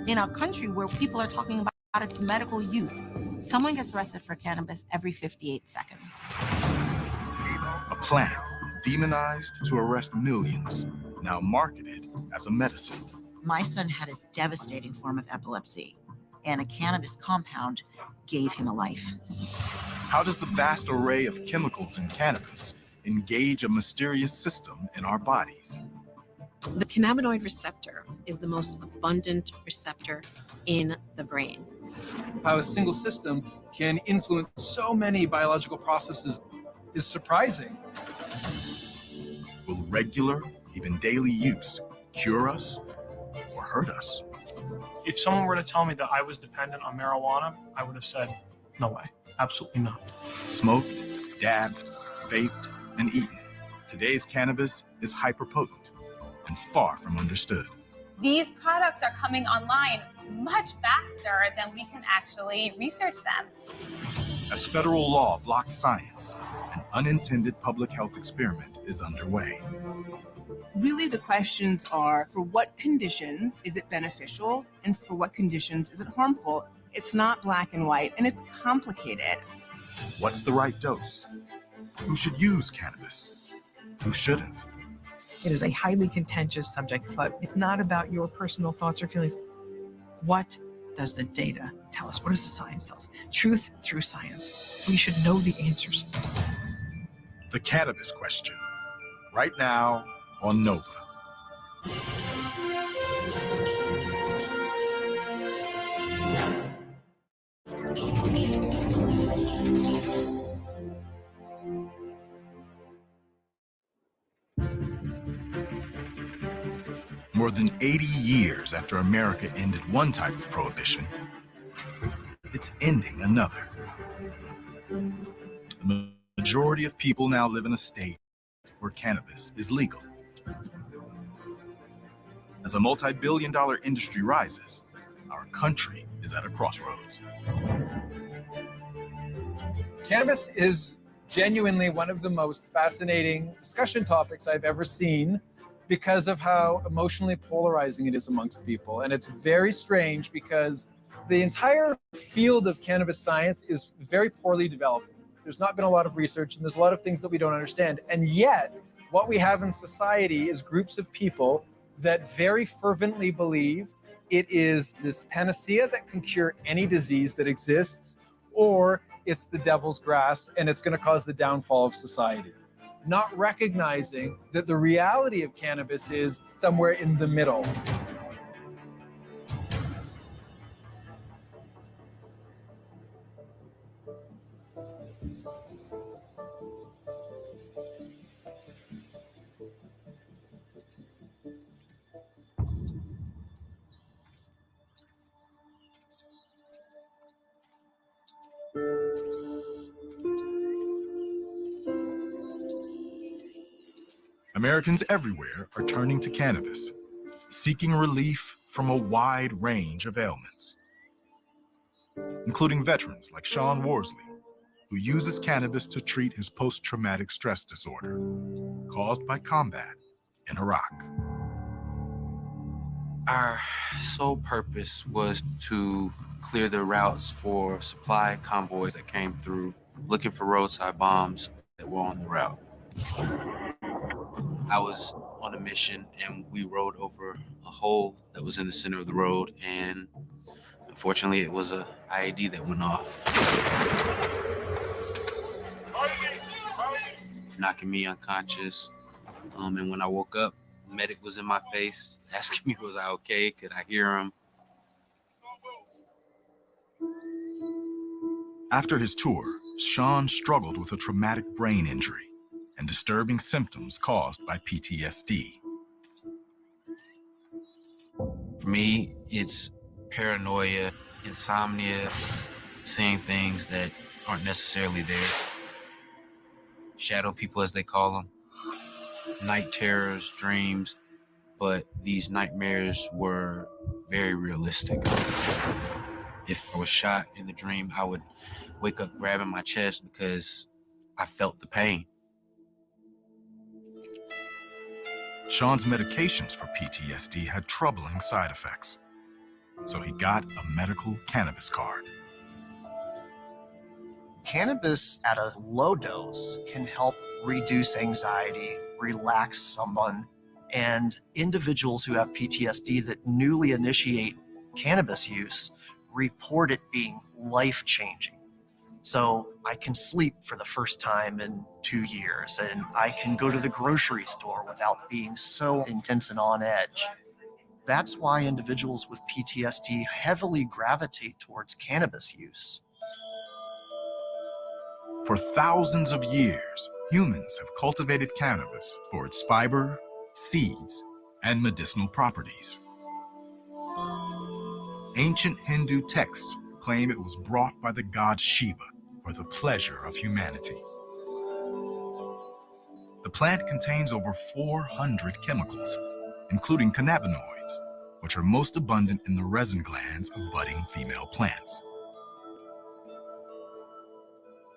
In a country where people are talking about its medical use, someone gets arrested for cannabis every 58 seconds. A plant demonized to arrest millions, now marketed as a medicine. My son had a devastating form of epilepsy, and a cannabis compound gave him a life. How does the vast array of chemicals in cannabis engage a mysterious system in our bodies? The cannabinoid receptor is the most abundant receptor in the brain. How a single system can influence so many biological processes is surprising. Will regular, even daily use cure us or hurt us? If someone were to tell me that I was dependent on marijuana, I would have said, no way, absolutely not. Smoked, dabbed, vaped, and eaten, today's cannabis is hyperpotent and far from understood. These products are coming online much faster than we can actually research them. As federal law blocks science, an unintended public health experiment is underway. Really, the questions are, for what conditions is it beneficial, and for what conditions is it harmful? It's not black and white, and it's complicated. What's the right dose? Who should use cannabis? Who shouldn't? It is a highly contentious subject, but it's not about your personal thoughts or feelings. What does the data tell us? What does the science tell us? Truth through science. We should know the answers. The Cannabis Question, right now on Nova. More than 80 years after America ended one type of prohibition, it's ending another. The majority of people now live in a state where cannabis is legal. As a multi-billion-dollar industry rises, our country is at a crossroads. Cannabis is genuinely one of the most fascinating discussion topics I've ever seen because of how emotionally polarizing it is amongst people. And it's very strange because the entire field of cannabis science is very poorly developed. There's not been a lot of research, and there's a lot of things that we don't understand. And yet, What we have in society is groups of people that very fervently believe it is this panacea that can cure any disease that exists, or it's the devil's grass and it's going to cause the downfall of society. Not recognizing that the reality of cannabis is somewhere in the middle. Americans everywhere are turning to cannabis, seeking relief from a wide range of ailments, including veterans like Sean Worsley, who uses cannabis to treat his post-traumatic stress disorder caused by combat in Iraq. Our sole purpose was to clear the routes for supply convoys that came through, looking for roadside bombs that were on the route. I was on a mission and we rode over a hole that was in the center of the road, and unfortunately it was a IED that went off, knocking me unconscious. And when I woke up, the medic was in my face asking me, was I okay? Could I hear him? After his tour, Sean struggled with a traumatic brain injury and disturbing symptoms caused by PTSD. For me, it's paranoia, insomnia, seeing things that aren't necessarily there. Shadow people, as they call them. Night terrors, dreams, but these nightmares were very realistic. If I was shot in the dream, I would wake up grabbing my chest because I felt the pain. Sean's medications for PTSD had troubling side effects, so he got a medical cannabis card. Cannabis at a low dose can help reduce anxiety, relax someone, and individuals who have PTSD that newly initiate cannabis use report it being life-changing. So I can sleep for the first time in 2 years, and I can go to the grocery store without being so intense and on edge. That's why individuals with PTSD heavily gravitate towards cannabis use. For thousands of years, humans have cultivated cannabis for its fiber, seeds, and medicinal properties. Ancient Hindu texts claim it was brought by the god Shiva for the pleasure of humanity. The plant contains over 400 chemicals, including cannabinoids, which are most abundant in the resin glands of budding female plants.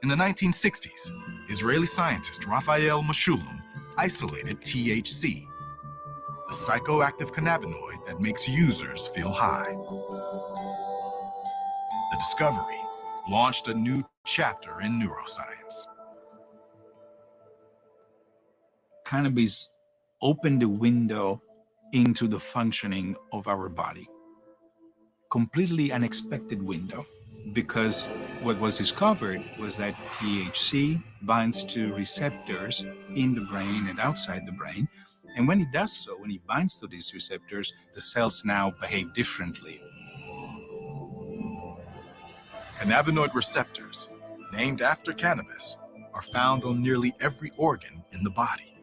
In the 1960s, Israeli scientist Raphael Mechoulam isolated THC, the psychoactive cannabinoid that makes users feel high. The discovery launched a new chapter in neuroscience. Cannabis opened the window into the functioning of our body. Completely unexpected window, because what was discovered was that THC binds to receptors in the brain and outside the brain. And when it does so, when it binds to these receptors, the cells now behave differently. Cannabinoid receptors, named after cannabis, are found on nearly every organ in the body.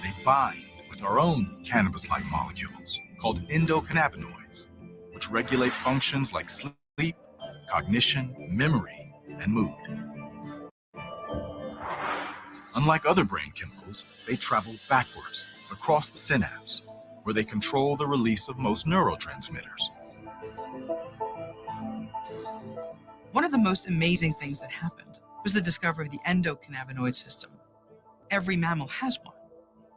They bind with our own cannabis-like molecules called endocannabinoids, which regulate functions like sleep, cognition, memory, and mood. Unlike other brain chemicals, they travel backwards across the synapse, where they control the release of most neurotransmitters. One of the most amazing things that happened was the discovery of the endocannabinoid system. Every mammal has one,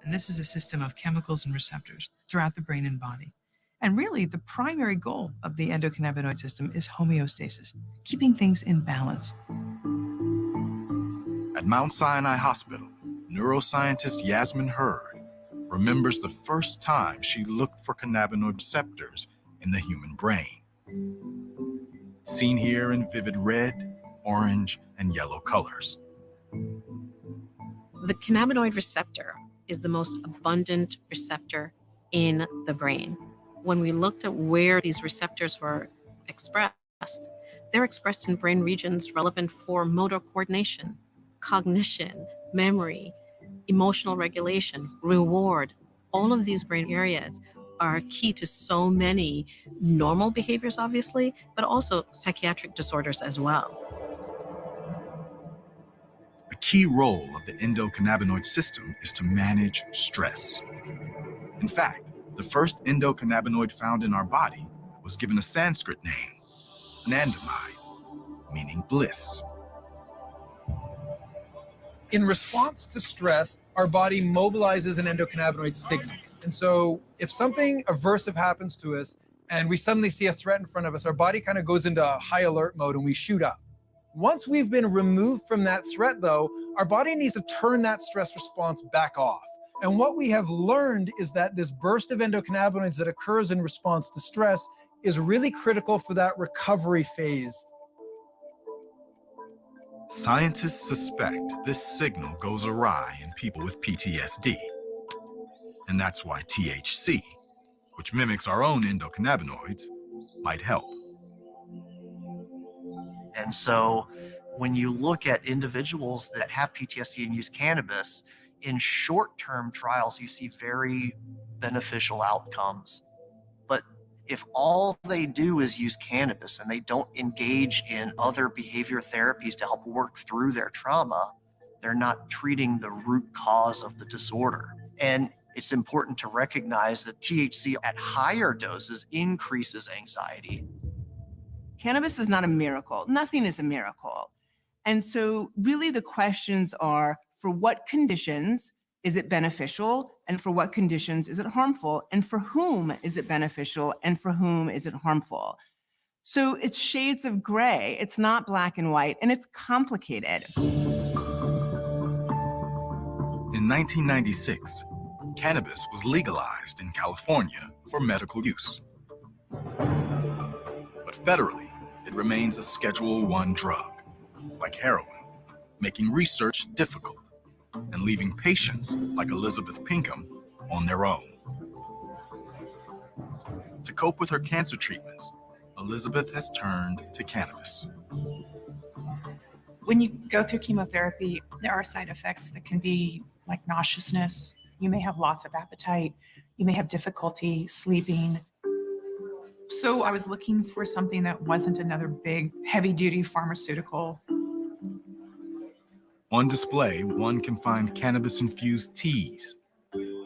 and this is a system of chemicals and receptors throughout the brain and body. And really, the primary goal of the endocannabinoid system is homeostasis, keeping things in balance. At Mount Sinai Hospital, neuroscientist Yasmin Hurd remembers the first time she looked for cannabinoid receptors in the human brain. Seen here in vivid red, orange, and yellow colors. The cannabinoid receptor is the most abundant receptor in the brain. When we looked at where these receptors were expressed, they're expressed in brain regions relevant for motor coordination, cognition, memory, emotional regulation, reward. All of these brain areas are key to so many normal behaviors, obviously, but also psychiatric disorders as well. A key role of the endocannabinoid system is to manage stress. In fact, the first endocannabinoid found in our body was given a Sanskrit name, anandamide, meaning bliss. In response to stress, our body mobilizes an endocannabinoid signal. And so if something aversive happens to us and we suddenly see a threat in front of us, our body kind of goes into high alert mode and we shoot up. Once we've been removed from that threat, though, our body needs to turn that stress response back off. And what we have learned is that this burst of endocannabinoids that occurs in response to stress is really critical for that recovery phase. Scientists suspect this signal goes awry in people with PTSD. And that's why THC, which mimics our own endocannabinoids, might help. And so when you look at individuals that have PTSD and use cannabis, in short-term trials, you see very beneficial outcomes. But if all they do is use cannabis and they don't engage in other behavior therapies to help work through their trauma, they're not treating the root cause of the disorder. And it's important to recognize that THC at higher doses increases anxiety. Cannabis is not a miracle. Nothing is a miracle. And so really the questions are, for what conditions is it beneficial, and for what conditions is it harmful, and for whom is it beneficial, and for whom is it harmful? So it's shades of gray. It's not black and white, and it's complicated. In 1996, cannabis was legalized in California for medical use. But federally, it remains a Schedule I drug, like heroin, making research difficult and leaving patients like Elizabeth Pinkham on their own. To cope with her cancer treatments, Elizabeth has turned to cannabis. When you go through chemotherapy, there are side effects that can be like nauseousness. You may have lots of appetite. You may have difficulty sleeping. So I was looking for something that wasn't another big, heavy-duty pharmaceutical. On display, one can find cannabis-infused teas,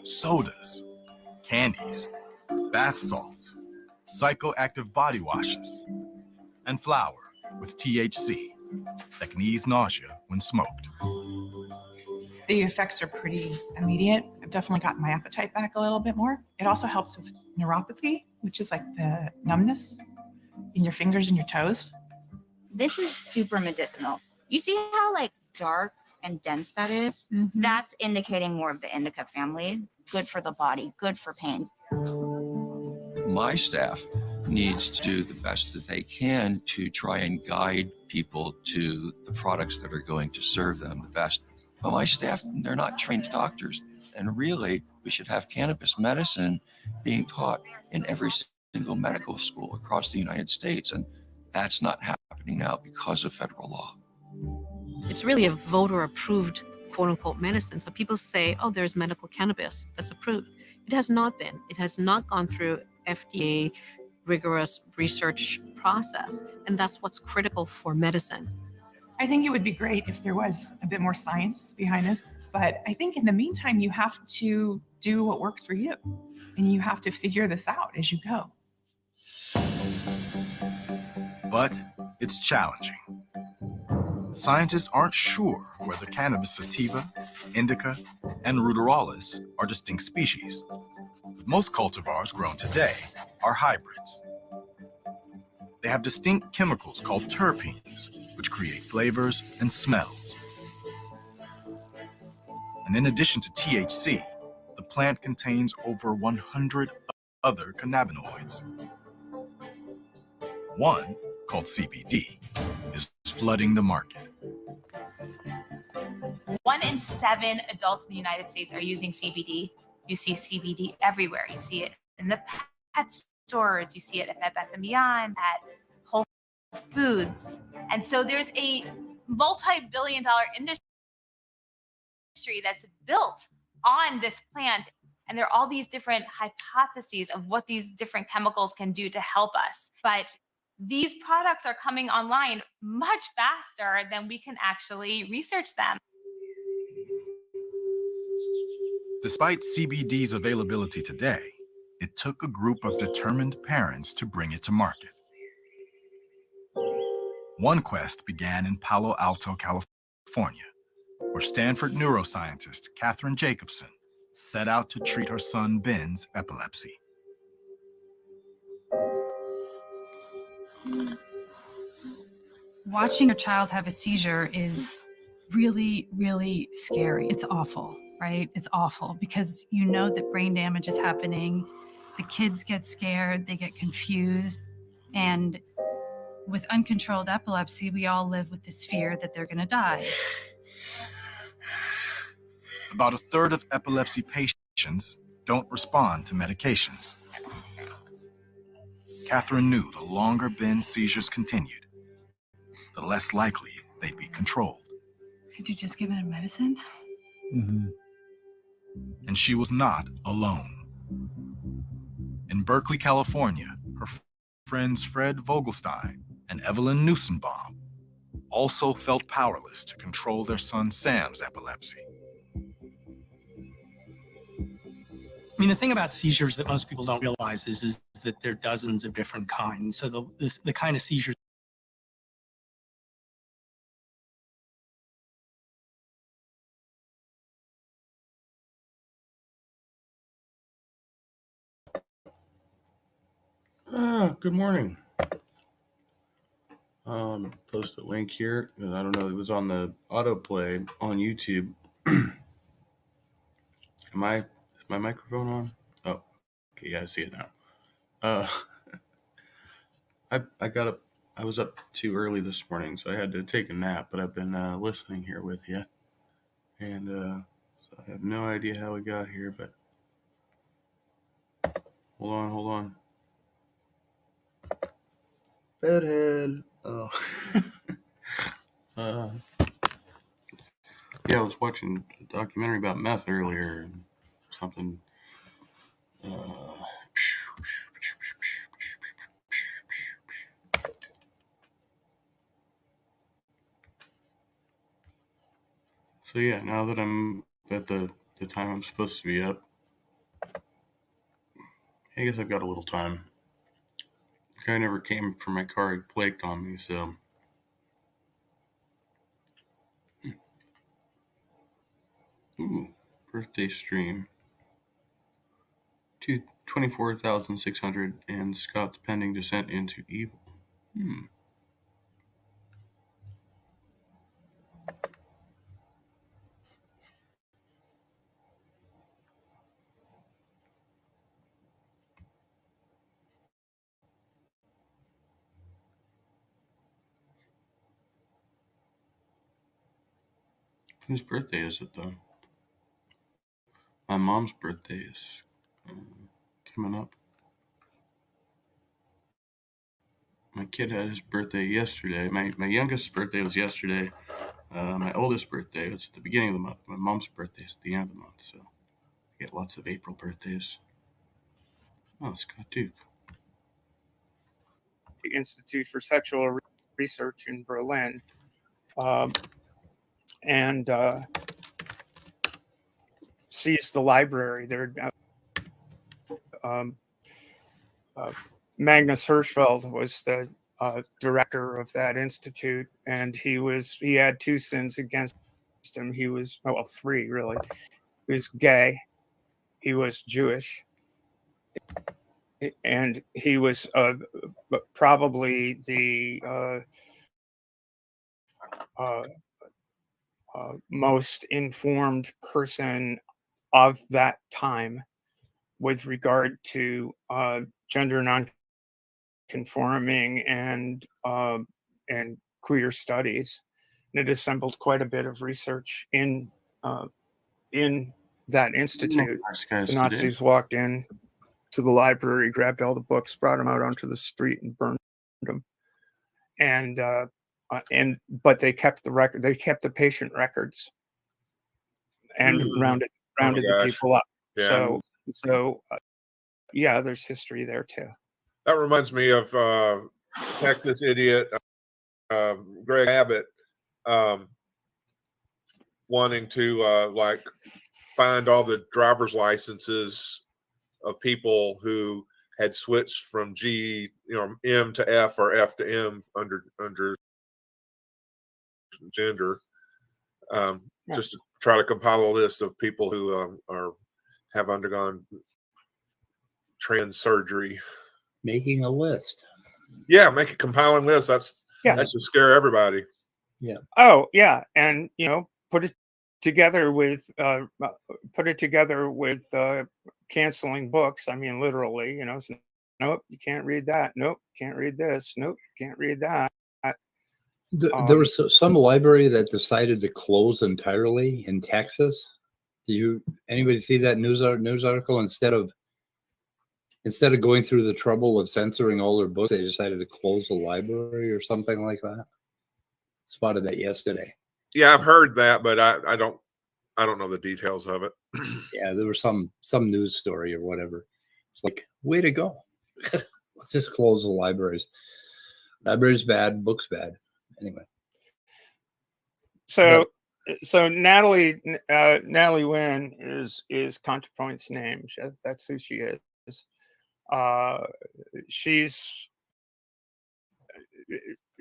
sodas, candies, bath salts, psychoactive body washes, and flour with THC that can ease nausea when smoked. The effects are pretty immediate. I've definitely gotten my appetite back a little bit more. It also helps with neuropathy, which is like the numbness in your fingers and your toes. This is super medicinal. You see how like dark and dense that is? Mm-hmm. That's indicating more of the indica family. Good for the body, good for pain. My staff needs to do the best that they can to try and guide people to the products that are going to serve them the best. But my staff, they're not trained doctors. And really, we should have cannabis medicine being taught in every single medical school across the United States. And that's not happening now because of federal law. It's really a voter-approved, quote-unquote, medicine. So people say, oh, there's medical cannabis that's approved. It has not been. It has not gone through FDA rigorous research process. And that's what's critical for medicine. I think it would be great if there was a bit more science behind this, but I think in the meantime, you have to do what works for you, and you have to figure this out as you go. But it's challenging. Scientists aren't sure whether cannabis sativa, indica, and ruderalis are distinct species. But most cultivars grown today are hybrids. They have distinct chemicals called terpenes, which create flavors and smells. And in addition to THC, the plant contains over 100 other cannabinoids. One, called CBD, is flooding the market. 1 in 7 adults in the United States are using CBD. You see CBD everywhere. You see it in the pet stores. You see it at Bed Bath & Beyond, at Whole Foods. And so there's a multi-billion-dollar industry that's built on this plant. And there are all these different hypotheses of what these different chemicals can do to help us. But these products are coming online much faster than we can actually research them. Despite CBD's availability today, it took a group of determined parents to bring it to market. One quest began in Palo Alto, California, where Stanford neuroscientist Katherine Jacobson set out to treat her son Ben's epilepsy. Watching your child have a seizure is really, really scary. It's awful, right? It's awful because you know that brain damage is happening. The kids get scared, they get confused. And with uncontrolled epilepsy, we all live with this fear that they're going to die. About a third of epilepsy patients don't respond to medications. Katherine knew the longer Ben's seizures continued, the less likely they'd be controlled. Could you just give him medicine? Mm-hmm. And she was not alone. In Berkeley, California, her friends Fred Vogelstein and Evelyn Newsenbaum also felt powerless to control their son Sam's epilepsy. I mean, the thing about seizures that most people don't realize is that there are dozens of different kinds. So the kind of seizures Good morning. Post a link here because I don't know, it was on the autoplay on YouTube. Is my microphone on? Oh, okay, yeah, I see it now. I was up too early this morning, so I had to take a nap, but I've been listening here with you. And so I have no idea how we got here, but hold on. Bedhead. Oh. Yeah, I was watching a documentary about meth earlier and something. So yeah, now that I'm at the time I'm supposed to be up, I guess I've got a little time. The guy never came for my car, he flaked on me, so. Ooh, birthday stream. 24,600 and Scott's pending descent into evil. Whose birthday is it, though? My mom's birthday is coming up. My kid had his birthday yesterday. My youngest birthday was yesterday. My oldest birthday was at the beginning of the month. My mom's birthday is at the end of the month, so I get lots of April birthdays. Oh, Scott Duke. The Institute for Sexual Research in Berlin, and seized the library. There, Magnus Hirschfeld was the director of that institute, and he had 2 sins against him. He was, well, 3 really. He was gay, he was Jewish, and he was probably the most informed person of that time with regard to gender non-conforming and queer studies. And it assembled quite a bit of research in that institute. The Nazis walked in to the library, grabbed all the books, brought them out onto the street, and burned them. But they kept the record. They kept the patient records and rounded the people up. Yeah. So yeah, there's history there too. That reminds me of Texas idiot Greg Abbott wanting to like find all the driver's licenses of people who had switched from G, M to F or F to M under gender, just to try to compile a list of people who have undergone trans surgery. Making a list. Yeah, make a compiling list. That's to scare everybody. Yeah. Oh yeah, and put it together with canceling books. I mean, literally, so, nope, you can't read that. Nope, can't read this. Nope, can't read that. There was some library that decided to close entirely in Texas. Anybody see that news article? Instead of going through the trouble of censoring all their books, they decided to close the library or something like that. Spotted that yesterday. Yeah, I've heard that, but I don't know the details of it. Yeah, there was some news story or whatever. It's like, way to go. Let's just close the libraries. Libraries bad, books bad. Anyway. So Natalie Wynn is ContraPoint's name. That's who she is.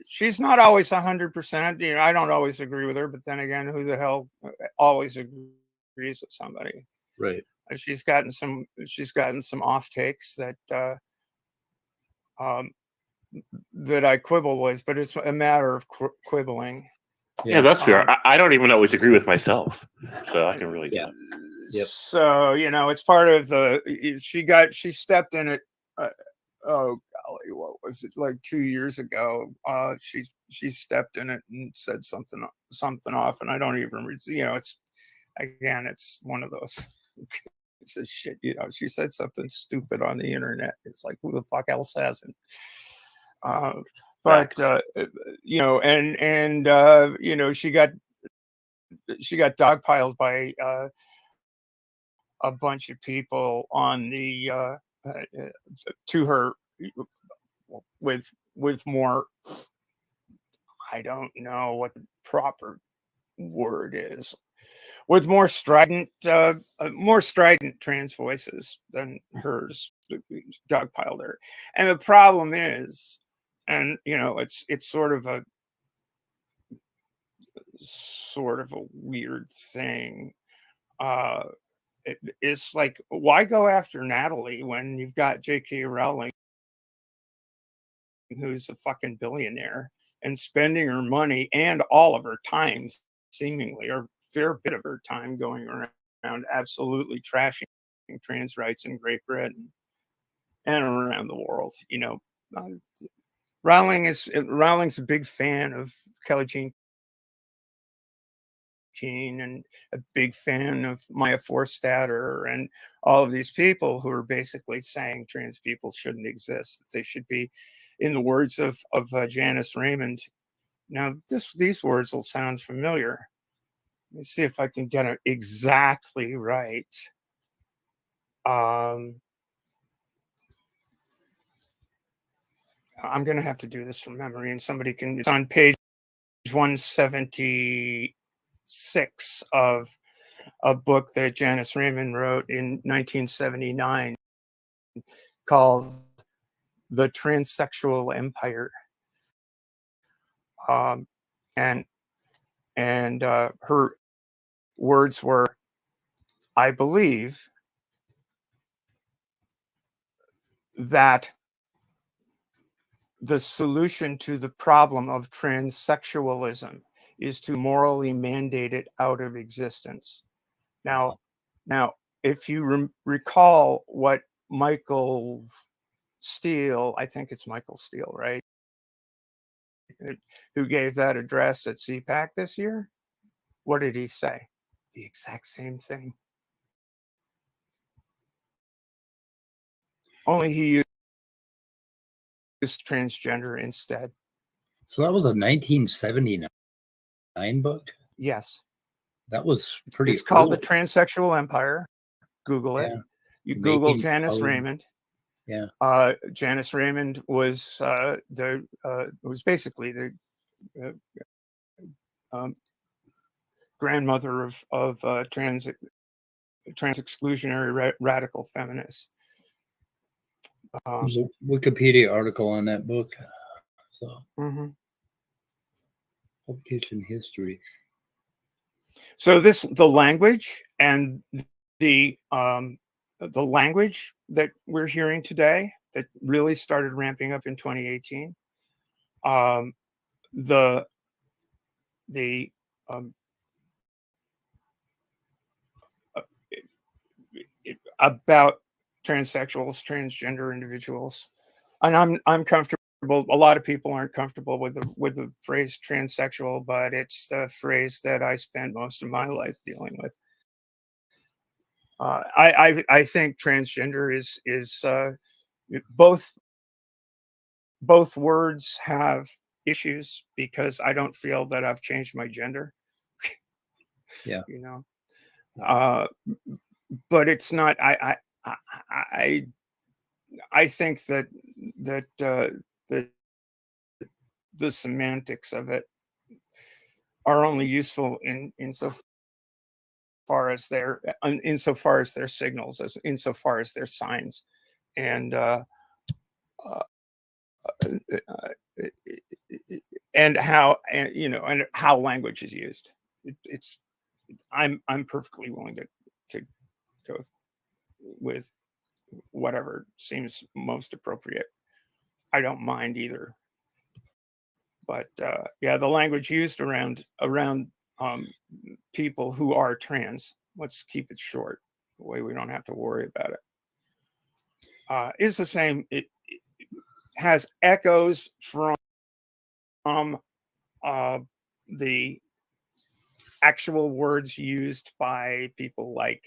She's not always 100%. I don't always agree with her, but then again, who the hell always agrees with somebody? Right. She's gotten some off takes that I quibble with, but it's a matter of quibbling. Yeah, that's fair. I don't even always agree with myself, so I can really. Yeah. Yep. So it's part of she stepped in it. Oh golly, what was it, like 2 years ago? She stepped in it and said something off, and I don't even it's one of those. It's a shit. She said something stupid on the internet. It's like, who the fuck else hasn't? But she got dogpiled by a bunch of people on the to her with more, I don't know what the proper word is, with more strident trans voices than hers, dogpiled her. And the problem is, and it's sort of a weird thing. It's like, why go after Natalie when you've got J.K. Rowling, who's a fucking billionaire and spending her money and all of her time, seemingly, or a fair bit of her time, going around absolutely trashing trans rights in Great Britain and around the world. Rowling's a big fan of Kelly Jean and a big fan of Maya Forstater and all of these people who are basically saying trans people shouldn't exist, that they should be, in the words of Janice Raymond. Now, these words will sound familiar. Let me see if I can get it exactly right. I'm going to have to do this from memory, and somebody can. It's on page 176 of a book that Janice Raymond wrote in 1979 called "The Transsexual Empire," and her words were, "I believe that the solution to the problem of transsexualism is to morally mandate it out of existence. Now, if you recall what Michael Steele, I think it's Michael Steele, right? Who gave that address at CPAC this year? What did he say? The exact same thing. Only he used transgender instead. So that was a 1979 book? Yes. That was pretty It's called early. The Transsexual Empire. Google it. Yeah. You Google Making Janice our- Raymond. Yeah. Janice Raymond was basically the grandmother of trans exclusionary radical feminists. There's a Wikipedia article on that book. So publication history. So the language and the language that we're hearing today that really started ramping up in 2018. About transsexuals, transgender individuals, and I'm comfortable. A lot of people aren't comfortable with the phrase transsexual, but it's the phrase that I spent most of my life dealing with. I think transgender is both words have issues because I don't feel that I've changed my gender. Yeah. You know, but it's not. I think that the semantics of it are only useful insofar as they're signals, as insofar as they're signs, and how language is used. I'm perfectly willing to go with whatever seems most appropriate. I don't mind either. But yeah, the language used around people who are trans, let's keep it short, the way we don't have to worry about it, is the same. It has echoes from the actual words used by people like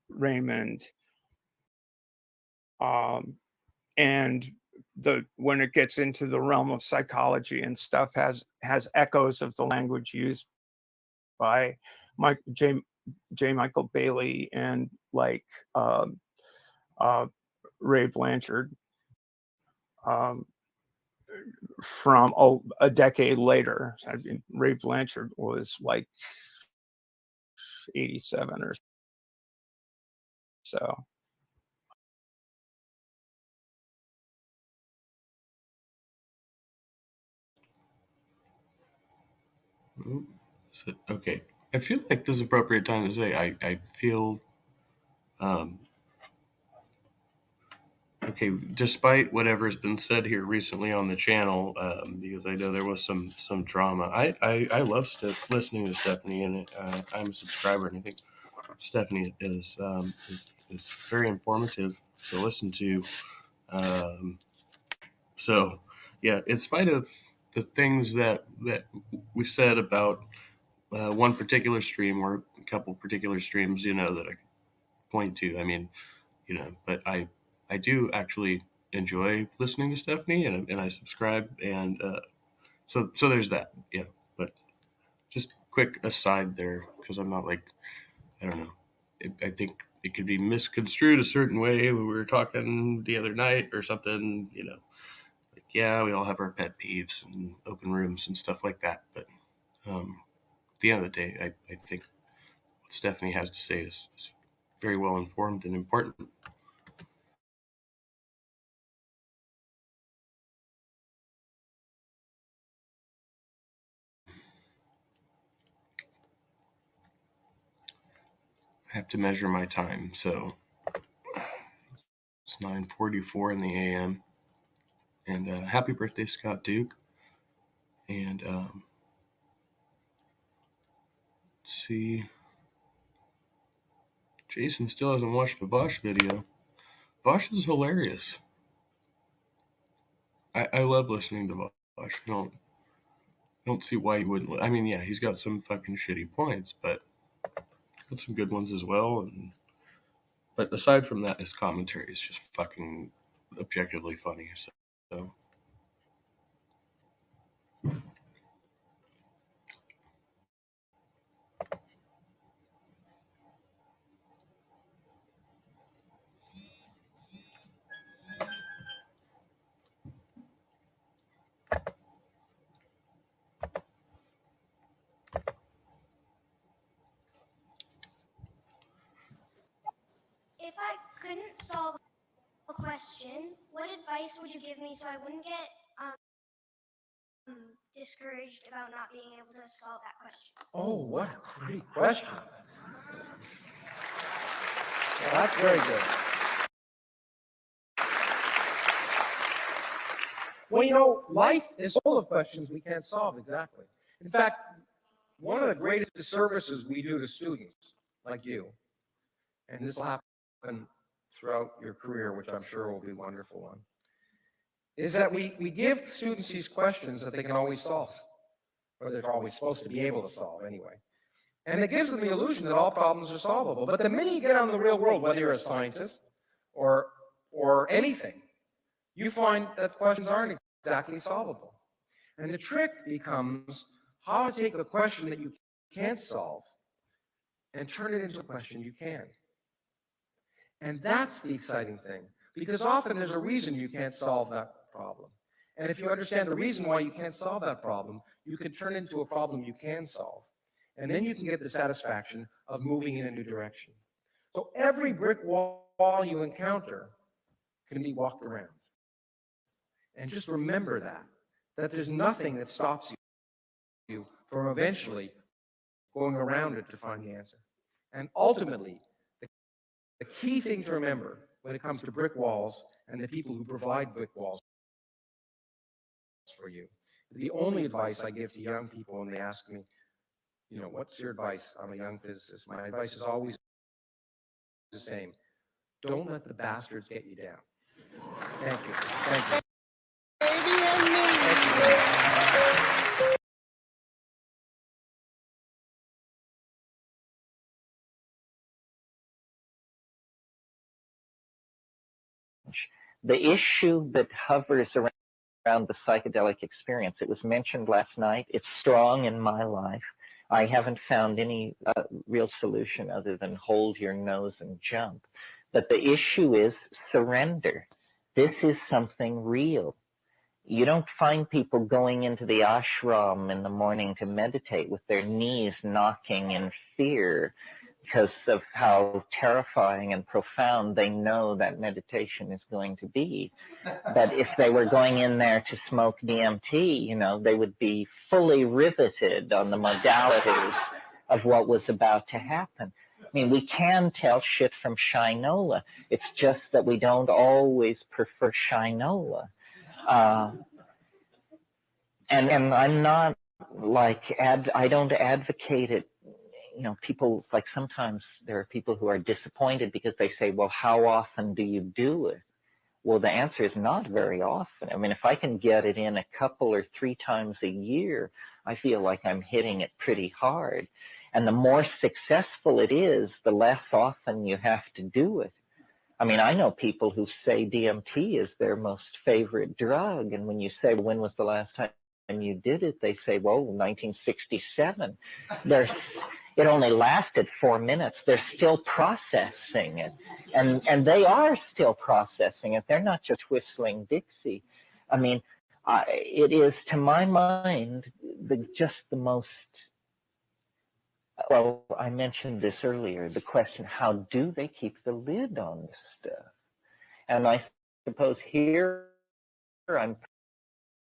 Raymond, and when it gets into the realm of psychology and stuff, has echoes of the language used by J. Michael Bailey and like Ray Blanchard from a decade later. I mean, Ray Blanchard was like 87 or so. Okay. I feel like this is appropriate time to say I feel okay, despite whatever's been said here recently on the channel, because I know there was some drama. I love listening to Stephanie, and I'm a subscriber, and I think Stephanie is very informative to listen to. So yeah, in spite of the things that we said about one particular stream or a couple particular streams, that I could point to. I mean, but I do actually enjoy listening to Stephanie, and I subscribe, and so there's that. Yeah, but just quick aside there, because I'm not like, I don't know. I think it could be misconstrued a certain way. We were talking the other night or something, like, yeah, we all have our pet peeves and open rooms and stuff like that. But at the end of the day, I think what Stephanie has to say is very well informed and important. I have to measure my time, so it's 9:44 in the a.m. And happy birthday, Scott Duke. And Let's see. Jason still hasn't watched a Vosh video. Vosh is hilarious. I love listening to Vosh. I don't see why he wouldn't. I mean, yeah, he's got some fucking shitty points, but got some good ones as well. But aside from that, his commentary is just fucking objectively funny. So. If I couldn't solve a question, what advice would you give me so I wouldn't get discouraged about not being able to solve that question? Oh, what a great question. Well, that's very good. Well, you know, life is full of questions we can't solve exactly. In fact, one of the greatest disservices we do to students like you, and this will happen throughout your career, which I'm sure will be a wonderful one, is that we give students these questions that they can always solve, or they're always supposed to be able to solve anyway. And it gives them the illusion that all problems are solvable. But the minute you get out in the real world, whether you're a scientist or anything, you find that questions aren't exactly solvable. And the trick becomes how to take a question that you can't solve and turn it into a question you can. And that's the exciting thing, because often there's a reason you can't solve that problem. And if you understand the reason why you can't solve that problem, you can turn it into a problem you can solve. And then you can get the satisfaction of moving in a new direction. So every brick wall you encounter can be walked around. And just remember that there's nothing that stops you from eventually going around it to find the answer. And ultimately, the key thing to remember when it comes to brick walls and the people who provide brick walls for you, the only advice I give to young people when they ask me, you know, what's your advice? I'm a young physicist. My advice is always the same. Don't let the bastards get you down. Thank you. Thank you. The issue that hovers around the psychedelic experience, it was mentioned last night, it's strong in my life. I haven't found any real solution other than hold your nose and jump. But the issue is surrender. This is something real. You don't find people going into the ashram in the morning to meditate with their knees knocking in fear because of how terrifying and profound they know that meditation is going to be. But if they were going in there to smoke DMT, you know, they would be fully riveted on the modalities of what was about to happen. I mean, we can tell shit from Shinola. It's just that we don't always prefer Shinola. And I'm not like, I don't advocate it. You know, people, like sometimes there are people who are disappointed because they say, well, how often do you do it? Well, the answer is not very often. I mean, if I can get it in a couple or 3 times a year, I feel like I'm hitting it pretty hard. And the more successful it is, the less often you have to do it. I mean, I know people who say DMT is their most favorite drug. And when you say, when was the last time you did it? They say, well, 1967. It only lasted 4 minutes. They're still processing it. And they are still processing it. They're not just whistling Dixie. I mean, it is, to my mind, just the most, well, I mentioned this earlier, the question, how do they keep the lid on this stuff? And I suppose here I'm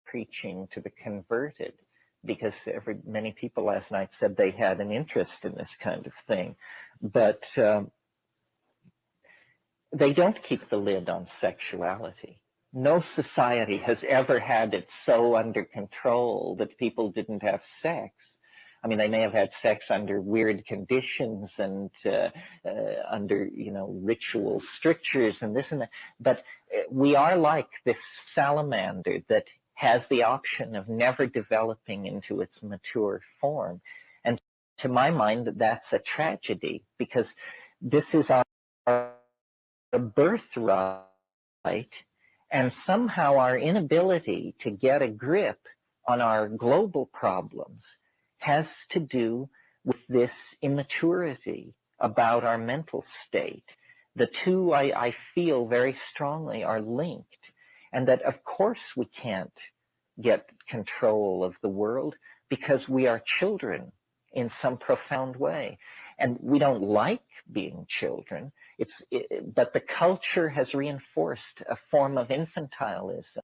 preaching to the converted, because many people last night said they had an interest in this kind of thing. But they don't keep the lid on sexuality. No society has ever had it so under control that people didn't have sex. I mean, they may have had sex under weird conditions and under, ritual strictures and this and that, but we are like this salamander that has the option of never developing into its mature form. And to my mind, that's a tragedy, because this is our birthright, and somehow our inability to get a grip on our global problems has to do with this immaturity about our mental state. The two, I feel very strongly, are linked, and that of course we can't get control of the world because we are children in some profound way. And we don't like being children, but the culture has reinforced a form of infantilism.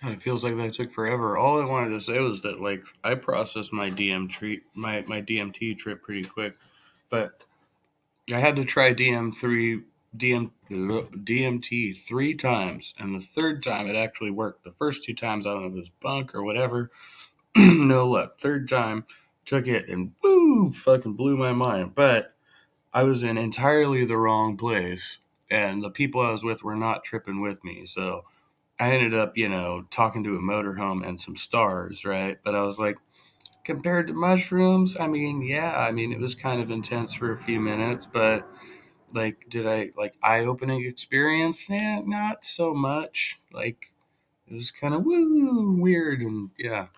Kind of feels like that took forever. All I wanted to say was that, like, I processed my my DMT trip pretty quick, but I had to try DMT 3 times, and the third time it actually worked. The first 2 times, I don't know if it was bunk or whatever, no luck. Third time, took it and woo, fucking blew my mind. But I was in entirely the wrong place, and the people I was with were not tripping with me, so I ended up, talking to a motorhome and some stars, right? But I was like, compared to mushrooms, it was kind of intense for a few minutes, but like, did I, like, eye-opening experience? Yeah, not so much. Like, it was kind of woo weird, and yeah.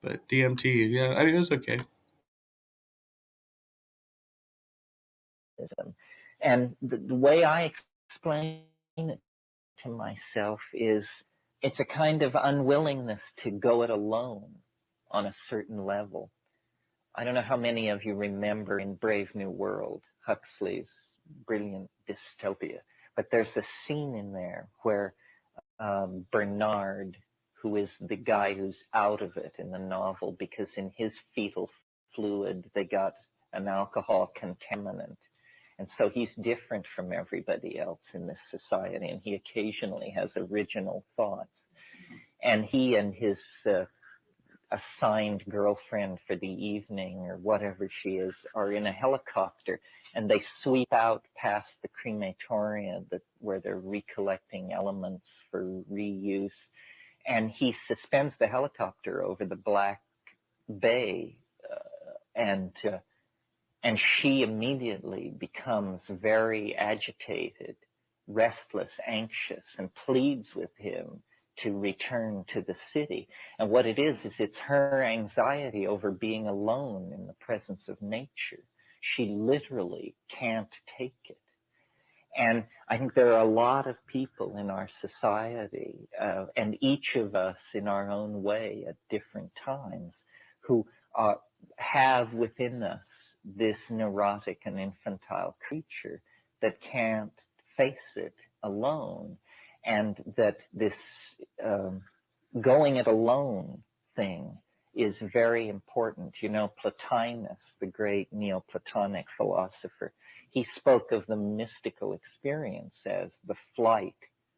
But DMT, yeah, it was okay. And the way I explain it to myself is it's a kind of unwillingness to go it alone on a certain level. I don't know how many of you remember in Brave New World, Huxley's brilliant dystopia, but there's a scene in there where Bernard, who is the guy who's out of it in the novel because in his fetal fluid they got an alcohol contaminant. And so he's different from everybody else in this society, and he occasionally has original thoughts. And he and his assigned girlfriend for the evening, or whatever she is, are in a helicopter, and they sweep out past the crematoria where they're recollecting elements for reuse. And he suspends the helicopter over the Black Bay, and she immediately becomes very agitated, restless, anxious, and pleads with him to return to the city. And what it is it's her anxiety over being alone in the presence of nature. She literally can't take it. And I think there are a lot of people in our society, and each of us in our own way at different times, who have within us this neurotic and infantile creature that can't face it alone, and that this going it alone thing is very important. Plotinus, the great Neoplatonic philosopher, he spoke of the mystical experience as the flight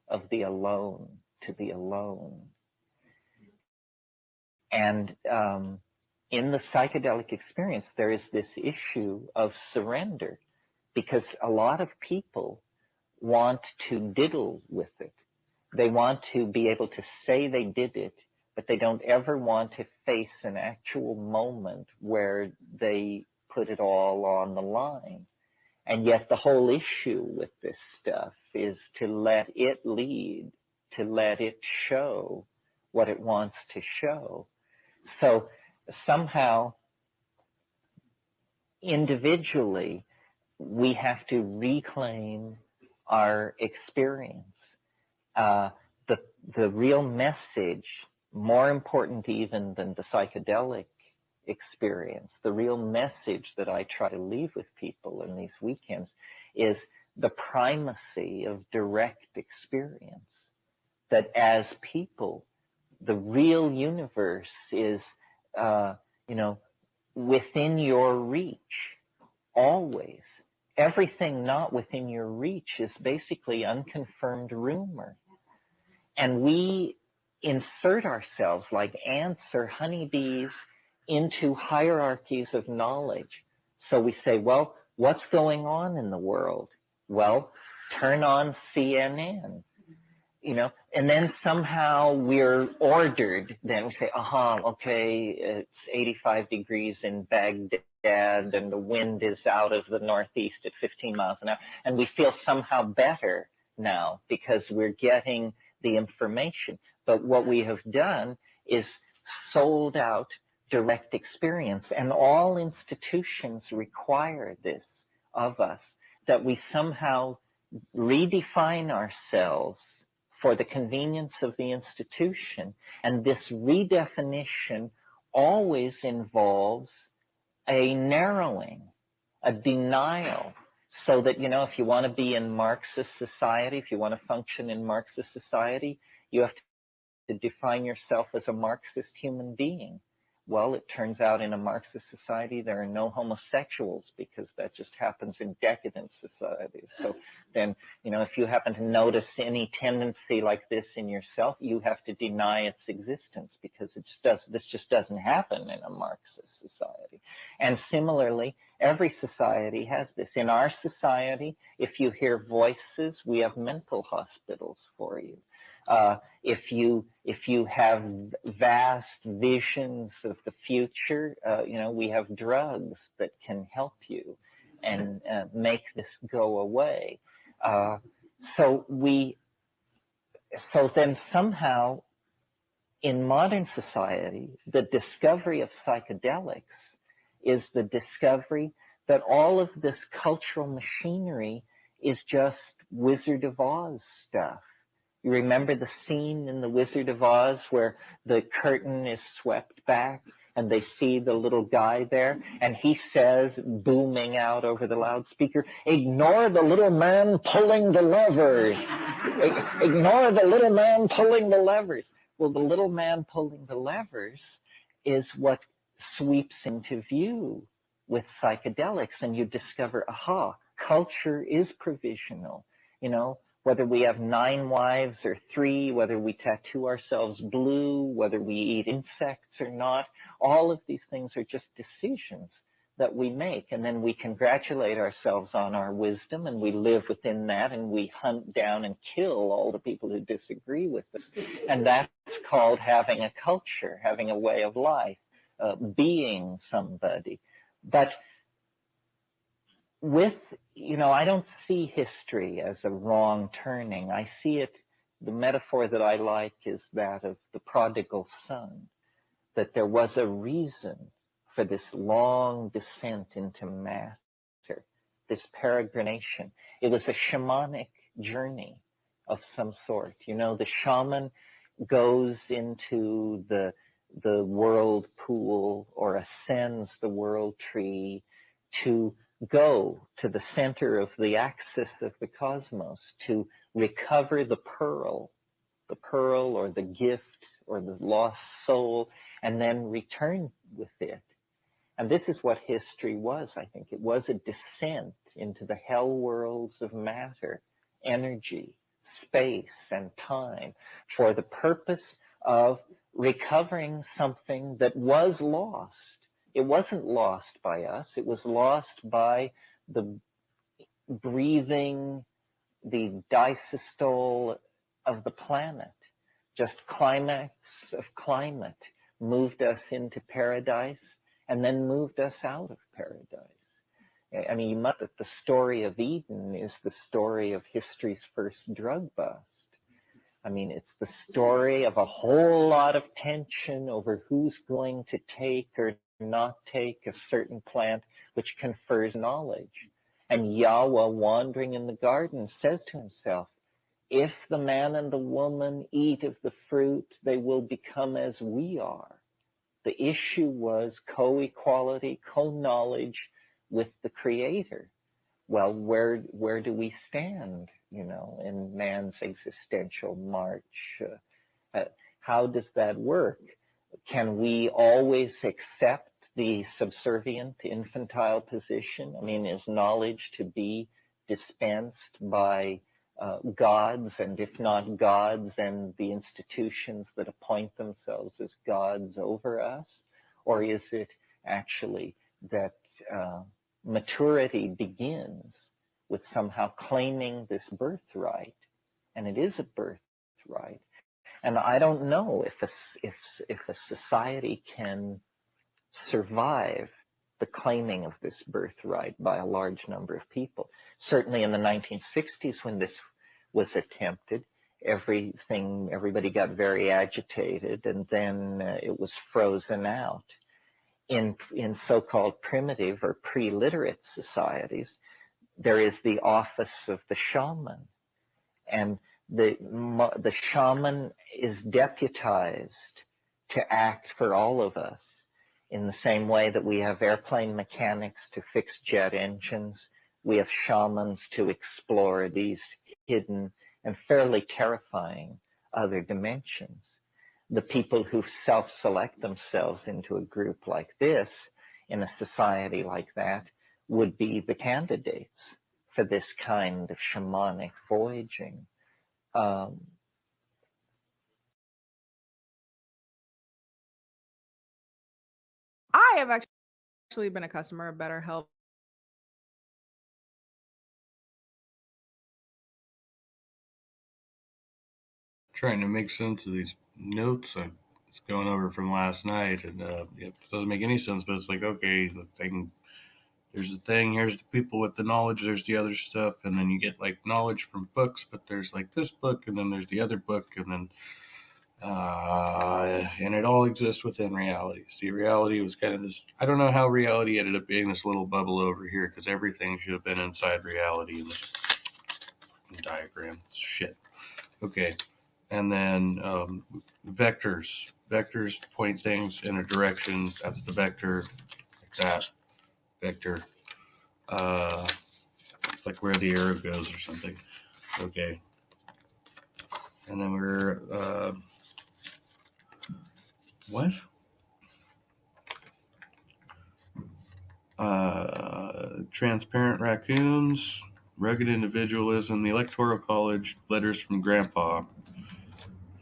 of the alone to the alone. And in the psychedelic experience, there is this issue of surrender, because a lot of people want to diddle with it. They want to be able to say they did it, but they don't ever want to face an actual moment where they put it all on the line. And yet the whole issue with this stuff is to let it lead, to let it show what it wants to show. So somehow, individually, we have to reclaim our experience. The real message, more important even than the psychedelic experience, the real message that I try to leave with people in these weekends is the primacy of direct experience. That as people, the real universe is, within your reach, always. Everything not within your reach is basically unconfirmed rumor. And we insert ourselves like ants or honeybees into hierarchies of knowledge. So we say, well, what's going on in the world? Well, turn on CNN. You know, and then somehow we're ordered. Then we say, okay, it's 85 degrees in Baghdad and the wind is out of the northeast at 15 miles an hour. And we feel somehow better now because we're getting the information. But what we have done is sold out direct experience. And all institutions require this of us, that we somehow redefine ourselves for the convenience of the institution. And this redefinition always involves a narrowing, a denial, so that, you know, if you want to be in Marxist society, if you want to function in Marxist society, you have to define yourself as a Marxist human being. Well, it turns out in a Marxist society there are no homosexuals because that just happens in decadent societies. So then, you know, if you happen to notice any tendency like this in yourself, you have to deny its existence because this just doesn't happen in a Marxist society. And similarly, every society has this. In our society, if you hear voices, we have mental hospitals for you. If you have vast visions of the future, you know, we have drugs that can help you and make this go away. So then somehow in modern society, the discovery of psychedelics is the discovery that all of this cultural machinery is just Wizard of Oz stuff. You remember the scene in The Wizard of Oz where the curtain is swept back and they see the little guy there, and he says, booming out over the loudspeaker, "Ignore the little man pulling the levers. Ignore the little man pulling the levers." Well, the little man pulling the levers is what sweeps into view with psychedelics, and you discover, culture is provisional, you know. Whether we have 9 wives or 3, whether we tattoo ourselves blue, whether we eat insects or not, all of these things are just decisions that we make. And then we congratulate ourselves on our wisdom, and we live within that, and we hunt down and kill all the people who disagree with us. And that's called having a culture, having a way of life, being somebody. But I don't see history as a wrong turning. I see it, the metaphor that I like is that of the prodigal son, that there was a reason for this long descent into matter, this peregrination. It was a shamanic journey of some sort. You know, the shaman goes into the world pool or ascends the world tree to go to the center of the axis of the cosmos to recover the pearl or the gift or the lost soul, and then return with it. And this is what history was, I think. It was a descent into the hell worlds of matter, energy, space, and time for the purpose of recovering something that was lost. It wasn't lost by us. It was lost by the breathing, the disystole of the planet. Just climax of climate moved us into paradise and then moved us out of paradise. I mean, you must, the story of Eden is the story of history's first drug bust. I mean, it's the story of a whole lot of tension over who's going to take or not take a certain plant which confers knowledge. And Yahweh, wandering in the garden, says to himself, if the man and the woman eat of the fruit, they will become as we are. The issue was co-equality, co-knowledge with the Creator. Well, where do we stand, in man's existential march? How does that work? Can we always accept the subservient, infantile position? I mean, is knowledge to be dispensed by gods, and if not gods, and the institutions that appoint themselves as gods over us? Or is it actually that maturity begins with somehow claiming this birthright, and it is a birthright? And I don't know if a society can survive the claiming of this birthright by a large number of people. Certainly in the 1960s, when this was attempted, everybody got very agitated, and then it was frozen out. In so-called primitive or pre-literate societies, there is the office of the shaman, and the shaman is deputized to act for all of us. In the same way that we have airplane mechanics to fix jet engines, we have shamans to explore these hidden and fairly terrifying other dimensions. The people who self-select themselves into a group like this, in a society like that, would be the candidates for this kind of shamanic voyaging. I have actually been a customer of BetterHelp. Trying to make sense of these notes I was going over from last night, and it doesn't make any sense, but it's like, okay, there's the thing, here's the people with the knowledge, there's the other stuff, and then you get like knowledge from books, but there's like this book, and then there's the other book, and then and it all exists within reality. See, reality was kind of this, I don't know how reality ended up being this little bubble over here, because everything should have been inside reality in this diagram. It's shit. Okay. And then vectors point things in a direction. That's the vector, like that vector. It's like where the arrow goes or something. Okay. And then we're what? Transparent raccoons, rugged individualism, the Electoral College, letters from Grandpa,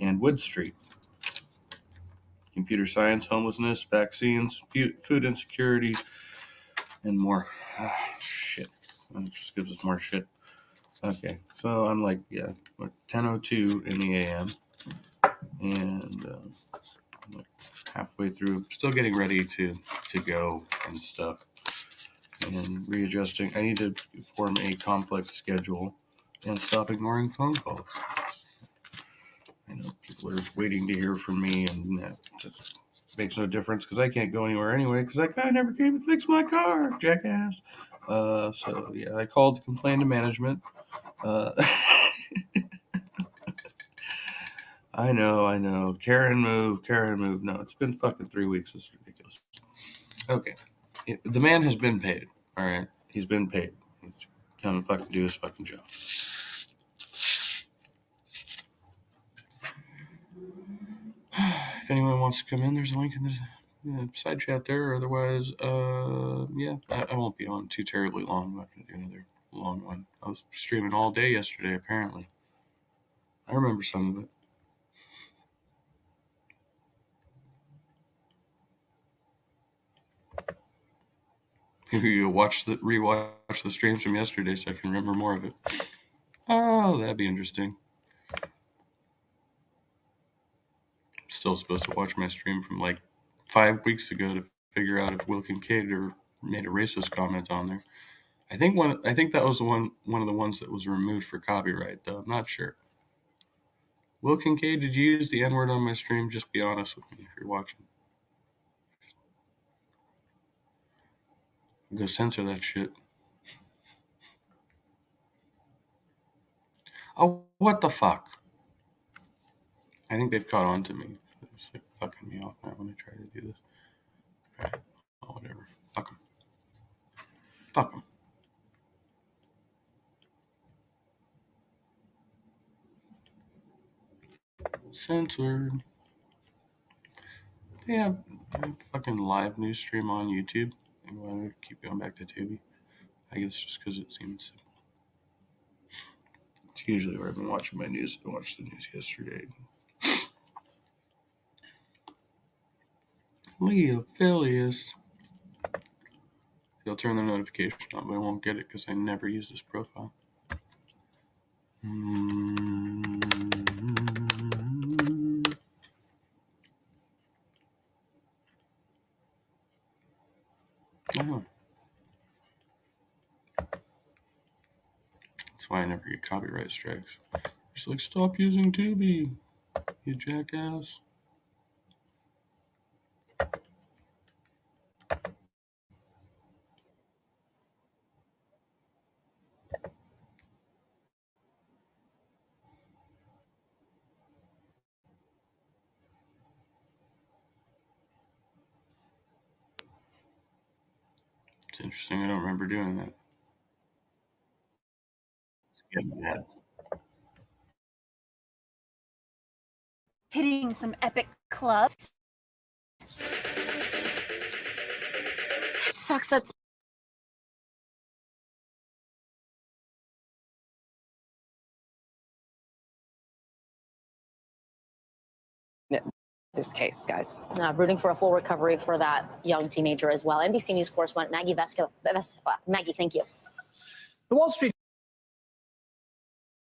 and Wood Street. Computer science, homelessness, vaccines, food insecurity, and more. Shit. That just gives us more shit. Okay, so I'm like, 10:02 in the AM, and I'm like halfway through, still getting ready to go and stuff, and readjusting. I need to form a complex schedule and stop ignoring phone calls. I know people are waiting to hear from me, and that just makes no difference because I can't go anywhere anyway because that guy never came to fix my car, jackass. So yeah, I called to complain to management. I know. Karen move. No, it's been fucking 3 weeks. It's ridiculous. Okay. The man has been paid. All right. He's been paid. He's come and fucking do his fucking job. If anyone wants to come in, there's a link in the side chat there. Otherwise, I won't be on too terribly long. I'm not going to do another long one. I was streaming all day yesterday, apparently. I remember some of it. You rewatch the streams from yesterday so I can remember more of it. Oh, that'd be interesting. I'm still supposed to watch my stream from like 5 weeks ago to figure out if Will Kincaid made a racist comment on there. I think that was one of the ones that was removed for copyright, though. I'm not sure. Will Kincaid, did you use the N-word on my stream? Just be honest with me if you're watching. Go censor that shit. Oh, what the fuck? I think they've caught on to me. It's like fucking me off now when I try to do this. All right. Oh, whatever. Fuck them. Fuck them. Censored. They have a fucking live news stream on YouTube. And why do we keep going back to Tubi? I guess just because it seems simple. It's usually where I've been watching my news. I watched the news yesterday. Lee Affilius. They'll turn the notification on, but I won't get it because I never use this profile. Oh. That's why I never get copyright strikes. Just like, stop using Tubi, you jackass. It's interesting. I don't remember doing that. It's getting bad. Hitting some epic clubs. It sucks that's this case, guys. Rooting for a full recovery for that young teenager as well. NBC News correspondent Maggie Vespa. Maggie, thank you. The Wall Street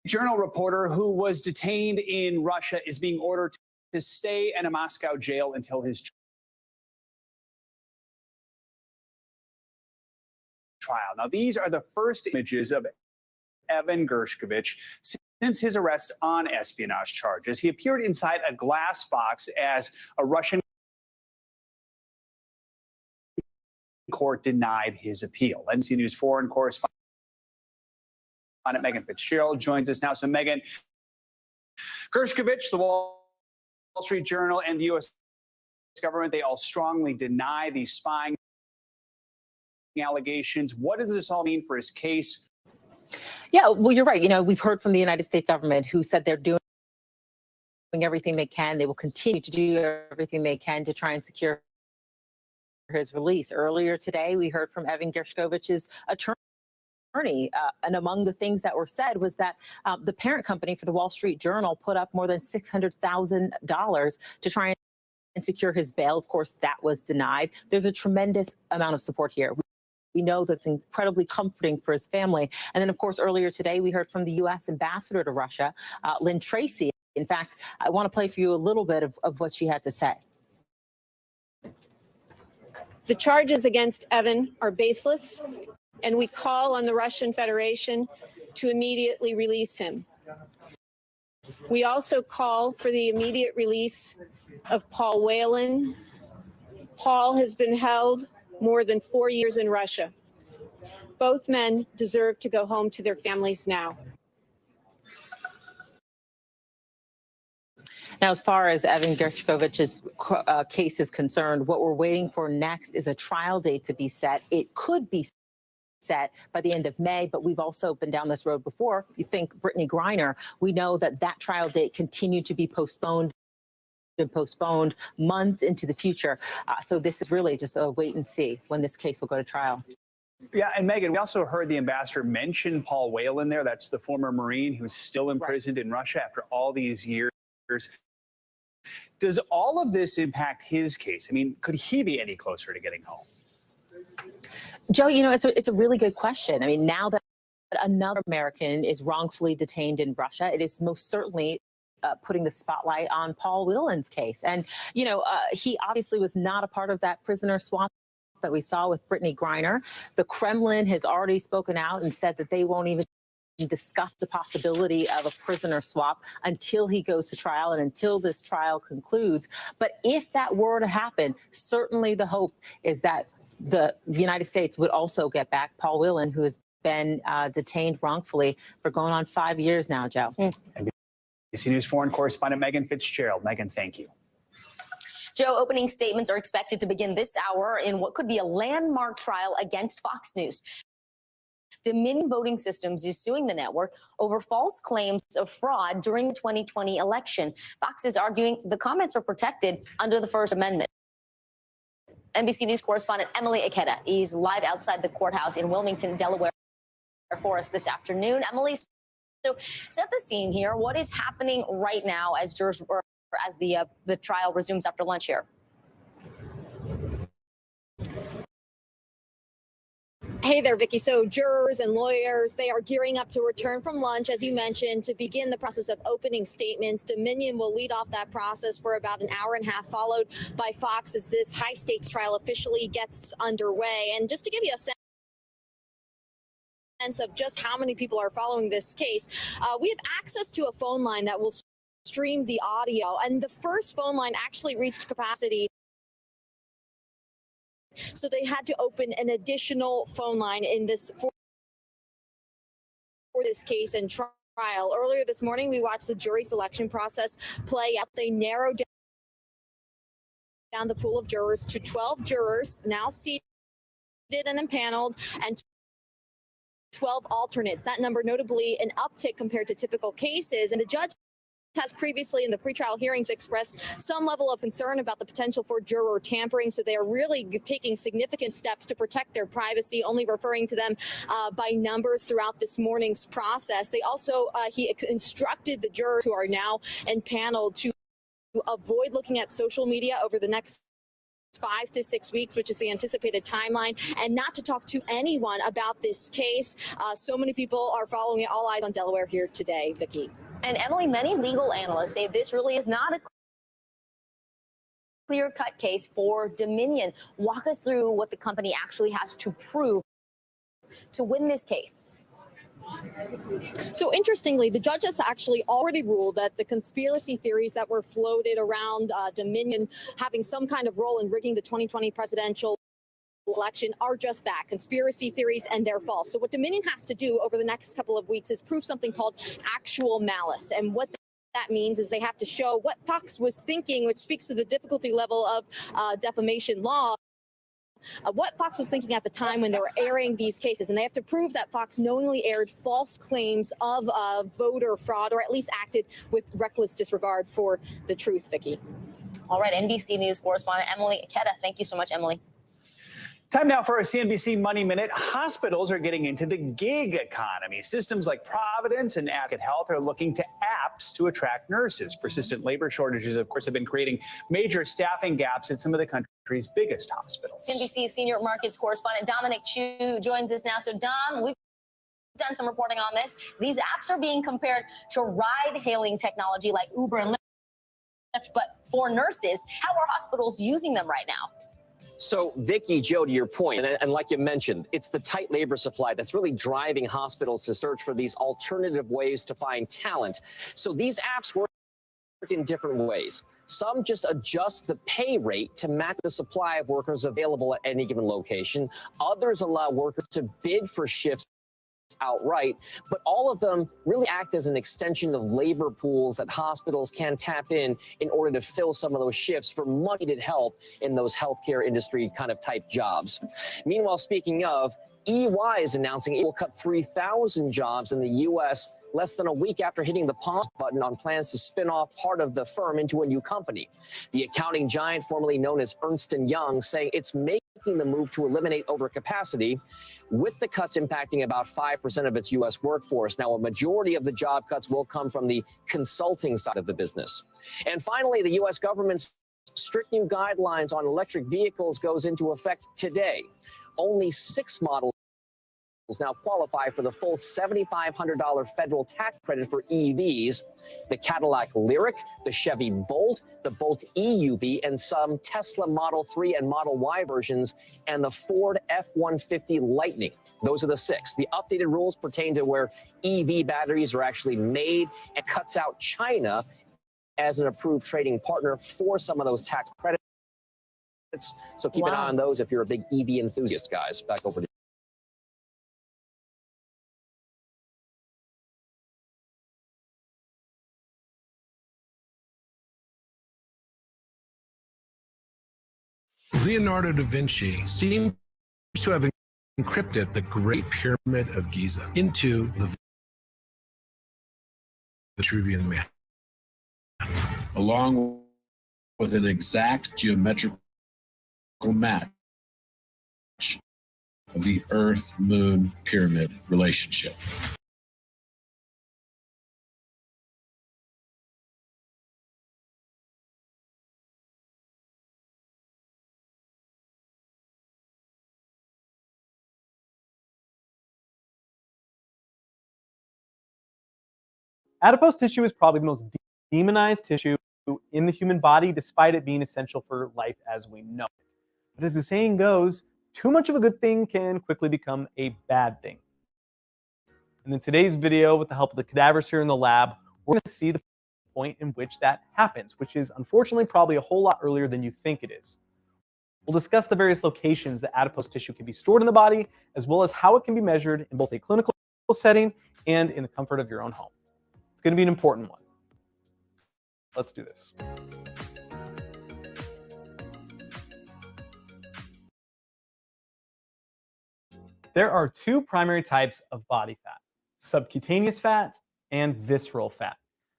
Journal reporter who was detained in Russia is being ordered to stay in a Moscow jail until his trial. Now, these are the first images of Evan Gershkovich since his arrest on espionage charges. He appeared inside a glass box as a Russian court denied his appeal. NBC News foreign correspondent Megan Fitzgerald joins us now. So, Megan, Gershkovich, the Wall Street Journal, and the U.S. government, they all strongly deny these spying allegations. What does this all mean for his case? Yeah, well, you're right. You know, we've heard from the United States government who said they're doing everything they can. They will continue to do everything they can to try and secure his release. Earlier today, we heard from Evan Gershkovich's attorney. And among the things that were said was that the parent company for the Wall Street Journal put up more than $600,000 to try and secure his bail. Of course, that was denied. There's a tremendous amount of support here. We know that's incredibly comforting for his family. And then, of course, earlier today, we heard from the U.S. ambassador to Russia, Lynn Tracy. In fact, I want to play for you a little bit of what she had to say. The charges against Evan are baseless, and we call on the Russian Federation to immediately release him. We also call for the immediate release of Paul Whelan. Paul has been held more than 4 years in Russia. Both men deserve to go home to their families now. Now, as far as Evan Gershkovich's case is concerned, what we're waiting for next is a trial date to be set. It could be set by the end of May, but we've also been down this road before. You think Brittany Griner, we know that that trial date continued to be postponed months into the future. So this is really just a wait and see when this case will go to trial. Yeah, and Megan, we also heard the ambassador mention Paul Whelan there. That's the former Marine who's still imprisoned in Russia after all these years. Does all of this impact his case? I mean, could he be any closer to getting home? Joe, you know, it's a really good question. I mean, now that another American is wrongfully detained in Russia, it is most certainly putting the spotlight on Paul Whelan's case. And, you know, he obviously was not a part of that prisoner swap that we saw with Brittany Griner. The Kremlin has already spoken out and said that they won't even discuss the possibility of a prisoner swap until he goes to trial and until this trial concludes. But if that were to happen, certainly the hope is that the United States would also get back Paul Whelan, who has been detained wrongfully for going on 5 years now, Joe. NBC News foreign correspondent Megan Fitzgerald. Megan, thank you. Joe, opening statements are expected to begin this hour in what could be a landmark trial against Fox News. Dominion Voting Systems is suing the network over false claims of fraud during the 2020 election. Fox is arguing the comments are protected under the First Amendment. NBC News correspondent Emily Ikeda is live outside the courthouse in Wilmington, Delaware for us this afternoon. Emily, so set the scene here. What is happening right now as jurors, or as the trial resumes after lunch here? Hey there, Vicki. So jurors and lawyers, they are gearing up to return from lunch, as you mentioned, to begin the process of opening statements. Dominion will lead off that process for about an hour and a half, followed by Fox as this high-stakes trial officially gets underway. And just to give you a sense of just how many people are following this case, we have access to a phone line that will stream the audio. And the first phone line actually reached capacity, so they had to open an additional phone line in this for this case and trial. Earlier this morning, we watched the jury selection process play out. They narrowed down the pool of jurors to 12 jurors now seated and impaneled, and 12 alternates. That number notably an uptick compared to typical cases, and the judge has previously in the pretrial hearings expressed some level of concern about the potential for juror tampering, so they are really taking significant steps to protect their privacy, only referring to them by numbers throughout this morning's process. They also, he instructed the jurors who are now impaneled to avoid looking at social media over the next 5 to 6 weeks, which is the anticipated timeline, and not to talk to anyone about this case. So many people are following it. All eyes on Delaware here today, Vicki. And Emily, many legal analysts say this really is not a clear-cut case for Dominion. Walk us through what the company actually has to prove to win this case. So interestingly, the judge has actually already ruled that the conspiracy theories that were floated around Dominion having some kind of role in rigging the 2020 presidential election are just that, conspiracy theories, and they're false. So what Dominion has to do over the next couple of weeks is prove something called actual malice. And what that means is they have to show what Fox was thinking, which speaks to the difficulty level of defamation law. What Fox was thinking at the time when they were airing these cases, and they have to prove that Fox knowingly aired false claims of voter fraud, or at least acted with reckless disregard for the truth, Vicki. All right, NBC News correspondent Emily Ikeda. Thank you so much, Emily. Time now for a CNBC Money Minute. Hospitals are getting into the gig economy. Systems like Providence and Advocate Health are looking to apps to attract nurses. Persistent labor shortages, of course, have been creating major staffing gaps at some of the country's biggest hospitals. CNBC senior markets correspondent Dominic Chu joins us now. So, Dom, we've done some reporting on this. These apps are being compared to ride-hailing technology like Uber and Lyft, but for nurses. How are hospitals using them right now? So, Vicki, Joe, to your point, and like you mentioned, it's the tight labor supply that's really driving hospitals to search for these alternative ways to find talent. So these apps work in different ways. Some just adjust the pay rate to match the supply of workers available at any given location. Others allow workers to bid for shifts outright, but all of them really act as an extension of labor pools that hospitals can tap in order to fill some of those shifts for much needed help in those healthcare industry kind of type jobs. Meanwhile, speaking of, EY is announcing it will cut 3,000 jobs in the U.S. less than a week after hitting the pause button on plans to spin off part of the firm into a new company. The accounting giant, formerly known as Ernst & Young, saying it's making the move to eliminate overcapacity, with the cuts impacting about 5% of its U.S. workforce. Now, a majority of the job cuts will come from the consulting side of the business. And finally, the U.S. government's strict new guidelines on electric vehicles goes into effect today. Only 6 models now qualify for the full $7,500 federal tax credit for EVs. The Cadillac Lyriq, the Chevy Bolt, the Bolt EUV, and some Tesla Model 3 and Model Y versions, and the Ford F-150 Lightning. Those are the 6. The updated rules pertain to where EV batteries are actually made, and cuts out China as an approved trading partner for some of those tax credits. So keep an eye on those if you're a big EV enthusiast, guys. Back over to you. Leonardo da Vinci seems to have encrypted the Great Pyramid of Giza into the Vitruvian Man, along with an exact geometrical match of the Earth-Moon pyramid relationship. Adipose tissue is probably the most demonized tissue in the human body, despite it being essential for life as we know it. But as the saying goes, too much of a good thing can quickly become a bad thing. And in today's video, with the help of the cadavers here in the lab, we're going to see the point in which that happens, which is unfortunately probably a whole lot earlier than you think it is. We'll discuss the various locations that adipose tissue can be stored in the body, as well as how it can be measured in both a clinical setting and in the comfort of your own home. It's going to be an important one. Let's do this. There are two primary types of body fat: subcutaneous fat and visceral fat.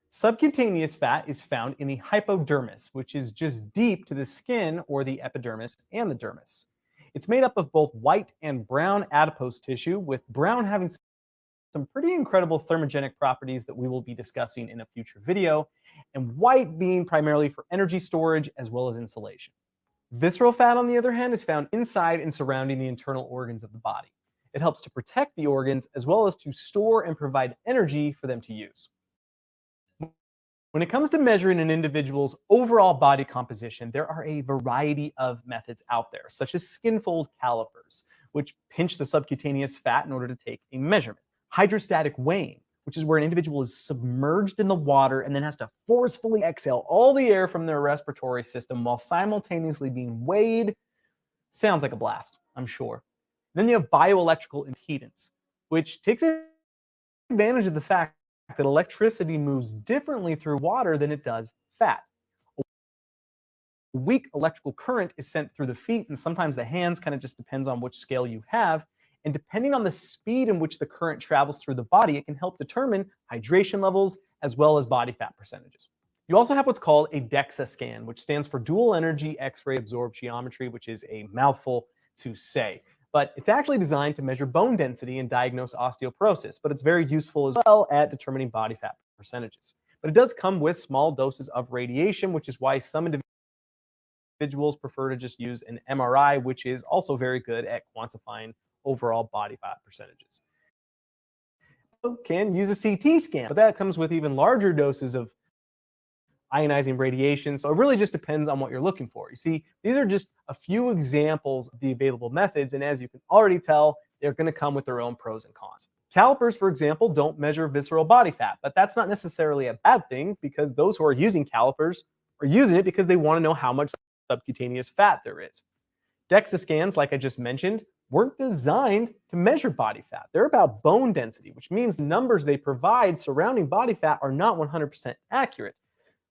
Subcutaneous fat is found in the hypodermis, which is just deep to the skin, or the epidermis and the dermis. It's made up of both white and brown adipose tissue, with brown having some pretty incredible thermogenic properties that we will be discussing in a future video, and white being primarily for energy storage as well as insulation. Visceral fat, on the other hand, is found inside and surrounding the internal organs of the body. It helps to protect the organs as well as to store and provide energy for them to use. When it comes to measuring an individual's overall body composition, there are a variety of methods out there, such as skin-fold calipers, which pinch the subcutaneous fat in order to take a measurement. Hydrostatic weighing, which is where an individual is submerged in the water and then has to forcefully exhale all the air from their respiratory system while simultaneously being weighed. Sounds like a blast, I'm sure. Then you have bioelectrical impedance, which takes advantage of the fact that electricity moves differently through water than it does fat. A weak electrical current is sent through the feet and sometimes the hands, kind of just depends on which scale you have. And depending on the speed in which the current travels through the body, it can help determine hydration levels as well as body fat percentages. You also have what's called a DEXA scan, which stands for dual energy X-ray absorbed geometry, which is a mouthful to say. But it's actually designed to measure bone density and diagnose osteoporosis, but it's very useful as well at determining body fat percentages. But it does come with small doses of radiation, which is why some individuals prefer to just use an MRI, which is also very good at quantifying overall body fat percentages. You can use a CT scan, but that comes with even larger doses of ionizing radiation. So it really just depends on what you're looking for. You see, these are just a few examples of the available methods, and as you can already tell, they're going to come with their own pros and cons. Calipers, for example, don't measure visceral body fat, but that's not necessarily a bad thing, because those who are using calipers are using it because they want to know how much subcutaneous fat there is. DEXA scans, like I just mentioned, weren't designed to measure body fat. They're about bone density, which means the numbers they provide surrounding body fat are not 100% accurate,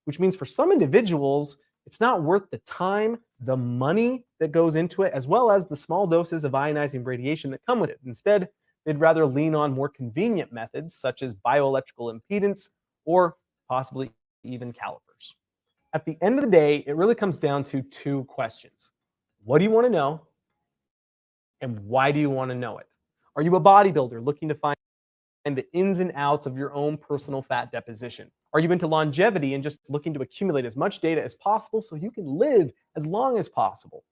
which means for some individuals, it's not worth the time, the money that goes into it, as well as the small doses of ionizing radiation that come with it. Instead, they'd rather lean on more convenient methods, such as bioelectrical impedance or possibly even calipers. At the end of the day, it really comes down to two questions. What do you want to know? And why do you want to know it? Are you a bodybuilder looking to find the ins and outs of your own personal fat deposition? Are you into longevity and just looking to accumulate as much data as possible so you can live as long as possible?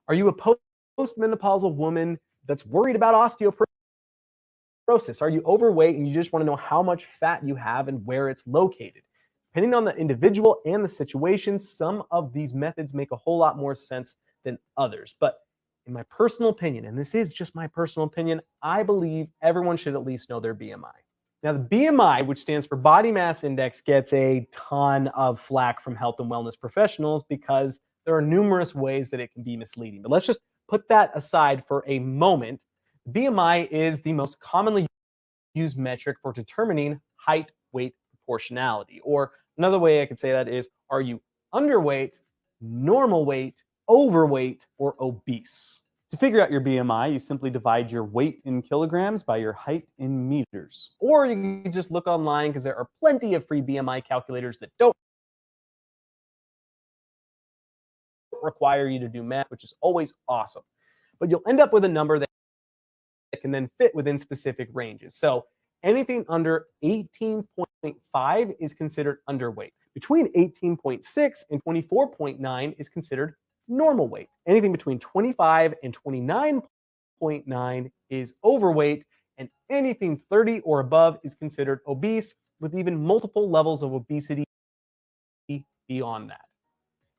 Are you a postmenopausal woman that's worried about osteoporosis? Are you overweight and you just want to know how much fat you have and where it's located? Depending on the individual and the situation, some of these methods make a whole lot more sense than others. But in my personal opinion, and this is just my personal opinion, I believe everyone should at least know their BMI. Now, the BMI, which stands for Body Mass Index, gets a ton of flack from health and wellness professionals because there are numerous ways that it can be misleading. But let's just put that aside for a moment. BMI is the most commonly used metric for determining height-weight proportionality. Or another way I could say that is, are you underweight, normal weight, overweight, or obese? To figure out your BMI, you simply divide your weight in kilograms by your height in meters. Or you can just look online because there are plenty of free BMI calculators that don't don't require you to do math, which is always awesome. But you'll end up with a number that can then fit within specific ranges. So anything under 18.5 is considered underweight. Between 18.6 and 24.9 is considered normal weight. Anything between 25 and 29.9 is overweight, and anything 30 or above is considered obese, with even multiple levels of obesity beyond that.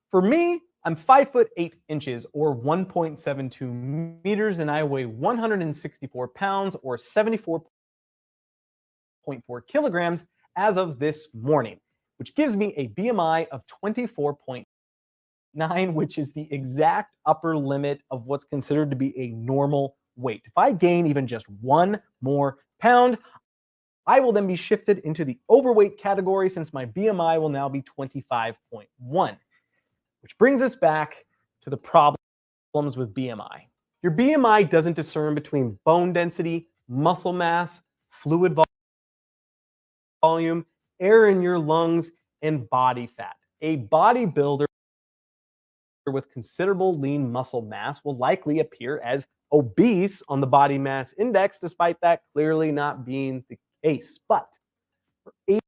For me, I'm 5 foot 8 inches or 1.72 meters, and I weigh 164 pounds or 74.4 kilograms as of this morning, which gives me a BMI of 24.9, which is the exact upper limit of what's considered to be a normal weight. If I gain even just 1 more pound, I will then be shifted into the overweight category, since my BMI will now be 25.1. Which brings us back to the problems with BMI. Your BMI doesn't discern between bone density, muscle mass, fluid volume, air in your lungs, and body fat. A bodybuilder with considerable lean muscle mass will likely appear as obese on the body mass index, despite that clearly not being the case. But for 80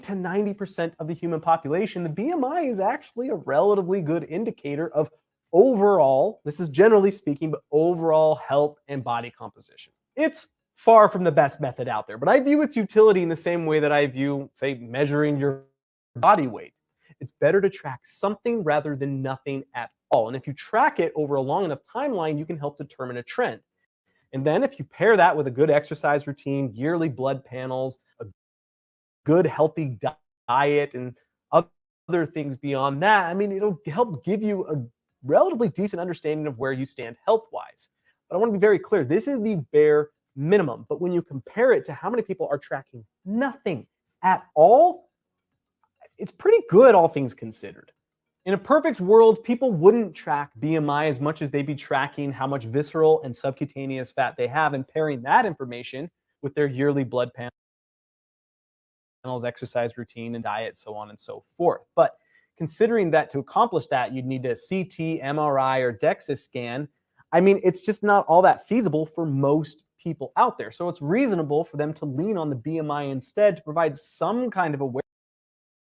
to 90% of the human population, the BMI is actually a relatively good indicator of overall, this is generally speaking, but overall health and body composition. It's far from the best method out there, but I view its utility in the same way that I view, say, measuring your body weight. It's better to track something rather than nothing at all. And if you track it over a long enough timeline, you can help determine a trend. And then if you pair that with a good exercise routine, yearly blood panels, a good healthy diet, and other things beyond that, I mean, it'll help give you a relatively decent understanding of where you stand health-wise. But I want to be very clear, this is the bare minimum. But when you compare it to how many people are tracking nothing at all, it's pretty good, all things considered. In a perfect world, people wouldn't track BMI as much as they'd be tracking how much visceral and subcutaneous fat they have, and pairing that information with their yearly blood panels, exercise routine, and diet, so on and so forth. But considering that to accomplish that, you'd need a CT, MRI, or DEXA scan, I mean, it's just not all that feasible for most people out there. So it's reasonable for them to lean on the BMI instead to provide some kind of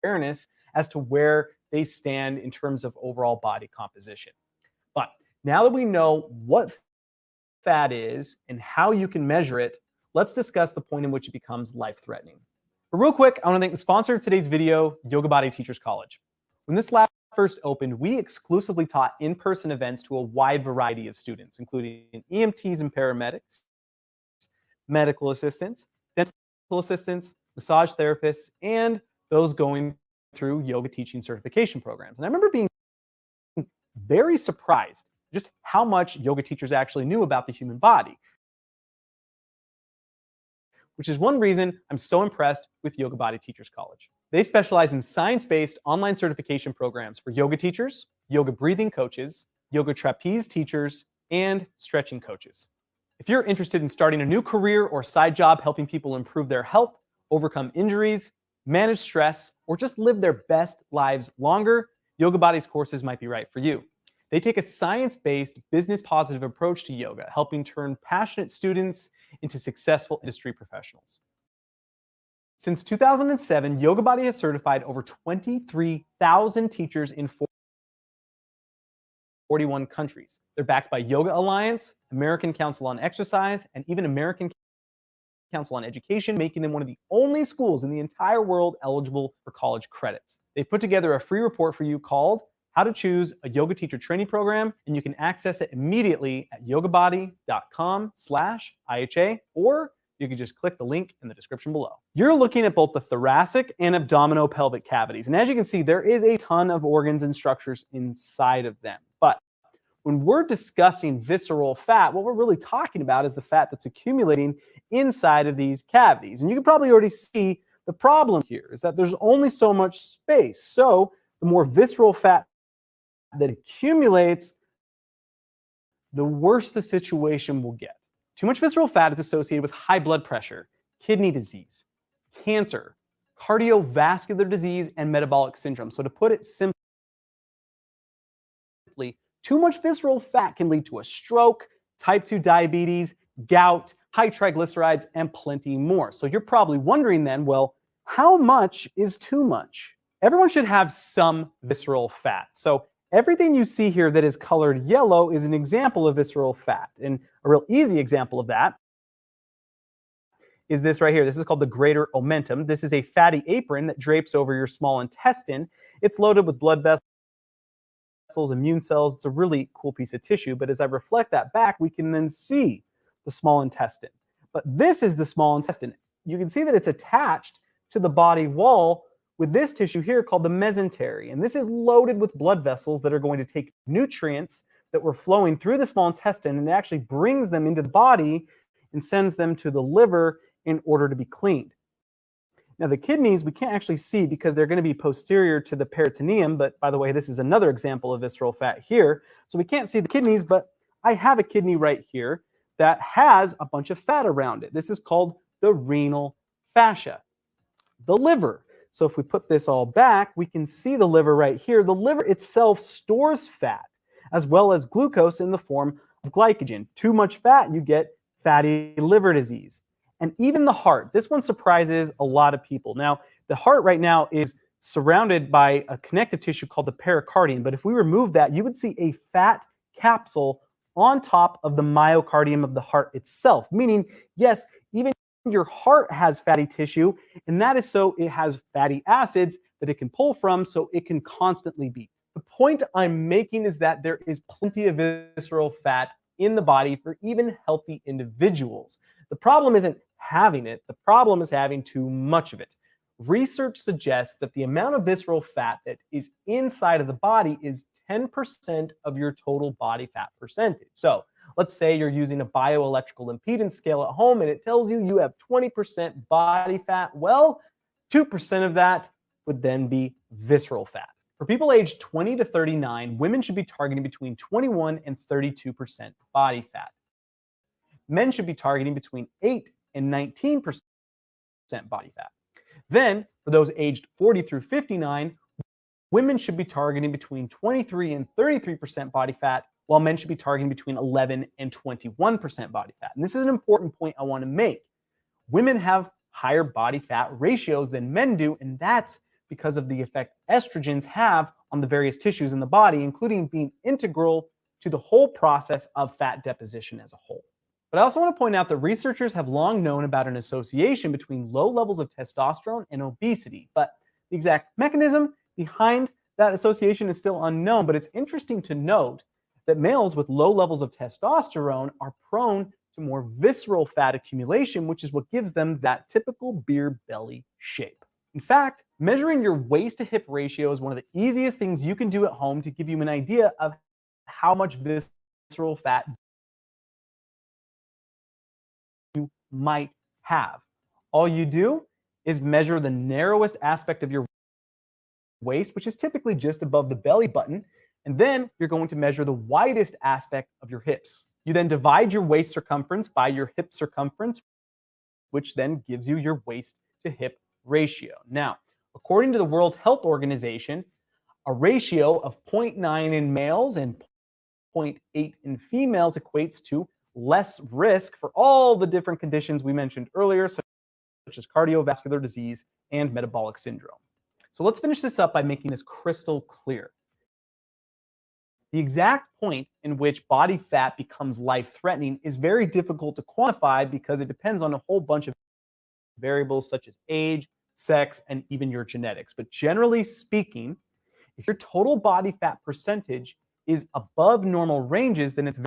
awareness as to where they stand in terms of overall body composition. But now that we know what fat is and how you can measure it, let's discuss the point in which it becomes life-threatening. But real quick, I want to thank the sponsor of today's video, Yoga Body Teachers College. When this lab first opened, we exclusively taught in-person events to a wide variety of students, including EMTs and paramedics, medical assistants, dental assistants, massage therapists, and those going through yoga teaching certification programs. And I remember being very surprised just how much yoga teachers actually knew about the human body, which is one reason I'm so impressed with Yoga Body Teachers College. They specialize in science-based online certification programs for yoga teachers, yoga breathing coaches, yoga trapeze teachers, and stretching coaches. If you're interested in starting a new career or side job helping people improve their health, overcome injuries, manage stress, or just live their best lives longer, Yoga Body's courses might be right for you. They take a science-based, business-positive approach to yoga, helping turn passionate students into successful industry professionals. Since 2007, Yoga Body has certified over 23,000 teachers in 41 countries. They're backed by Yoga Alliance, American Council on Exercise, and even American Council on Education, making them one of the only schools in the entire world eligible for college credits. They've put together a free report for you called How to Choose a Yoga Teacher Training Program, and you can access it immediately at yogabody.com/IHA, or you can just click the link in the description below. You're looking at both the thoracic and abdominopelvic cavities, and as you can see, there is a ton of organs and structures inside of them. But when we're discussing visceral fat, what we're really talking about is the fat that's accumulating inside of these cavities. And you can probably already see the problem here is that there's only so much space. So the more visceral fat that accumulates, the worse the situation will get. Too much visceral fat is associated with high blood pressure, kidney disease, cancer, cardiovascular disease, and metabolic syndrome. So to put it simply, too much visceral fat can lead to a stroke, type 2 diabetes, gout, high triglycerides, and plenty more. So you're probably wondering then, well, how much is too much? Everyone should have some visceral fat. So everything you see here that is colored yellow is an example of visceral fat. And a real easy example of that is this right here. This is called the greater omentum. This is a fatty apron that drapes over your small intestine. It's loaded with blood vessels, immune cells. It's a really cool piece of tissue. But as I reflect that back, we can then see the small intestine. But this is the small intestine. You can see that it's attached to the body wall with this tissue here called the mesentery. And this is loaded with blood vessels that are going to take nutrients that were flowing through the small intestine and it actually brings them into the body and sends them to the liver in order to be cleaned. Now the kidneys we can't actually see because they're going to be posterior to the peritoneum, but by the way, this is another example of visceral fat here. So we can't see the kidneys, but I have a kidney right here that has a bunch of fat around it. This is called the renal fascia. The liver. So if we put this all back, we can see the liver right here. The liver itself stores fat as well as glucose in the form of glycogen. Too much fat, you get fatty liver disease. And even the heart. This one surprises a lot of people. Now, the heart right now is surrounded by a connective tissue called the pericardium. But if we remove that, you would see a fat capsule on top of the myocardium of the heart itself. Meaning, yes, even your heart has fatty tissue, and that is so it has fatty acids that it can pull from so it can constantly beat. The point I'm making is that there is plenty of visceral fat in the body for even healthy individuals. The problem isn't having it, the problem is having too much of it. Research suggests that the amount of visceral fat that is inside of the body is 10% of your total body fat percentage. So let's say you're using a bioelectrical impedance scale at home and it tells you you have 20% body fat. Well, 2% of that would then be visceral fat. For people aged 20 to 39, women should be targeting between 21 and 32% body fat. Men should be targeting between 8 and 19% body fat. Then, for those aged 40 through 59, women should be targeting between 23 and 33% body fat, while men should be targeting between 11 and 21% body fat. And this is an important point I want to make. Women have higher body fat ratios than men do, and that's because of the effect estrogens have on the various tissues in the body, including being integral to the whole process of fat deposition as a whole. But I also want to point out that researchers have long known about an association between low levels of testosterone and obesity, but the exact mechanism behind that association is still unknown. But it's interesting to note that males with low levels of testosterone are prone to more visceral fat accumulation, which is what gives them that typical beer belly shape. In fact, measuring your waist to hip ratio is one of the easiest things you can do at home to give you an idea of how much visceral fat you might have. All you do is measure the narrowest aspect of your waist, which is typically just above the belly button, and then you're going to measure the widest aspect of your hips. You then divide your waist circumference by your hip circumference, which then gives you your waist to hip ratio. Now, according to the World Health Organization, a ratio of 0.9 in males and 0.8 in females equates to less risk for all the different conditions we mentioned earlier, such as cardiovascular disease and metabolic syndrome. So let's finish this up by making this crystal clear. The exact point in which body fat becomes life-threatening is very difficult to quantify because it depends on a whole bunch of variables such as age, sex, and even your genetics. But generally speaking, if your total body fat percentage is above normal ranges, then it's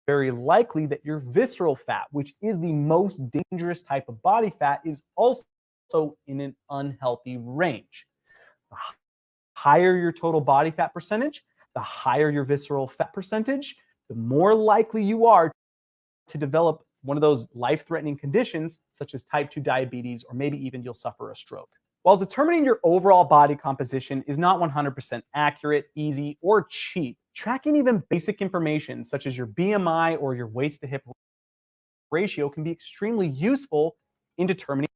very likely that your visceral fat, which is the most dangerous type of body fat, is also in an unhealthy range. The higher your total body fat percentage, the higher your visceral fat percentage, the more likely you are to develop one of those life-threatening conditions such as type 2 diabetes, or maybe even you'll suffer a stroke. While determining your overall body composition is not 100% accurate, easy, or cheap, tracking even basic information such as your BMI or your waist to hip ratio can be extremely useful in determining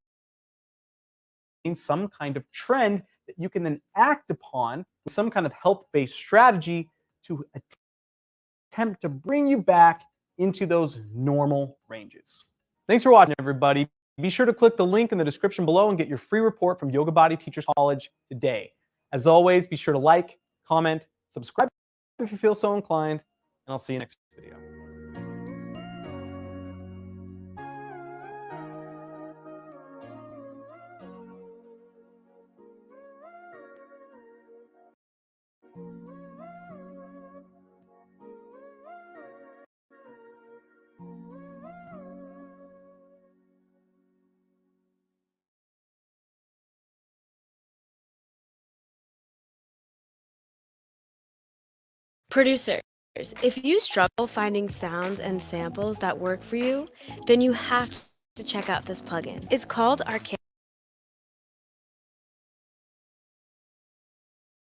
some kind of trend that you can then act upon with some kind of health-based strategy to attempt to bring you back into those normal ranges. Thanks for watching, everybody. Be sure to click the link in the description below and get your free report from Yoga Body Teachers College today. As always, be sure to like, comment, subscribe if you feel so inclined, and I'll see you next video. Producers, if you struggle finding sounds and samples that work for you, then you have to check out this plugin. It's called Arcade,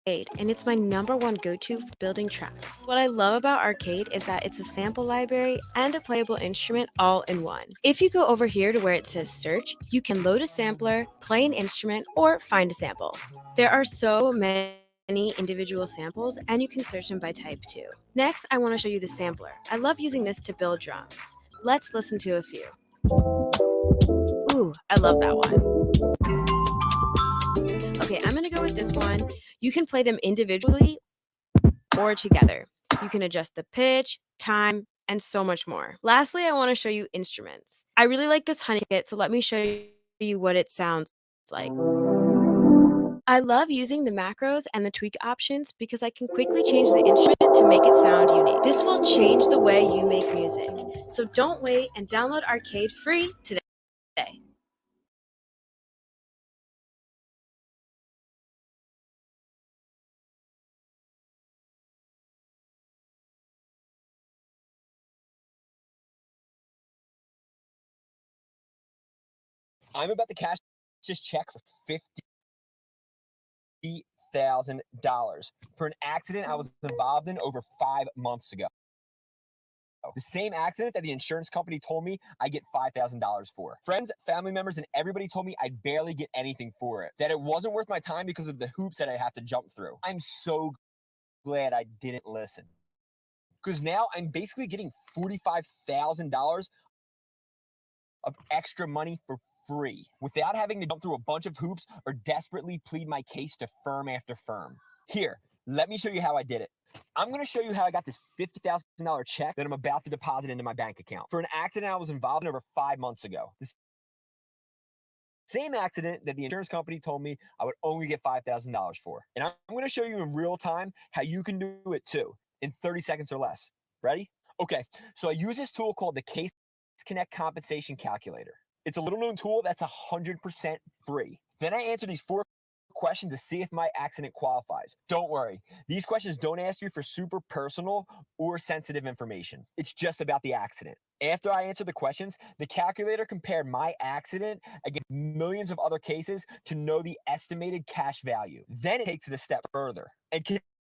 and it's my #1 go-to for building tracks. What I love about Arcade is that it's a sample library and a playable instrument all in one. If you go over here to where it says search, you can load a sampler, play an instrument, or find a sample. There are so many individual samples, and you can search them by type too. Next, I want to show you the sampler. I love using this to build drums. Let's listen to a few. Ooh, I love that one. Okay, I'm gonna go with this one. You can play them individually or together. You can adjust the pitch, time, and so much more. Lastly, I want to show you instruments. I really like this honey kit, so let me show you what it sounds like. I love using the macros and the tweak options because I can quickly change the instrument to make it sound unique. This will change the way you make music. So don't wait and download Arcade free today. I'm about to cash this check for $50,000 for an accident I was involved in over 5 months ago. The same accident that the insurance company told me I get $5,000 for. Friends, family members, and everybody told me I'd barely get anything for it. That it wasn't worth my time because of the hoops that I have to jump through. I'm so glad I didn't listen. Because now I'm basically getting $45,000 of extra money for free without having to jump through a bunch of hoops or desperately plead my case to firm after firm. Here, let me show you how I did it. I'm going to show you how I got this $50,000 check that I'm about to deposit into my bank account for an accident I was involved in over 5 months ago. The same accident that the insurance company told me I would only get $5,000 for. And I'm going to show you in real time how you can do it too in 30 seconds or less. Ready? Okay, so I use this tool called the Case Connect Compensation Calculator. It's a little known tool that's 100% free. Then I answer these 4 questions to see if my accident qualifies. Don't worry, these questions don't ask you for super personal or sensitive information. It's just about the accident. After I answer the questions, the calculator compared my accident against millions of other cases to know the estimated cash value. Then it takes it a step further and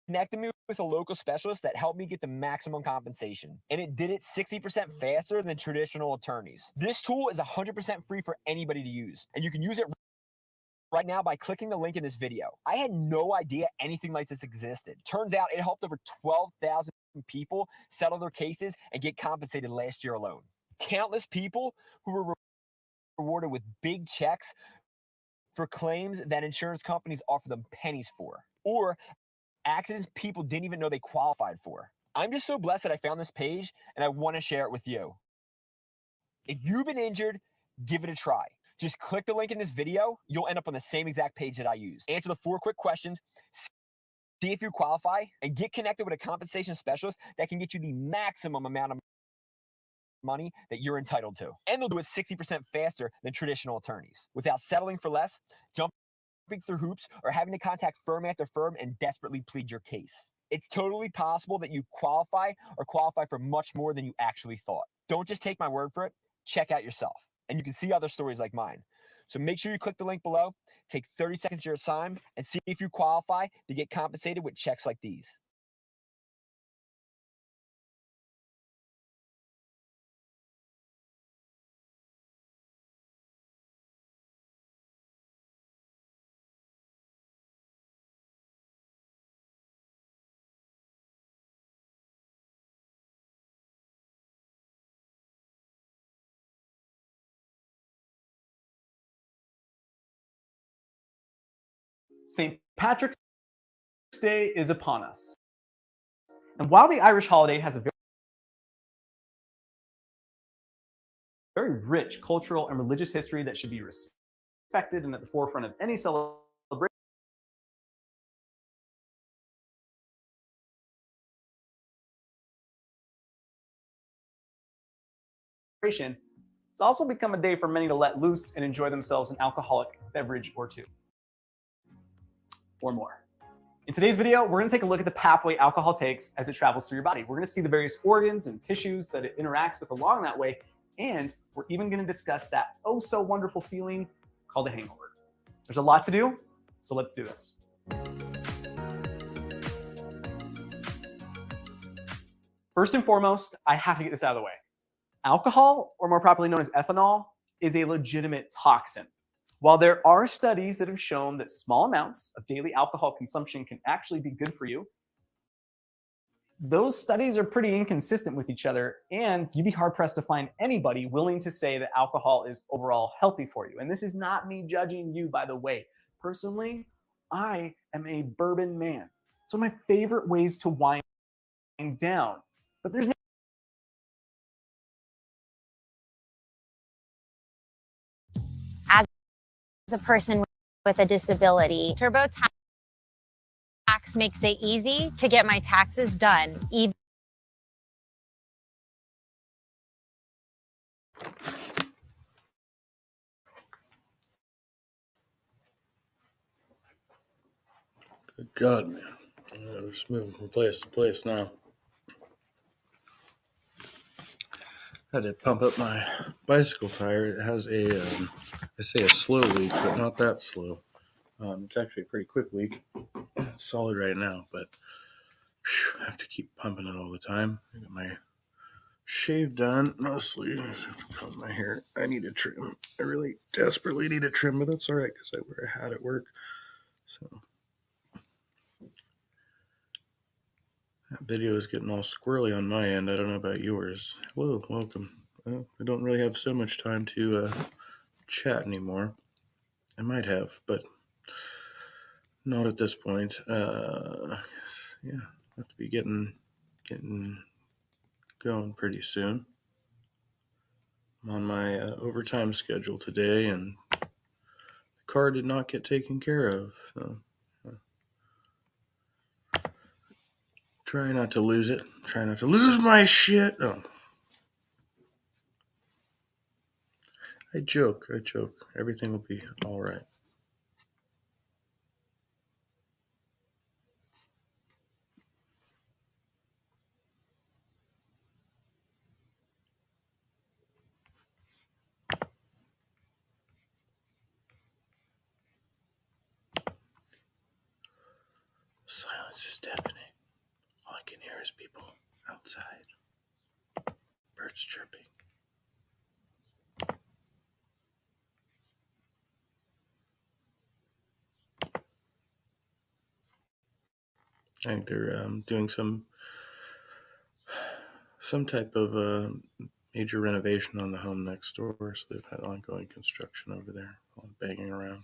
connected me with a local specialist that helped me get the maximum compensation. And it did it 60% faster than traditional attorneys. This tool is 100% free for anybody to use, and you can use it right now by clicking the link in this video. I had no idea anything like this existed. Turns out it helped over 12,000 people settle their cases and get compensated last year alone. Countless people who were rewarded with big checks for claims that insurance companies offer them pennies for, or accidents people didn't even know they qualified for. I'm just so blessed that I found this page and I want to share it with you. If you've been injured, give it a try. Just click the link in this video. You'll end up on the same exact page that I used. Answer the 4 quick questions, see if you qualify, and get connected with a compensation specialist that can get you the maximum amount of money that you're entitled to. And they'll do it 60% faster than traditional attorneys without settling for less, jumping through hoops, or having to contact firm after firm and desperately plead your case. It's totally possible that you qualify or qualify for much more than you actually thought. Don't just take my word for it. Check out yourself. And you can see other stories like mine. So make sure you click the link below, take 30 seconds of your time, and see if you qualify to get compensated with checks like these. St. Patrick's Day is upon us. And while the Irish holiday has a very rich cultural and religious history that should be respected and at the forefront of any celebration, it's also become a day for many to let loose and enjoy themselves an alcoholic beverage or two. Or more. In today's video, we're going to take a look at the pathway alcohol takes as it travels through your body. We're going to see the various organs and tissues that it interacts with along that way, and we're even going to discuss that oh so wonderful feeling called a hangover. There's a lot to do, so let's do this. First and foremost, I have to get this out of the way. Alcohol, or more properly known as ethanol, is a legitimate toxin. While there are studies that have shown that small amounts of daily alcohol consumption can actually be good for you, those studies are pretty inconsistent with each other, and you'd be hard-pressed to find anybody willing to say that alcohol is overall healthy for you. And this is not me judging you, by the way. Personally, I am a bourbon man. It's one of my favorite ways to wind down. But there's no as a person with a disability, TurboTax makes it easy to get my taxes done. Good God, man. We're just moving from place to place now. Had to pump up my bicycle tire. It has a, I say a slow leak, but not that slow. It's actually a pretty quick leak. It's solid right now, but I have to keep pumping it all the time. I got my shave done, mostly. I have to comb my hair. I need a trim. I really desperately need a trim, but that's all right because I wear a hat at work. So that video is getting all squirrely on my end. I don't know about yours. Hello, welcome. Well, I don't really have so much time to chat anymore. I might have, but not at this point. Yeah, I have to be getting going pretty soon. I'm on my overtime schedule today, and the car did not get taken care of. So try not to lose it. Try not to lose my shit. Oh. I joke. Everything will be all right. Silence is deafening. All I can hear is people outside. Birds chirping. I think they're doing some type of major renovation on the home next door, so they've had ongoing construction over there, all banging around.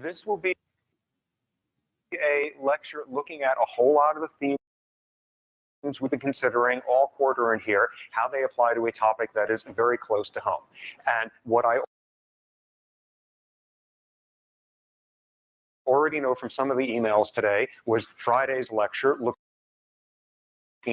This will be a lecture looking at a whole lot of the themes we've been considering all quarter in here, how they apply to a topic that is very close to home. And what I already know from some of the emails today was Friday's lecture looking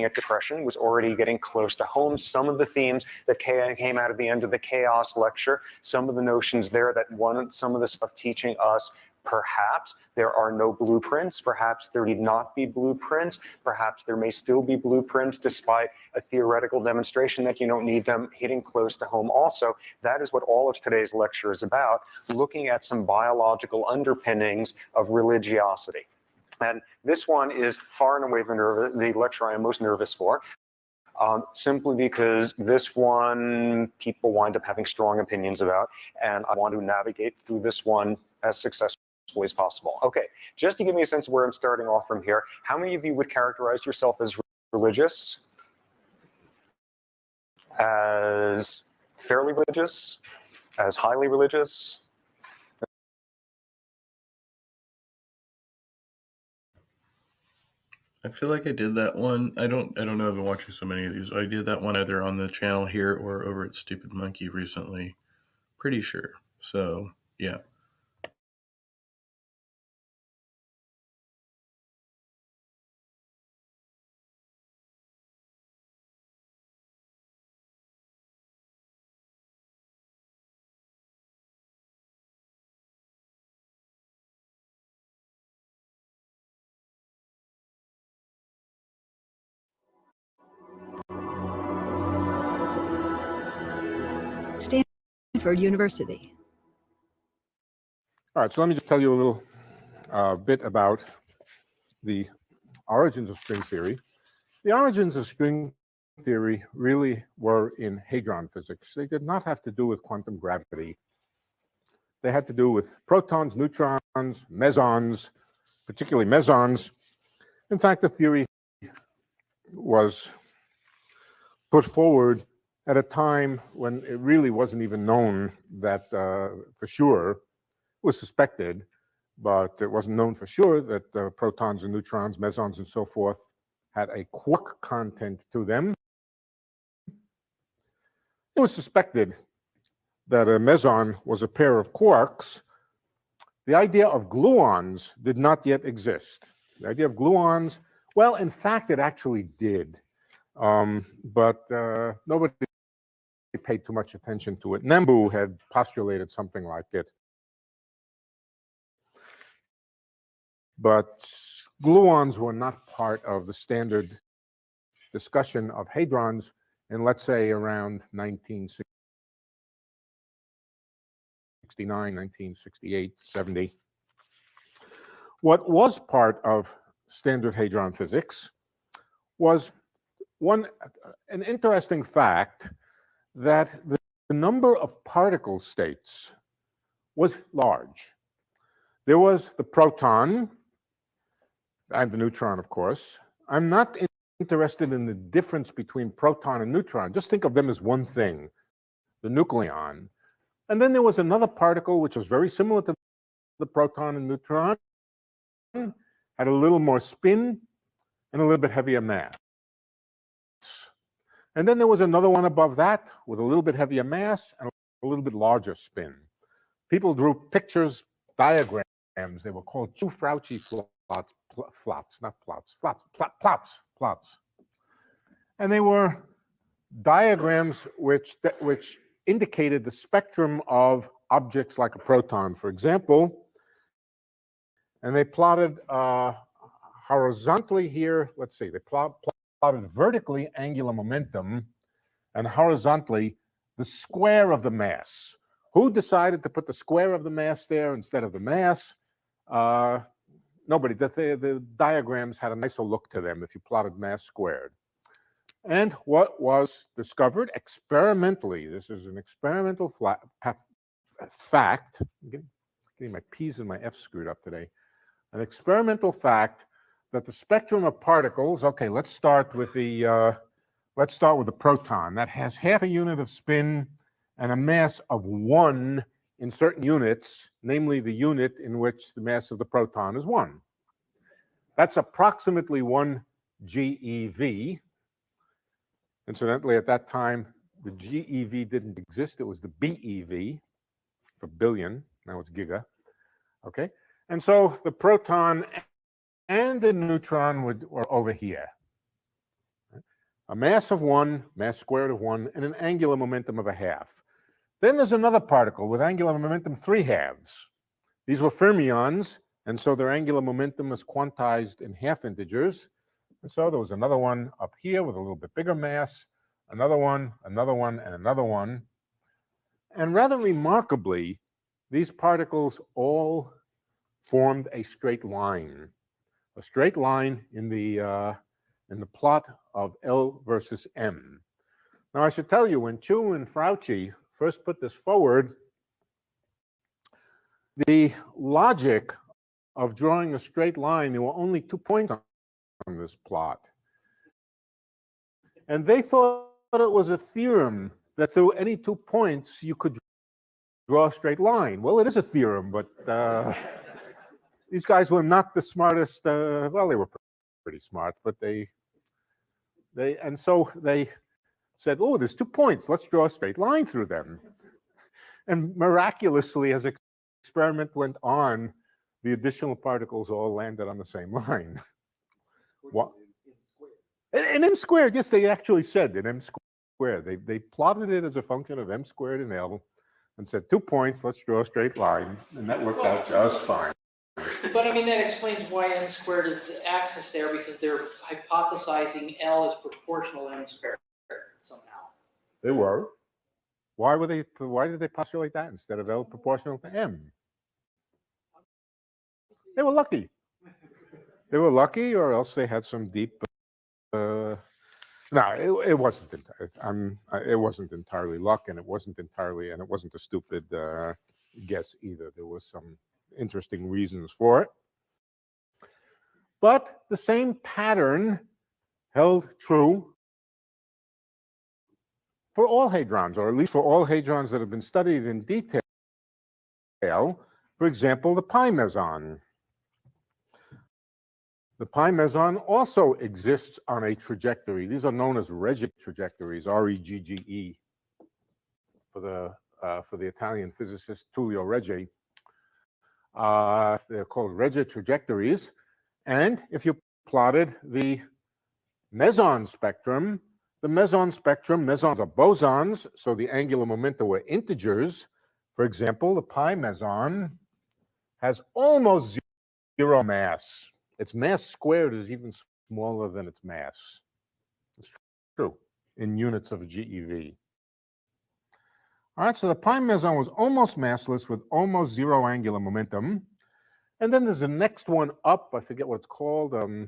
at depression was already getting close to home. Some of the themes that came out of the end of the chaos lecture, some of the notions there that some of the stuff teaching us perhaps there are no blueprints, perhaps there need not be blueprints, perhaps there may still be blueprints despite a theoretical demonstration that you don't need them, hitting close to home also. That is what all of today's lecture is about, looking at some biological underpinnings of religiosity. And this one is far and away the lecture I am most nervous for, simply because this one people wind up having strong opinions about, and I want to navigate through this one as successfully ways possible. Okay, just to give me a sense of where I'm starting off from here, how many of you would characterize yourself as religious, as fairly religious, as highly religious? I feel like I did that one. I don't know. I've been watching so many of these. I did that one either on the channel here or over at Stupid Monkey recently. Pretty sure. So yeah. Stanford University. All right, so let me just tell you a little bit about the origins of string theory. The origins of string theory really were in hadron physics. They did not have to do with quantum gravity. They had to do with protons, neutrons, mesons, particularly mesons. In fact, the theory was put forward at a time when it really wasn't even known that for sure. It was suspected, but it wasn't known for sure that protons and neutrons, mesons, and so forth had a quark content to them. It was suspected that a meson was a pair of quarks. The idea of gluons did not yet exist. The idea of gluons, well, in fact, it actually did, but nobody paid too much attention to it. Nembu had postulated something like it. But gluons were not part of the standard discussion of hadrons in, let's say, around 1969, 1968, 70. What was part of standard hadron physics was an interesting fact that the number of particle states was large. There was the proton, and the neutron, of course. I'm not interested in the difference between proton and neutron. Just think of them as one thing, the nucleon. And then there was another particle which was very similar to the proton and neutron, had a little more spin and a little bit heavier mass. And then there was another one above that with a little bit heavier mass and a little bit larger spin. People drew pictures, diagrams. They were called Fauci plots. And they were diagrams which indicated the spectrum of objects like a proton, for example. And they plotted horizontally here, let's see, they plotted vertically angular momentum and horizontally the square of the mass. Who decided to put the square of the mass there instead of the mass? Nobody. The diagrams had a nicer look to them if you plotted mass squared. And what was discovered experimentally, this is an experimental fact, I'm getting my P's and my F's screwed up today, an experimental fact that the spectrum of particles, okay, let's start with the proton. That has half a unit of spin and a mass of 1 in certain units, namely the unit in which the mass of the proton is 1. That's approximately 1 GeV. Incidentally, at that time, the GeV didn't exist. It was the BeV for billion. Now it's giga. Okay? And so the proton and the neutron were over here. A mass of 1, mass squared of 1, and an angular momentum of 1/2. Then there's another particle with angular momentum 3/2. These were fermions, and so their angular momentum is quantized in half integers. And so there was another one up here with a little bit bigger mass, another one, and another one. And rather remarkably, these particles all formed a straight line in the plot of L versus M. Now, I should tell you, when Chu and Fauci first put this forward, the logic of drawing a straight line. There were only 2 points on this plot. And they thought it was a theorem that through any 2 points you could draw a straight line. Well, it is a theorem, but these guys were not the smartest. Well, they were pretty smart, but so they said, oh, there's 2 points. Let's draw a straight line through them. And miraculously, as the experiment went on, the additional particles all landed on the same line. What? In m squared, yes, they actually said in m squared. They plotted it as a function of m squared and L and said 2 points, let's draw a straight line. And that worked out just fine. But I mean, that explains why m squared is the axis there, because they're hypothesizing L is proportional to m squared somehow. They were. Why did they postulate that instead of L proportional to M? They were lucky. They were lucky, or else they had some deep. No, it wasn't. It wasn't entirely luck, and it wasn't a stupid guess either. There was some interesting reasons for it. But the same pattern held true for all hadrons, or at least for all hadrons that have been studied in detail. For example, the pi meson. The pi meson also exists on a trajectory. These are known as Regge trajectories, R-E-G-G-E, for the Italian physicist Tullio Regge. They're called Regge trajectories. And if you plotted the meson spectrum, mesons are bosons, so the angular momenta were integers. For example, the pi meson has almost zero mass. Its mass squared is even smaller than its mass. It's true in units of GeV. All right, so the pi meson was almost massless with almost zero angular momentum. And then there's the next one up. I forget what it's called. I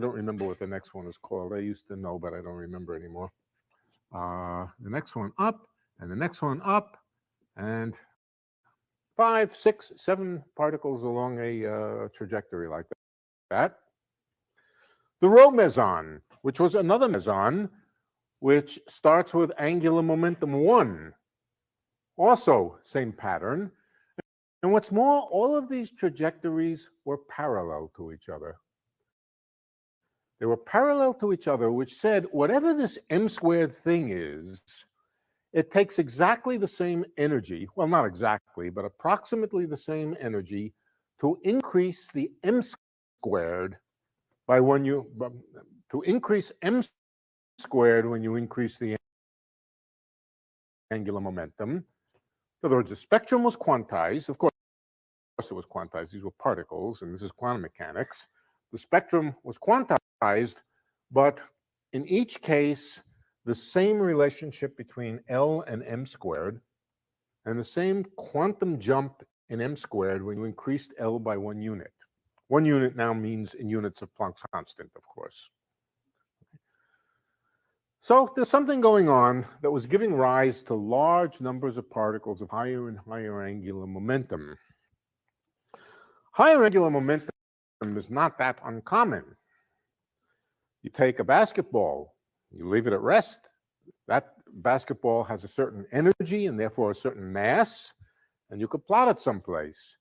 don't remember what the next one is called. I used to know, but I don't remember anymore. The next one up, and the next one up, and 5, 6, 7 particles along a trajectory like that. The rho meson, which was another meson, which starts with angular momentum 1. Also, same pattern. And what's more, all of these trajectories were parallel to each other. They were parallel to each other, which said whatever this m squared thing is, it takes exactly the same energy, well, not exactly, but approximately the same energy to increase the m squared by to increase m squared when you increase the angular momentum. In other words, the spectrum was quantized. Of course, it was quantized. These were particles, and this is quantum mechanics. The spectrum was quantized, but in each case, the same relationship between L and m squared, and the same quantum jump in m squared when you increased L by 1 unit. 1 unit now means in units of Planck's constant, of course. So there's something going on that was giving rise to large numbers of particles of higher and higher angular momentum. Higher angular momentum is not that uncommon. You take a basketball, you leave it at rest. That basketball has a certain energy and therefore a certain mass, and you could plot it someplace.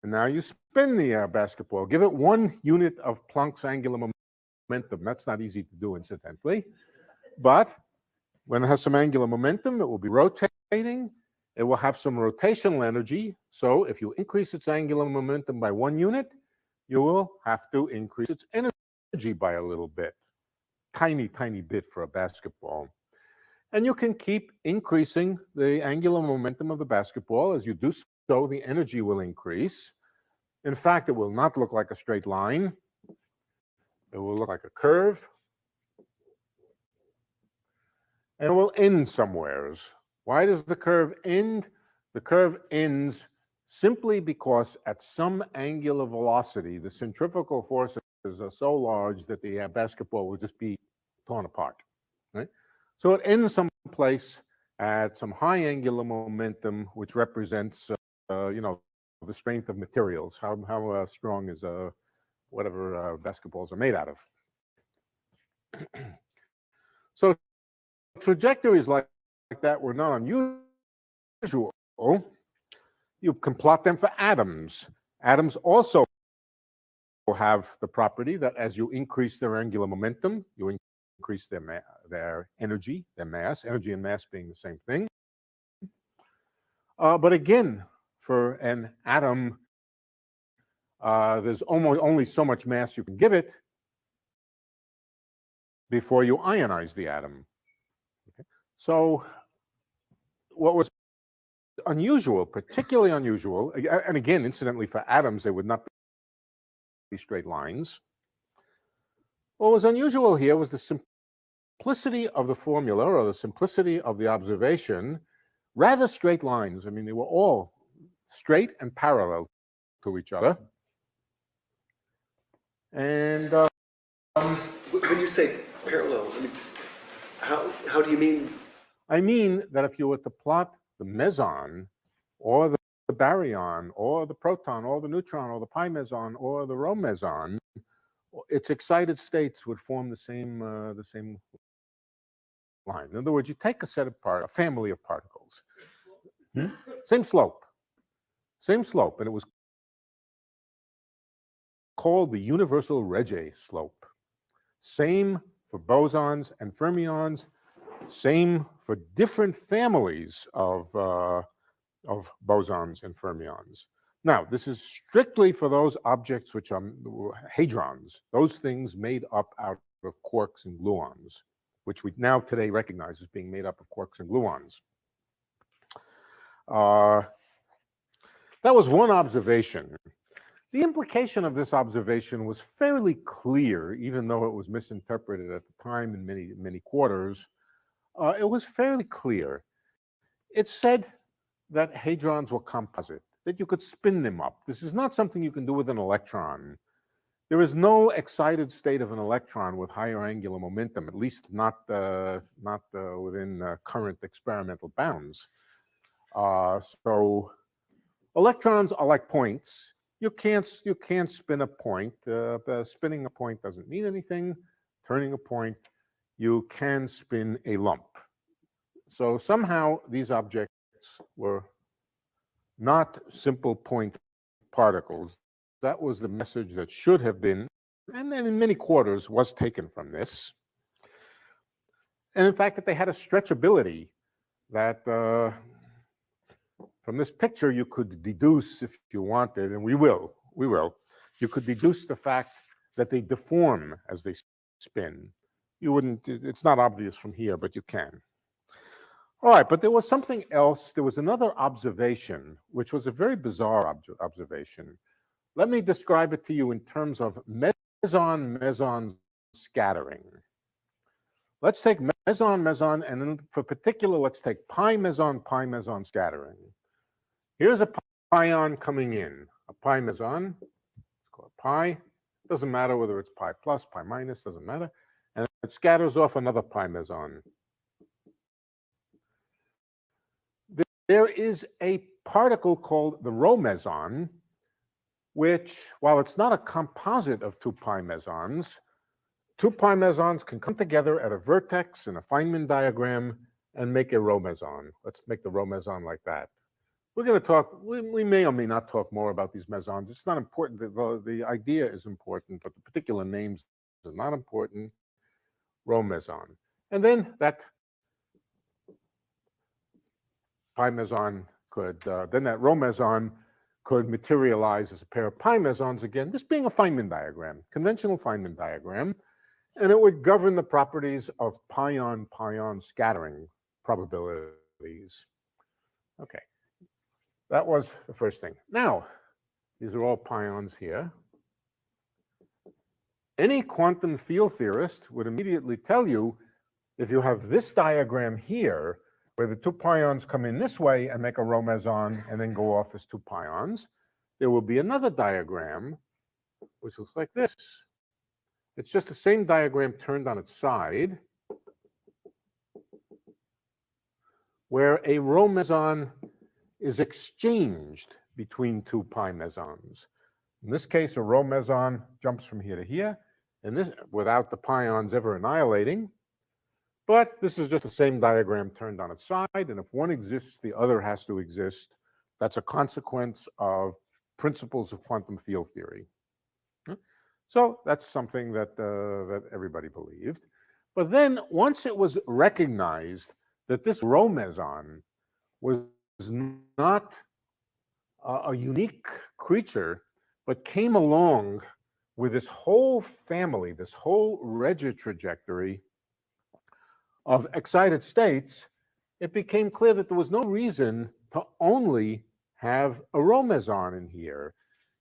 And now you spin the basketball. Give it 1 unit of Planck's angular momentum. That's not easy to do, incidentally. But when it has some angular momentum, it will be rotating. It will have some rotational energy. So if you increase its angular momentum by 1 unit, you will have to increase its energy by a little bit. Tiny, tiny bit for a basketball. And you can keep increasing the angular momentum of the basketball. As you do so, the energy will increase. In fact, it will not look like a straight line. It will look like a curve. And it will end somewheres. Why does the curve end? The curve ends simply because at some angular velocity, the centrifugal forces are so large that the basketball will just be torn apart. Right? So it ends someplace at some high angular momentum, which represents, the strength of materials. How strong is whatever basketballs are made out of. So trajectories like that were not unusual. You can plot them for atoms. Atoms also have the property that as you increase their angular momentum, you increase their energy, their mass, energy and mass being the same thing. But again, for an atom, there's almost only so much mass you can give it before you ionize the atom. Okay. So what was unusual, particularly unusual, and again, incidentally, for atoms, they would not be straight lines. What was unusual here was the simplicity of the formula, or the simplicity of the observation, rather straight lines. I mean, they were all straight and parallel to each other. And when you say parallel, I mean, how do you mean? I mean that if you were to plot the meson, or the baryon, or the proton, or the neutron, or the pi meson, or the rho meson, its excited states would form the same line. In other words, you take a family of particles, same slope, and it was called the universal Regge slope. Same for bosons and fermions, same for different families of bosons and fermions. Now, this is strictly for those objects which are hadrons, those things made up out of quarks and gluons, which we now today recognize as being made up of quarks and gluons. That was one observation. The implication of this observation was fairly clear, even though it was misinterpreted at the time in many quarters. It was fairly clear. It said that hadrons were composite, that you could spin them up. This is not something you can do with an electron. There is no excited state of an electron with higher angular momentum, at least not within current experimental bounds. So electrons are like points. You can't spin a point. Spinning a point doesn't mean anything. Turning a point, you can spin a lump. So somehow these objects were not simple point particles. That was the message that should have been, and then in many quarters was taken from this. And in fact, that they had a stretchability that from this picture you could deduce, if you wanted, and we will, you could deduce the fact that they deform as they spin. You wouldn't, it's not obvious from here, but you can. All right, but there was something else. There was another observation, which was a very bizarre observation. Let me describe it to you in terms of meson-meson scattering. Let's take meson-meson, and then for particular, let's take pi-meson scattering. Here's a pion coming in, a pi meson. Let's call it pi. Doesn't matter whether it's pi plus, pi minus, doesn't matter. And it scatters off another pi meson. There is a particle called the rho meson, which, while it's not a composite of two pi mesons can come together at a vertex in a Feynman diagram and make a rho meson. Let's make the rho meson like that. We're going to talk, we may or may not talk more about these mesons. It's not important. The idea is important, but the particular names are not important. Rho meson. And then that pi meson could, then that rho meson could materialize as a pair of pi mesons again, this being a Feynman diagram, conventional Feynman diagram, and it would govern the properties of pion-pion scattering probabilities. Okay, that was the first thing. Now, these are all pions here. Any quantum field theorist would immediately tell you, if you have this diagram here, where the two pions come in this way and make a rho meson and then go off as two pions, there will be another diagram which looks like this. It's just the same diagram turned on its side, where a rho meson is exchanged between two pi mesons. In this case, a rho meson jumps from here to here, and this without the pions ever annihilating. But this is just the same diagram turned on its side, and if one exists, the other has to exist. That's a consequence of principles of quantum field theory. So that's something that, that everybody believed. But then once it was recognized that this rho meson was not a unique creature, but came along with this whole family, this whole Regge trajectory of excited states, it became clear that there was no reason to only have a rho meson in here.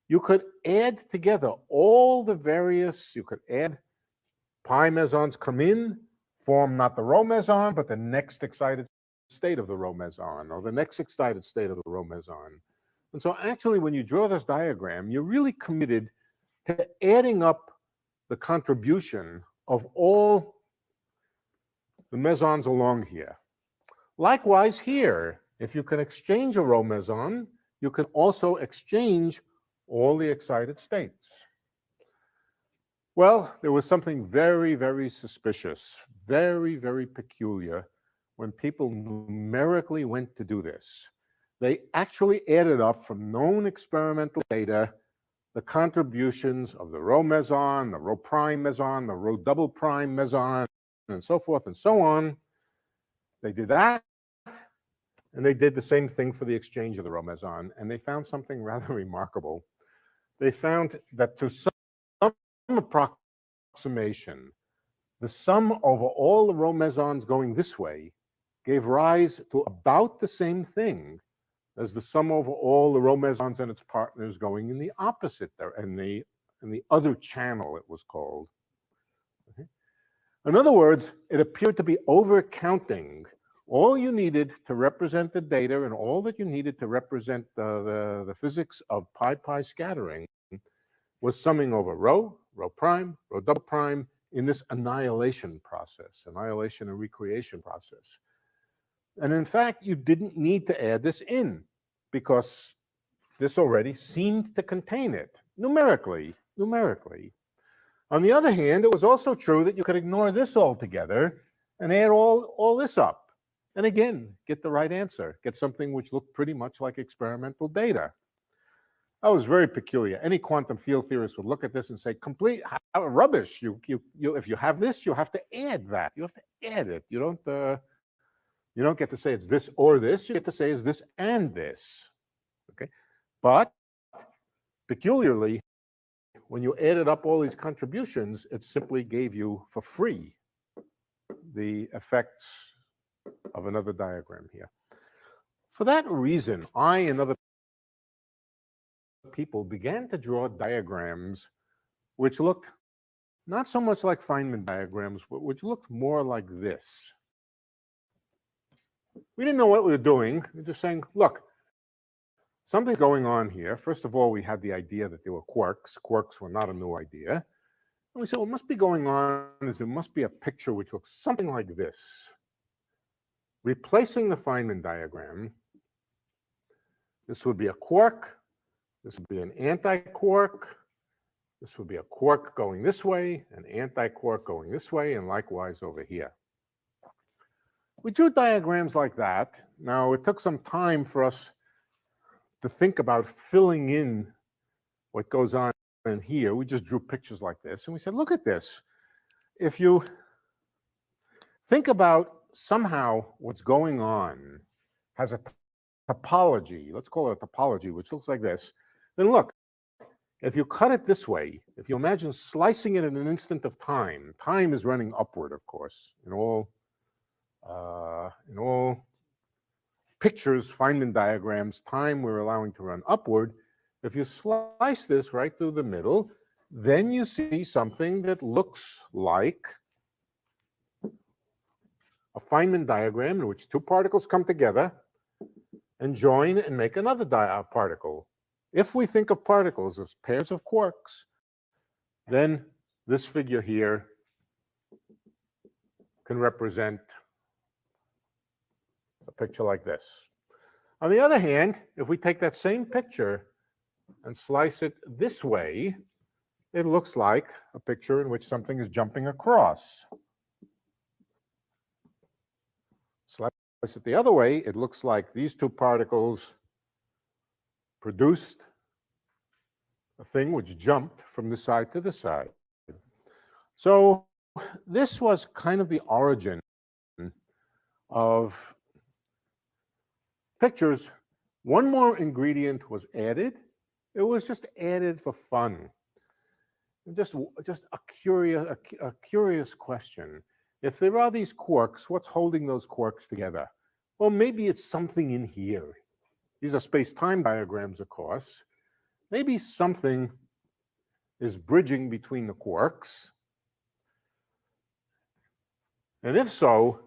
You could add together all the various, you could add pi mesons come in, form not the rho meson, but the next excited state of the rho meson, or the next excited state of the rho meson. And so actually, when you draw this diagram, you're really committed to adding up the contribution of all the mesons along here. Likewise here, if you can exchange a rho meson, you can also exchange all the excited states. Well, there was something very, very suspicious, very, very peculiar when people numerically went to do this. They actually added up from known experimental data the contributions of the rho meson, the rho prime meson, the rho double prime meson, and so forth and so on. They did that, and they did the same thing for the exchange of the rho meson, and they found something rather remarkable. They found that to some approximation, the sum over all the rho mesons going this way gave rise to about the same thing as the sum over all the rho mesons and its partners going in the opposite, in the other channel, it was called. Okay. In other words, it appeared to be overcounting. All you needed to represent the data and all that you needed to represent the physics of pi-pi scattering was summing over rho, rho prime, rho double prime in this annihilation process, annihilation and recreation process. And in fact, you didn't need to add this in because this already seemed to contain it numerically. On the other hand, it was also true that you could ignore this altogether and add all this up. And again, get the right answer, get something which looked pretty much like experimental data. That was very peculiar. Any quantum field theorist would look at this and say, complete rubbish. If you have this, you have to add that. You have to add it. You don't get to say it's this or this. You get to say it's this and this. Okay, but peculiarly, when you added up all these contributions, it simply gave you for free the effects of another diagram here. For that reason, I and other people began to draw diagrams which looked not so much like Feynman diagrams, but which looked more like this. We didn't know what we were doing. We were just saying, look, something's going on here. First of all, we had the idea that there were quarks. Quarks were not a new idea. And we said, what must be going on is there must be a picture which looks something like this. Replacing the Feynman diagram, this would be a quark. This would be an anti-quark. This would be a quark going this way, an anti-quark going this way, and likewise over here. We drew diagrams like that. Now, it took some time for us to think about filling in what goes on in here. We just drew pictures like this, and we said, look at this. If you think about somehow what's going on has a topology, let's call it a topology, which looks like this, then look, if you cut it this way, if you imagine slicing it in an instant of time, time is running upward, of course, in all pictures, Feynman diagrams, time we're allowing to run upward. If you slice this right through the middle, then you see something that looks like a Feynman diagram in which two particles come together and join and make another particle. If we think of particles as pairs of quarks, then this figure here can represent a picture like this. On the other hand, if we take that same picture and slice it this way, it looks like a picture in which something is jumping across. Slice it the other way, it looks like these two particles produced a thing which jumped from this side to this side. So this was kind of the origin of pictures. One more ingredient was added. It was just added for fun. Just a curious question. If there are these quarks, what's holding those quarks together? Well, maybe it's something in here. These are space-time diagrams, of course. Maybe something is bridging between the quarks. And if so,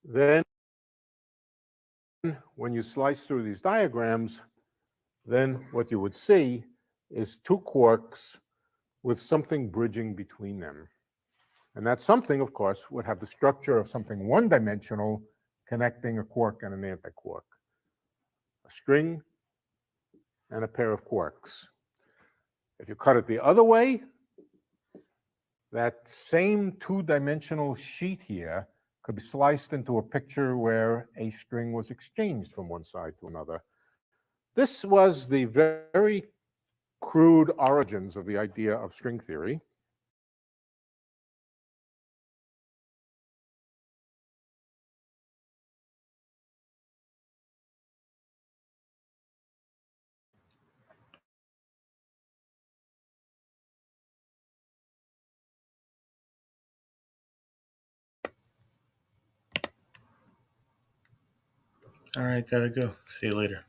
then when you slice through these diagrams, then what you would see is two quarks with something bridging between them. And that something, of course, would have the structure of something one-dimensional connecting a quark and an antiquark. A string and a pair of quarks. If you cut it the other way, that same two-dimensional sheet here could be sliced into a picture where a string was exchanged from one side to another. This was the very crude origins of the idea of string theory. All right, gotta go. See you later.